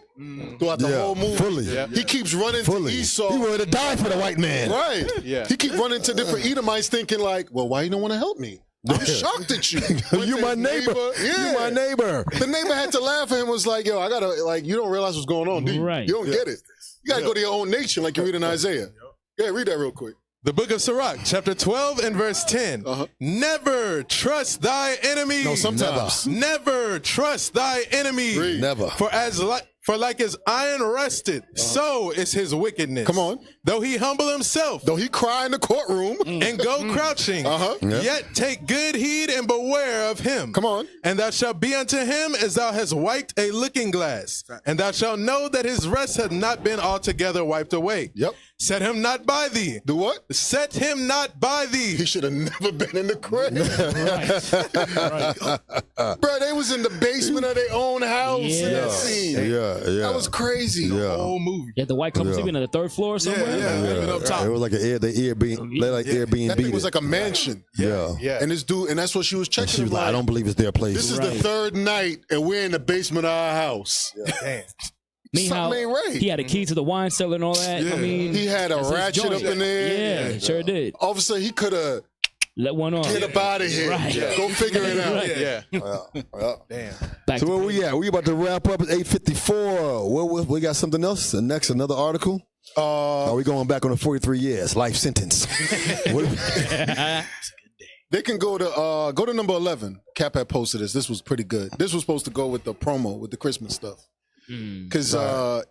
throughout the whole movie. Fully. He keeps running to Esau. He wanted to die for the white man. Right. Yeah. He keeps running to different Edomites thinking like, well, why you don't want to help me? I'm shocked at you. You my neighbor. You my neighbor. The neighbor had to laugh at him, was like, yo, I gotta, like, you don't realize what's going on, do you? Right. You don't get it. You gotta go to your own nation like you read in Isaiah. Yeah, read that real quick. The book of Sirach, chapter 12 and verse 10. Never trust thy enemy. No, sometimes. Never trust thy enemy. Read. Never. For like as iron rusted, so is his wickedness. Come on. Though he humble himself. Though he cry in the courtroom. And go crouching. Yet take good heed and beware of him. Come on. And thou shalt be unto him as thou hast wiped a looking glass. And thou shalt know that his rest hath not been altogether wiped away. Yep. Set him not by thee. Do what? Set him not by thee. He should have never been in the crib. Bro, they was in the basement of their own house in that scene. That was crazy. The whole movie. Yeah, the white couple sleeping on the third floor somewhere. Up top. It was like Airbnb. That thing was like a mansion. Yeah. And this dude, and that's what she was checking. She was like, "I don't believe it's their place." This is the third night, and we're in the basement of our house. Damn. Meanwhile, Something ain't right. he had a key to the wine cellar and all that. I mean, he had a that's his ratchet up joint. in there. Yeah, sure did. All of a sudden, he could have let one off. Get up out of here. Right. Go figure it out. Damn. So where we at? We about to wrap up at 8:54. We got something else? Next, another article? Are we going back on the 43 years life sentence? They can go to number 11. Cap had posted this. This was pretty good. This was supposed to go with the promo with the Christmas stuff. Because,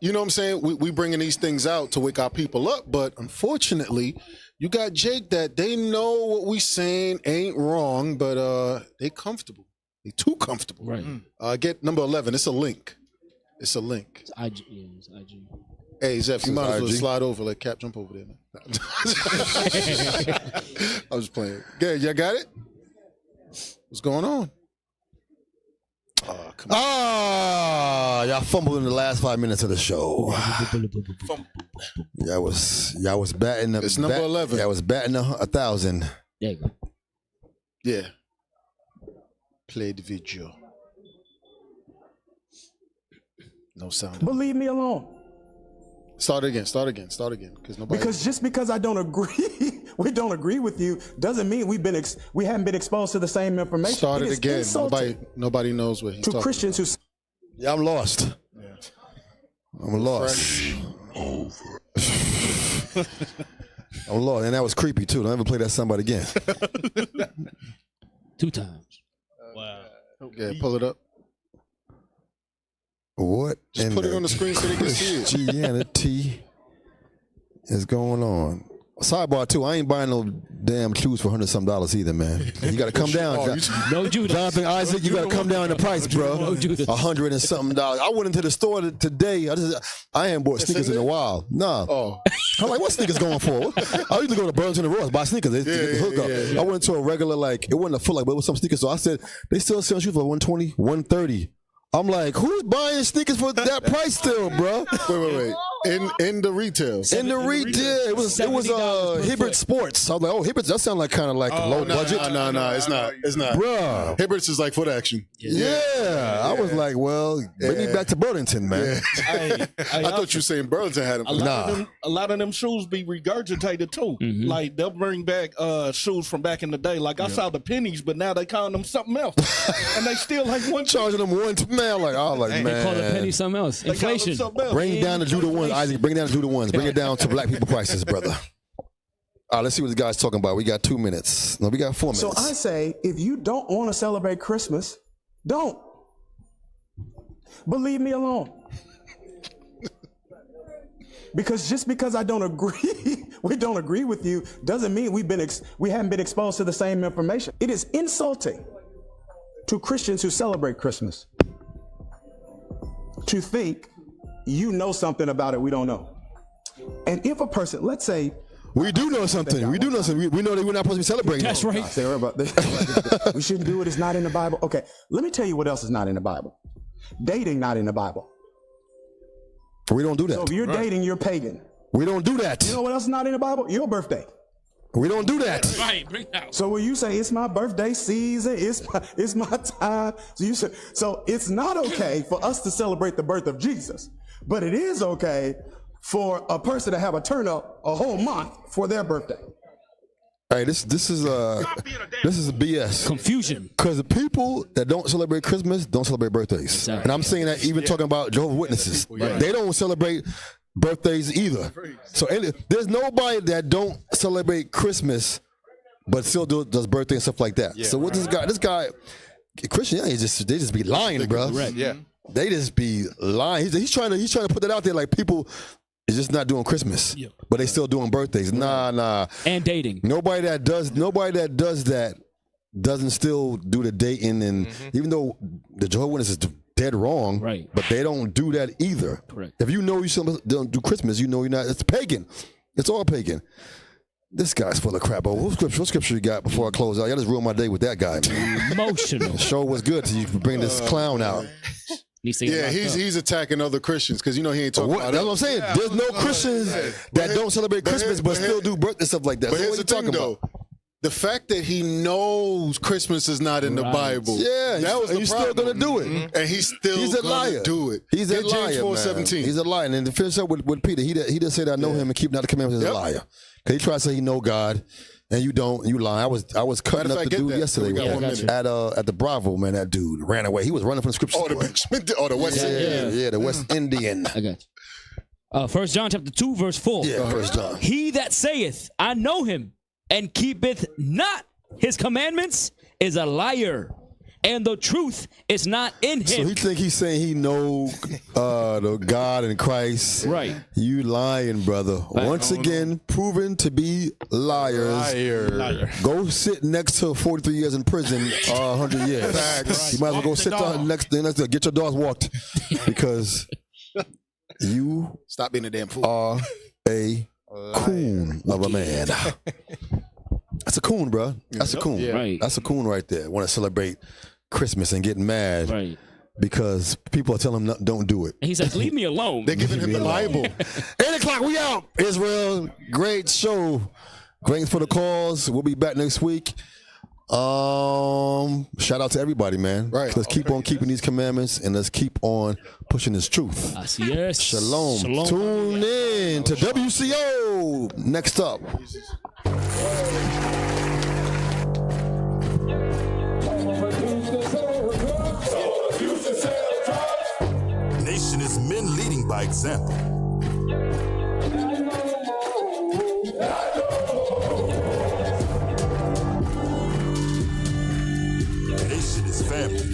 you know what I'm saying? We bringing these things out to wake our people up. But unfortunately, you got Jake that they know what we saying ain't wrong, but they comfortable. They too comfortable. Right. Get number 11. It's a link. It's a link. It's IG. Yeah, it's IG. Hey, Zeph, you might as well slide over. Let Cap jump over there, man. I was playing. Yeah, y'all got it? What's going on? Oh, come on. Y'all fumbled in the last 5 minutes of the show. Y'all was batting up. It's number 11. Y'all was batting 1,000. There you go. Yeah. Play the video. No sound. But leave me alone. Start again. Because just because I don't agree, we don't agree with you, doesn't mean we haven't been exposed to the same information. Start it again. Nobody knows what he's talking Christians about. Yeah, I'm lost. I'm lost. I'm lost, and that was creepy too. Don't ever play that somebody again. 2 times. Wow. Yeah, pull it up. What? Just put it on the screen so they can see it. Christianity is going on. Sidebar too. I ain't buying no damn shoes for $100-something either, man. You got to come down. No Judas. Jonathan Isaac, you got to come down in the price, bro. No Judas. $100 and something. I went into the store today. I ain't bought sneakers in a while. Nah. Oh. I'm like, what sneakers going for? I used to go to Burlington and Ross buy sneakers. They get the hookup. I went to a regular it wasn't a full but it was some sneakers. So I said they still sell shoes for $120, $130. I'm like, who's buying sneakers for that price still, bro? Wait. In the retail. In the retail. It was Hibbert Sports. I was like, oh, Hibbert, that sounds like kind of like low budget. No, it's not. Bro. Hibbert's is like foot action. Yeah. I was like, well, bring me back to Burlington, man. I thought you were saying Burlington had them. A lot of them shoes be regurgitated too. Mm-hmm. Like they'll bring back shoes from back in the day. Like I saw the pennies, but now they calling them something else, and they still like charging them $1. Man, I was like, man, they call a penny something else. Inflation. Bring down the Judah ones, Isaac. Bring down the Judah ones. Bring it down to black people prices, brother. All right, let's see what this guy's talking about. We got 2 minutes. No, we got 4 minutes. So I say, if you don't want to celebrate Christmas, don't. But leave me alone. Because just because I don't agree, we don't agree with you, doesn't mean we haven't been exposed to the same information. It is insulting to Christians who celebrate Christmas to think you know something about it we don't know. And if a person, let's say, we do know something. We do know something. We know that we're not supposed to be celebrating. That's right. We shouldn't do it. It's not in the Bible. Okay, let me tell you what else is not in the Bible. Dating not in the Bible. We don't do that. So if you're dating, you're pagan. We don't do that. You know what else is not in the Bible? Your birthday. We don't do that. Right, bring it out. So when you say it's my birthday season, it's my time. So you say, so it's not okay for us to celebrate the birth of Jesus, but it is okay for a person to have a turn up a whole month for their birthday. Hey, this is BS. Confusion. Because the people that don't celebrate Christmas don't celebrate birthdays. Exactly. And I'm saying that even talking about Jehovah's Witnesses. Right. They don't celebrate birthdays either. So there's nobody that don't celebrate Christmas but still does birthday and stuff like that. Yeah, so what this guy, Christianity they just be lying, bro. Right. Yeah. They just be lying. He's trying to put that out there like people is just not doing Christmas, but they still doing birthdays. Nah. And dating. Nobody that does that doesn't still do the dating, and even though the Jehovah's Witnesses is dead wrong, right? But they don't do that either. Correct. If you know you don't do Christmas, you know you're not. It's pagan. It's all pagan. This guy's full of crap. Oh, what scripture you got before I close out? Y'all just ruined my day with that guy, man. Emotional. The show was good till you bring this clown out. Yeah, he's attacking other Christians because he ain't talking about that's what I'm saying. There's no Christians that don't celebrate Christmas but still do birthday stuff like that. But here's the thing, though. The fact that he knows Christmas is not in the Bible. Yeah, that was the he's problem. still going to do it. And he's a liar. Do it. He's a liar, James 4:17. He's a liar. And to finish up with Peter, he did say that I know him and keep not the commandments. He's a liar. Because he tried to say he know God. And you don't, you lie. I was cutting up the dude yesterday at the Bravo, man. That dude ran away. He was running from the scripture. The West Indian. Yeah, the West Indian. I got you. 1 John chapter 2, verse 4. Yeah, 1 John. He that saith, I know him, and keepeth not his commandments, is a liar, and the truth is not in him. So he think he's saying he know the God and Christ. Right. You lying, brother. Once again, proven to be liars. Liar. Go sit next to 43 years in prison, 100 years. Facts. You might as well go sit down next to get your dogs walked. Because You stop being a damn fool. Are a coon of a man. That's a coon, bro. That's a coon. Yeah. Right. That's a coon right there. Want to celebrate Christmas and get mad because people are telling him don't do it. And he says, "Leave me alone." They're giving him the Bible. 8:00, we out. Israel, great show. Great for the cause. We'll be back next week. Shout out to everybody, man. Right. Let's keep on keeping these commandments and let's keep on pushing this truth. Yes. Shalom. Shalom. Tune in to WCO. Next up. Nation is men leading by example. Nation is family.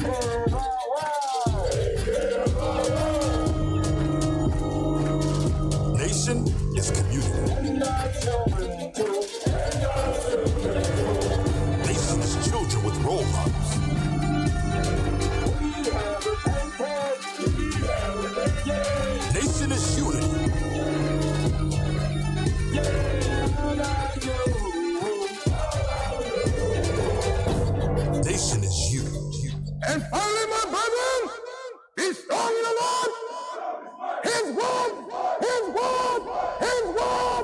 Nation is community. Nation is children with role models. Nation is unity. Nation is you. And finally, my brethren, be strong in the Lord. His word, his word, his word.